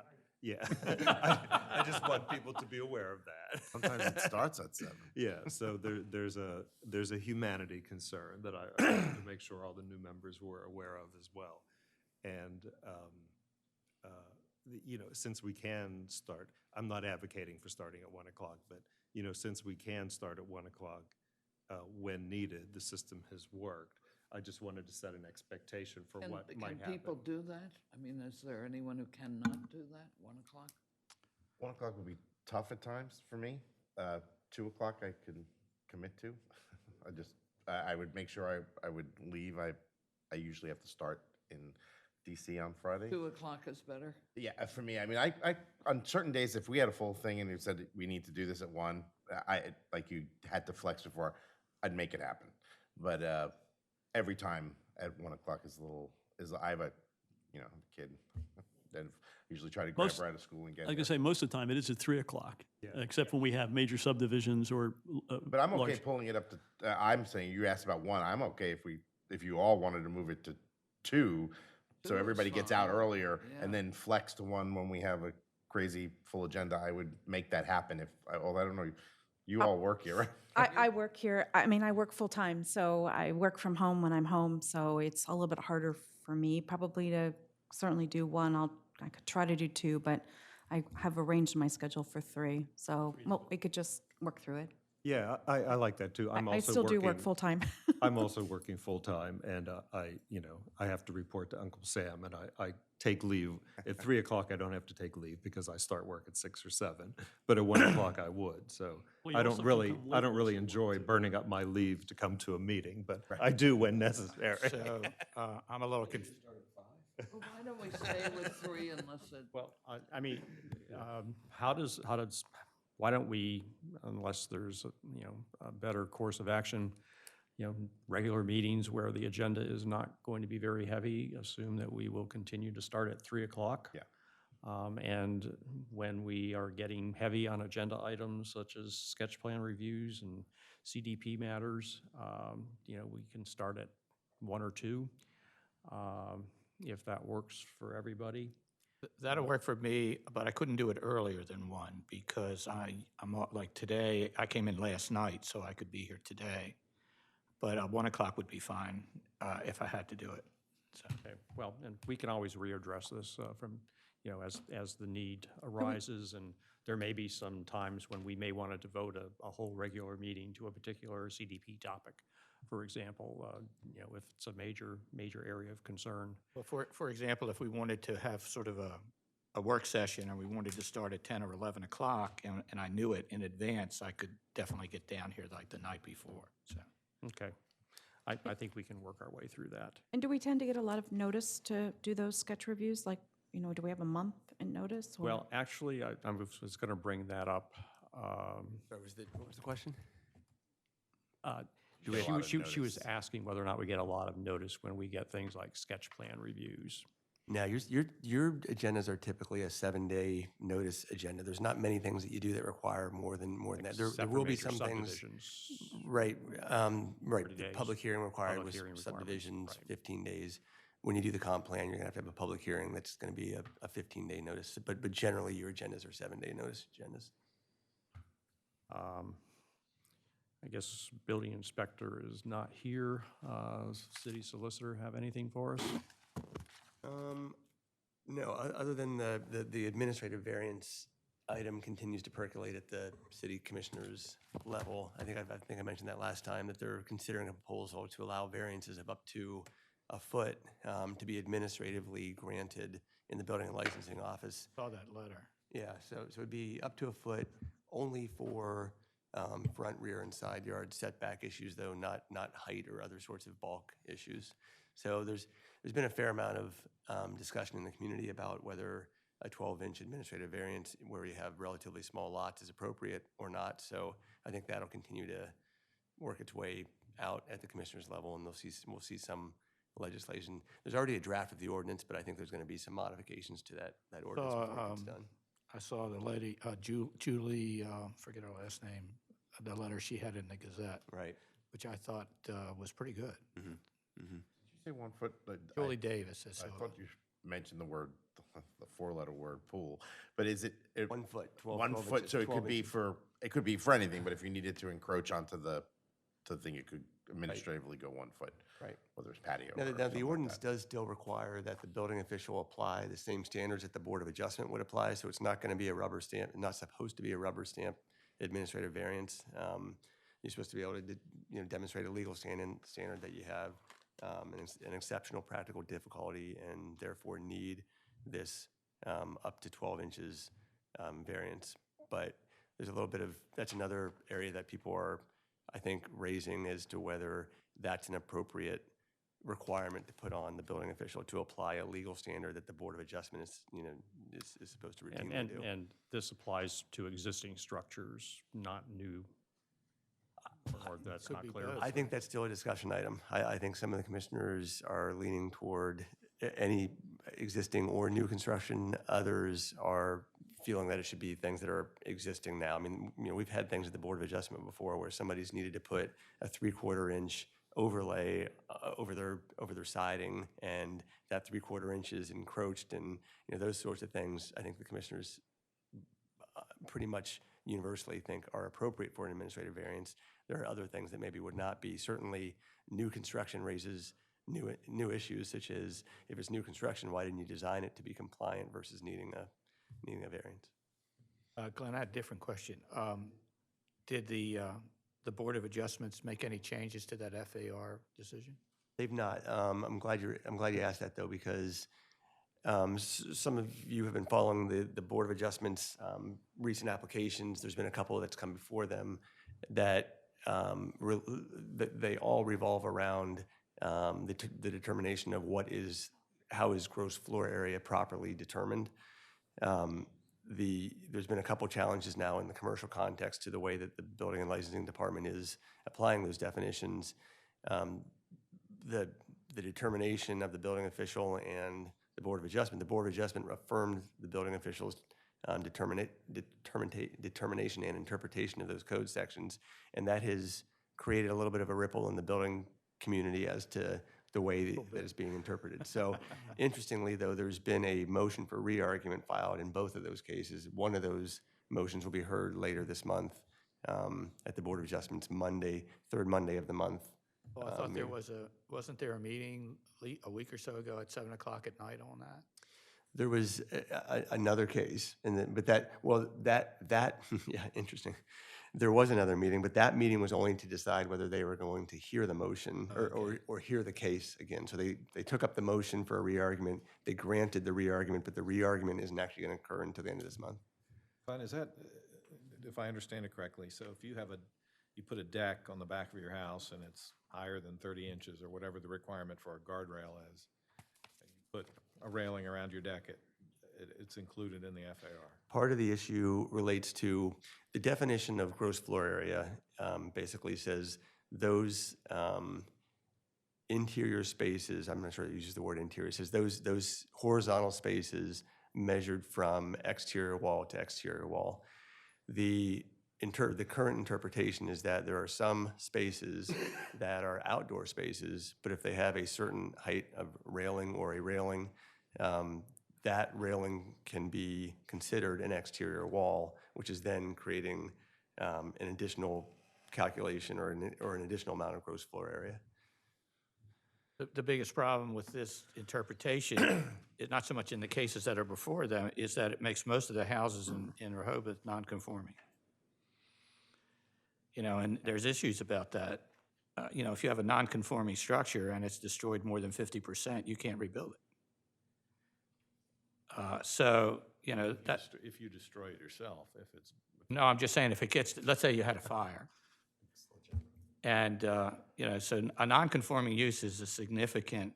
yeah. I just want people to be aware of that. Sometimes it starts at 7. Yeah, so there's a humanity concern that I wanted to make sure all the new members were aware of as well. And, since we can start, I'm not advocating for starting at 1 o'clock, but, since we can start at 1 o'clock when needed, the system has worked. I just wanted to set an expectation for what might happen. Can people do that? I mean, is there anyone who cannot do that, 1 o'clock? 1 o'clock would be tough at times for me. 2 o'clock I can commit to. I would make sure I would leave. I usually have to start in DC on Friday. 2 o'clock is better? Yeah, for me, I mean, I on certain days, if we had a full thing and you said we need to do this at 1, like you had to flex before, I'd make it happen. But every time at 1 o'clock I have a kid, then usually try to grab her out of school and get I was her. going to say, most of the time it is at 3 o'clock, except when we have major subdivisions or But I'm okay large- pulling it up to, I'm saying, you asked about 1, I'm okay if you all wanted to move it to 2, so 2 is everybody gets out fine. earlier, and Yeah. then flex to 1 when we have a crazy full agenda. I would make that happen I don't know, you all work here, right? I work here, I mean, I work full-time, so I work from home when I'm home, so it's a little bit harder for me probably to certainly do 1. I could try to do 2, but I have arranged my schedule for 3, so, well, we could just work through it. Yeah, I like that too. I'm I also still do work working- full-time. I'm also working full-time, and I have to report to Uncle Sam, and I take leave. At 3 o'clock, I don't have to take leave because I start work at 6 or 7, but at 1 o'clock I would, so Well, you I don't also can really, come I don't late really if you want enjoy to. burning up my leave to come to a meeting, but I do when necessary. So I'm a little confused. Well, why don't we stay with 3 unless it, Well, I mean, why don't we, unless there's, a better course of action, regular meetings where the agenda is not going to be very heavy, assume that we will continue to start at 3 o'clock. Yeah. And when we are getting heavy on agenda items such as sketch plan reviews and CDP matters, we can start at 1 or 2, if that works for everybody. That'll work for me, but I couldn't do it earlier than 1 because like today, I came in last night, so I could be here today. But 1 o'clock would be fine if I had to do it. So. Okay, well, and we can always readdress this from, as the need arises, and there may be some times when we may want to devote a whole regular meeting to a particular CDP topic, for example, if it's a major area of concern. Well, for example, if we wanted to have sort of a work session and we wanted to start at 10 or 11 o'clock and I knew it in advance, I could definitely get down here like the night before, so. Okay, I think we can work our way through that. And do we tend to get a lot of notice to do those sketch reviews? Like, do we have a month in notice? or- Well, actually, I was going to bring that up. Sorry, what was the question? Do we get a lot of She was notice? asking whether or not we get a lot of notice when we get things like sketch plan reviews. Now, your agendas are typically a 7-day notice agenda. There's not many things that you do that require more than that. There Except for will be major some things, subdivisions. right, right. 30 The days. public hearing required Public with hearing requirements, subdivisions, right. 15 days. When you do the comp plan, you're gonna have to have a public hearing that's gonna be a 15-day notice. But generally, your agendas are 7-day notice agendas. I guess building inspector is not here. City solicitor have anything for us? No, other than the administrative variance item continues to percolate at the city commissioners level. I think I mentioned that last time, that they're considering a proposal to allow variances of up to a foot to be administratively granted in the building and licensing office. Saw that letter. Yeah, so it'd be up to a foot only for front, rear, and side yard setback issues, though not height or other sorts of bulk issues. So there's been a fair amount of discussion in the community about whether a 12-inch administrative variance where you have relatively small lots is appropriate or not. So I think that'll continue to work its way out at the commissioners level, and we'll see some legislation. There's already a draft of the ordinance, but I think there's going to be some modifications to that ordinance before it gets done. I saw the lady, Julie, forget her last name, the letter she had in the Gazette, Right. which I thought was pretty good. Did you say 1 foot? Julie Davis. I saw I thought you mentioned the word, the 4-letter word pool, but is it? 1 foot, 12 1 12 foot, inches, so it 12 could be inches. it could be for anything, but if you needed to encroach onto the thing, it could administratively go 1 foot. Right. Whether it's patio Now, or the something like ordinance that. does still require that the building official apply the same standards that the Board of Adjustment would apply, so it's not going to be a rubber stamp, not supposed to be a rubber stamp administrative variance. You're supposed to be able to, demonstrate a legal standard that you have an exceptional practical difficulty and therefore need this up to 12 inches variance. But there's a little bit of, that's another area that people are, I think, raising as to whether that's an appropriate requirement to put on the building official to apply a legal standard that the Board of Adjustment is, is supposed to routinely do. And this applies to existing structures, not new, or that's not be clear. both. I think that's still a discussion item. I think some of the commissioners are leaning toward any existing or new construction. Others are feeling that it should be things that are existing now. I mean, we've had things at the Board of Adjustment before where somebody's needed to put a 3/4 inch overlay over their siding, and that 3/4 inch is encroached, and those sorts of things. I think the commissioners pretty much universally think are appropriate for an administrative variance. There are other things that maybe would not be. Certainly, new construction raises new issues, such as if it's new construction, why didn't you design it to be compliant versus needing a variance? Glenn, I had a different question. Did the Board of Adjustments make any changes to that FAR decision? They've not. I'm glad you asked that, though, because some of you have been following the Board of Adjustments recent applications. There's been a couple that's come before them that they all revolve around the determination of what is how is gross floor area properly determined. There's been a couple challenges now in the commercial context to the way that the building and licensing department is applying those definitions. The determination of the building official and the Board of Adjustment, the Board of Adjustment affirmed the building official's determination and interpretation of those code sections, and that has created a little bit of a ripple in the building community as to the way that it's being interpreted. So interestingly, though, there's been a motion for re-argument filed in both of those cases. One of those motions will be heard later this month at the Board of Adjustment's third Monday of the month. Well, I thought there was wasn't there a meeting a week or so ago at 7 o'clock at night on that? There was another case, and then, yeah, interesting. There was another meeting, but that meeting was only to decide whether they were going to hear the motion or hear the case again. So they took up the motion for a re-argument, they granted the re-argument, but the re-argument isn't actually going to occur until the end of this month. Fine, is that, if I understand it correctly, so if you put a deck on the back of your house and it's higher than 30 inches or whatever the requirement for a guardrail is, and you put a railing around your deck, it's included in the FAR. Part of the issue relates to the definition of gross floor area. Basically says those interior spaces, I'm not sure it uses the word interior, it says those horizontal spaces measured from exterior wall to exterior wall. The current interpretation is that there are some spaces that are outdoor spaces, but if they have a certain height of railing or a railing, that railing can be considered an exterior wall, which is then creating an additional calculation or an additional amount of gross floor area. The biggest problem with this interpretation, is not so much in the cases that are before them, is that it makes most of the houses in Rehoboth non-conforming. You know, and there's issues about that. You know, if you have a non-conforming structure and it's destroyed more than 50%, you can't rebuild it. So, you know, If you destroy it yourself, if it's. no, I'm just saying if it gets, let's say you had a fire. And, you know, so a non-conforming use is a significant,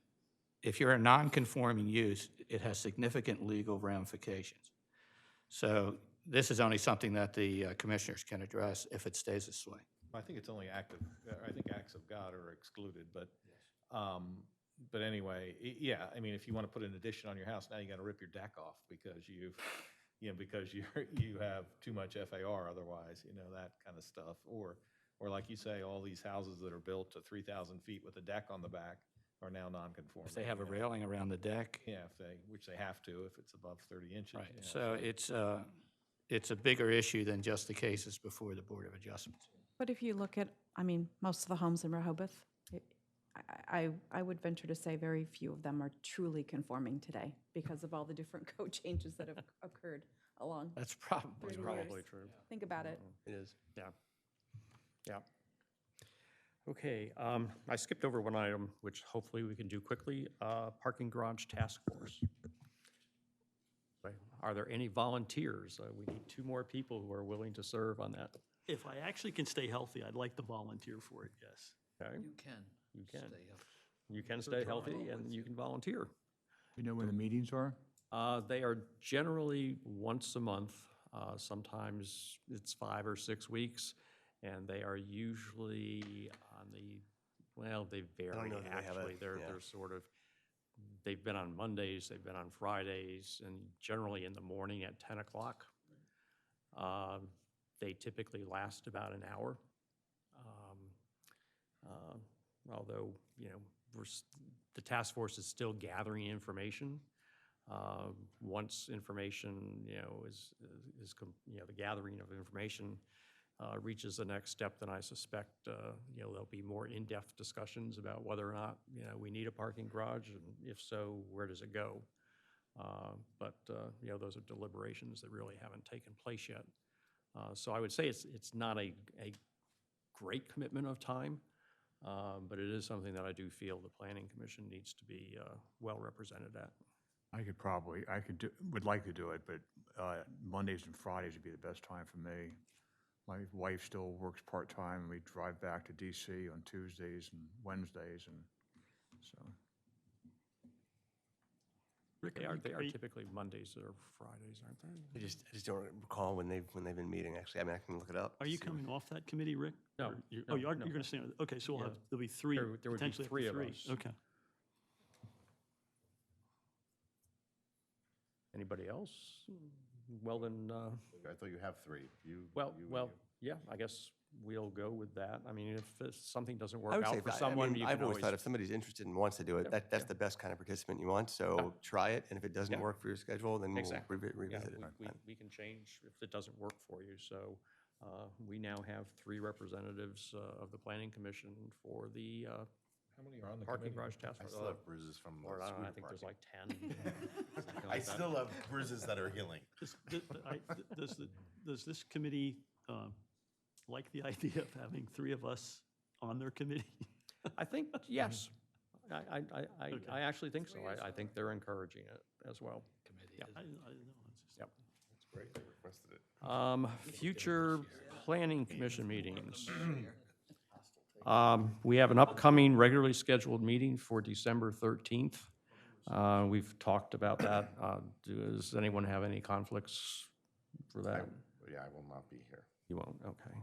if you're a non-conforming use, it has significant legal ramifications. So this is only something that the commissioners can address if it stays this way. I think it's only acts of God are excluded, but anyway, yeah, I mean, if you want to put an addition on your house, now you got to rip your deck off because you have too much FAR otherwise, you know, that kind of stuff. Or like you say, all these houses that are built to 3,000 feet with a deck on the back are now non-conforming. If they have a railing around the deck. Yeah, which they have to if it's above 30 inches. Right, yeah. so it's a bigger issue than just the cases before the Board of Adjustments. But if you look at, I mean, most of the homes in Rehoboth, I would venture to say very few of them are truly conforming today because of all the different code changes that have occurred along. That's probably That's right. Probably true. Think about it. It is. Yeah. Yeah. Okay, I skipped over one item, which hopefully we can do quickly, parking garage task force. Are there any volunteers? We need 2 more people who are willing to serve on that. If I actually can stay healthy, I'd like to volunteer for it, yes. Okay, You can. you can. stay healthy. You can stay healthy and you can volunteer. You know when the meetings are? They are generally once a month. Sometimes it's 5 or 6 weeks, and they are usually on well, they vary, know that they have actually. it, They're yeah. sort of, they've been on Mondays, they've been on Fridays, and generally in the morning at 10 o'clock. They typically last about an hour. Although, you know, the task force is still gathering information. Once information, you know, the gathering of information reaches the next step, then I suspect, you know, there'll be more in-depth discussions about whether or not, you know, we need a parking garage, and if so, where does it go? But you know, those are deliberations that really haven't taken place yet. So I would say it's not a great commitment of time, but it is something that I do feel the Planning Commission needs to be well represented at. Would like to do it, but Mondays and Fridays would be the best time for me. My wife still works part-time, and we drive back to DC on Tuesdays and Wednesdays, and so. Rick, They are you- typically Mondays or Fridays, aren't they? I just don't recall when they've been meeting, actually. I mean, I can look it up. Are you see. coming off that committee, Rick? No, Or you- no, Oh, you are, no. you're going to stay on, okay, so Yeah. there'll be three, There would be potentially up to three of three. us. Okay. Anybody else? Well, then, I thought you have three. You. well, you and well, you. yeah, I guess we'll go with that. I mean, if something doesn't I work would say, out for I someone, mean, you I've can always thought always. if somebody's interested and wants to do it, that's the best kind of participant you want. So try it, and if it doesn't Yeah. work for your schedule, then we'll Exactly. Yeah, revisit it. we can change if it doesn't work for you. So we now have three representatives of the Planning Commission for the How many are on the Parking committee? garage task I force. still have bruises from the Lord, I don't know, I scooter think there's parking. like 10. I still have bruises that are healing. Does this committee like the idea of having three of us on their committee? I think, yes. I actually think so. I think they're encouraging it as well. Yeah. I don't know, it's just- Yep. That's great, they requested it. Future Planning Commission meetings. We have an upcoming regularly scheduled meeting for December 13th. We've talked about that. Does anyone have any conflicts for that? Yeah, I will not be here. You won't, okay.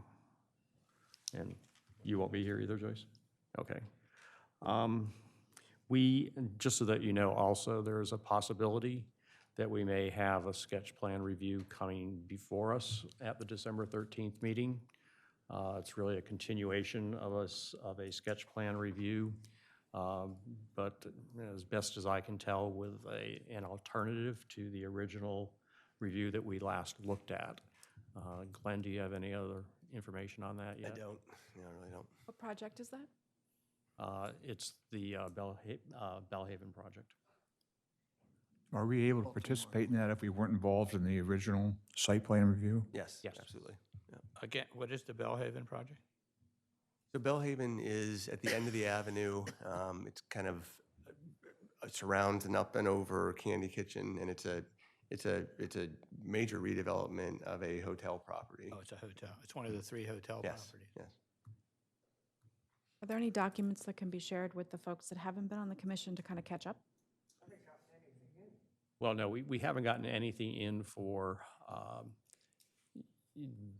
And you won't be here either, Joyce? Okay. Just so that you know, also, there's a possibility that we may have a sketch plan review coming before us at the December 13th meeting. It's really a continuation of a sketch plan review, but as best as I can tell, with an alternative to the original review that we last looked at. Glenn, do you have any other information on that I yet? don't. No, I really don't. What project is that? It's the Bellhaven project. Are we able to participate in that if we weren't involved in the original site plan review? Yes, Yes. absolutely. Yeah. Again, what is the Bellhaven project? So Bellhaven is at the end of the avenue. It's kind of surrounds and up and over Candy Kitchen, and it's a major redevelopment of a hotel property. Oh, it's a hotel. It's one of the three hotel Yes, properties. yes. Are there any documents that can be shared with the folks that haven't been on the commission to kind of catch up? Well, no, we haven't gotten anything in for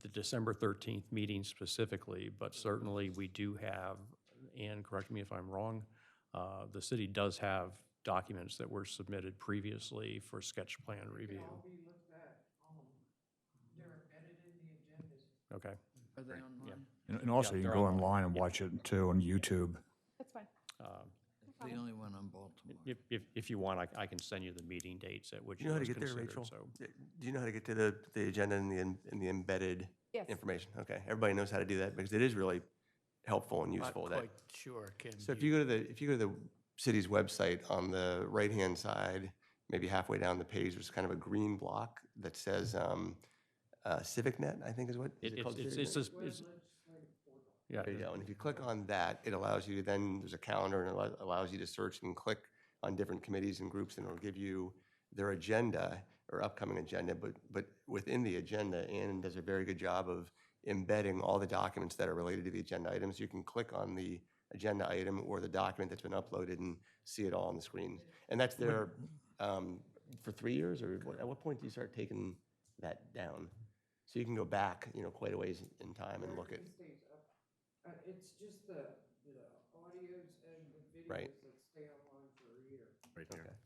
the December 13th meeting specifically, but certainly we do have, and correct me if I'm wrong, the city does have documents that were submitted previously for sketch plan review. Be looked at, they're embedded in the agendas. Okay. Are they online? And also, you can they're go online. online and watch it too on YouTube. That's fine. The only one on Baltimore. If you want, I can send you the meeting dates at which Do it you know how to was get there, considered, Rachel? so. Do you know how to get to the agenda and the embedded Yes. information? Okay, everybody knows how to do that because it is really helpful and Not useful. That quite sure, Kim. So if you go to the city's website, on the right-hand side, maybe halfway down the page, there's kind of a green block that says CivicNet, I think is what, is it called? It's CivicNet? just, yeah, There you go, and if you click on that, it allows you to then, there's a calendar, and it allows you to search and click on different committees and groups, and it'll give you their agenda or upcoming agenda, but within the agenda, Ann does a very good job of embedding all the documents that are related to the agenda items. You can click on the agenda item or the document that's been uploaded and see it all on the screen. And that's there for 3 years, or at what point do you start taking that down? So you can go back, quite a ways in time and look at. It's just the audios and the videos Right. that stay online for a year. Right here.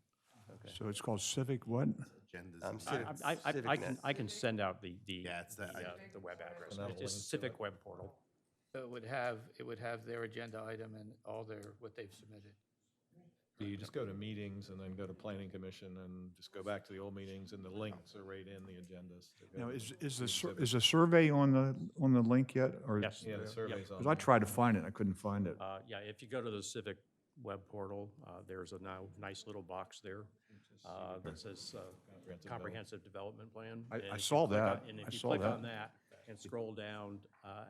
Okay. So it's called Civic what? Agendas. I can send out the Yeah, it's that- the web address. And that'll It's just link to Civic it. Web Portal. So it would have their agenda item and all what they've submitted. So you just go to meetings and then go to Planning Commission and just go back to the old meetings, and the links are right in the agendas. to go Now, to is the survey on the link yet? Or Yes. Yeah, the survey's on. Because I tried to find it, I couldn't find it. Yeah, if you go to the Civic Web Portal, there's a now nice little box there that says Comprehensive Development Plan. I And if you saw click on- that. And I if you saw click that. on that and scroll down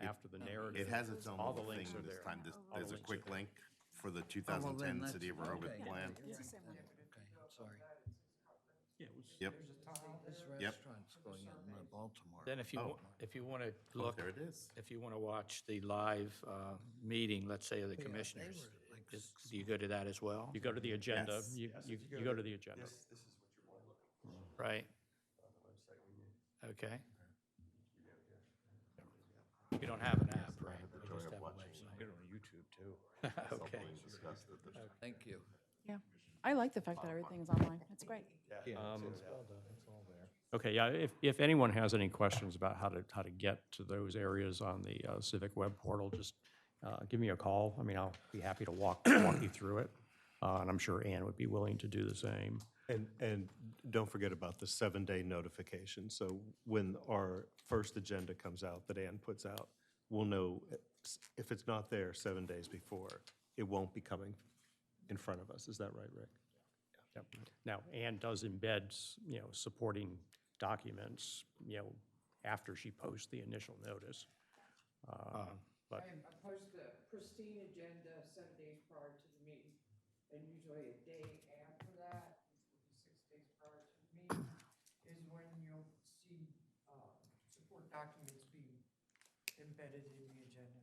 after the narrative. It has its own all the little links thing are this there. time. All There's the a links are quick there. link for the Oh, well, 2010 then City of that's- Rehoboth okay. plan. Okay, I'm sorry. Yeah, it was- Yep. This Yep. restaurant's going in Baltimore. Then if you want to look, There it is. if you want to watch the live meeting, let's say of the commissioners, do you go to that as well? You go to the agenda, Yes. you go to the agenda. This is Right. Okay. You don't have an app, right? You just have a website. Get it on YouTube, too. Okay. Thank you. Yeah. I like the fact that everything is online. It's great. Okay, yeah, if anyone has any questions about how to get to those areas on the Civic web portal, just give me a call. I mean, I'll be happy to walk you through it, and I'm sure Ann would be willing to do the same. And don't forget about the 7-day notification. So when our first agenda comes out that Ann puts out, we'll know if it's not there 7 days before, it won't be coming in front of us. Is that right, Rick? Yep. Now, Ann does embed, supporting documents, after she posts the initial notice. But I post the pristine agenda 7 days prior to the meeting, and usually a day after that, which would be 6 days prior to the meeting, is when you'll see support documents being embedded in the agenda.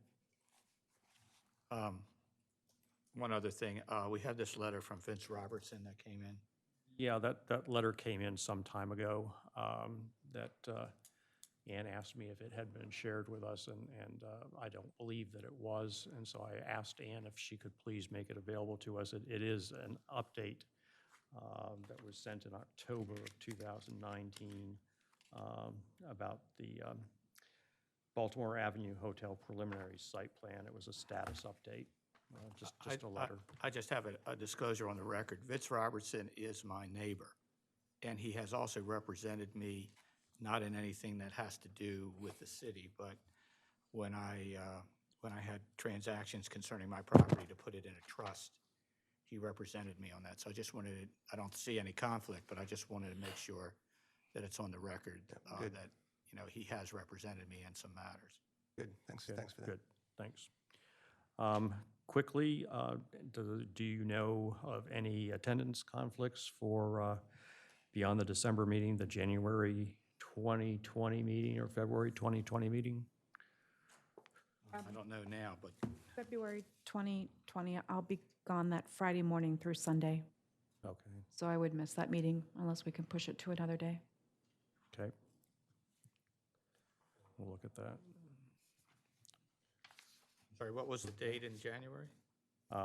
One other thing, we had this letter from Vince Robertson that came in. yeah, that letter came in some time ago, that Ann asked me if it had been shared with us, and I don't believe that it was. And so I asked Ann if she could please make it available to us. It is an update that was sent in October of 2019 about the Baltimore Avenue Hotel preliminary site plan. It was a status update, just a letter. I just have a disclosure on the record. Vince Robertson is my neighbor, and he has also represented me, not in anything that has to do with the city, but when I had transactions concerning my property to put it in a trust, he represented me on that. So I just wanted, I don't see any conflict, but I just wanted to make sure that it's on the record good. that, he has represented me in some matters. Good, thanks for that. Good, thanks. Quickly, do you know of any attendance conflicts for beyond the December meeting, the January 2020 meeting or February 2020 meeting? I don't know now, but February 2020, I'll be gone that Friday morning through Sunday, Okay, so I would miss that meeting unless we can push it to another day. okay. We'll look at that. sorry, what was the date in January?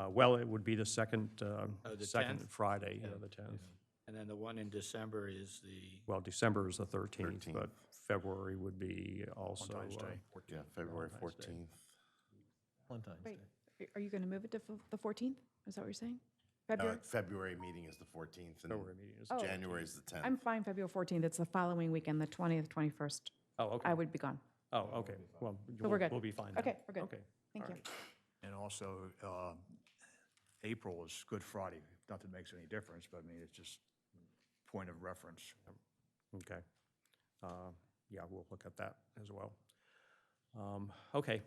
Well, it would be the second, the second 10th? Friday, the 10th. And then the one in December is the, Well, December is the 13th, 13th. but February would be also. Valentine's Day. Yeah, February Valentine's Day. 14th. Wait, are you going to move it to the 14th? Is that what you're saying? February? February meeting is the 14th, and February meeting is. Oh. January is the 10th. I'm fine February 14th. It's the following weekend, the 20th, 21st. Oh, okay. I would be gone. Oh, okay. Well, So we're good. We'll be fine then. Okay, we're good. Okay. Thank all you. right. And also, April is Good Friday. Not that it makes any difference, but I mean, it's just point of reference. Okay. Yeah, we'll look at that as well. Okay.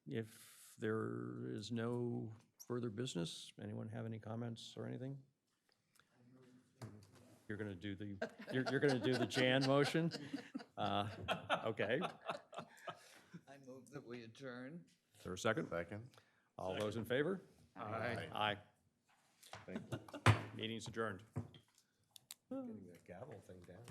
If there is no further business, anyone have any comments or anything? You're going to do the, you're going to do the Jan motion? Okay. I move that we adjourn. Is there a second? Second? All those in favor? Aye. Aye. Meeting's adjourned. Getting that gavel thing down.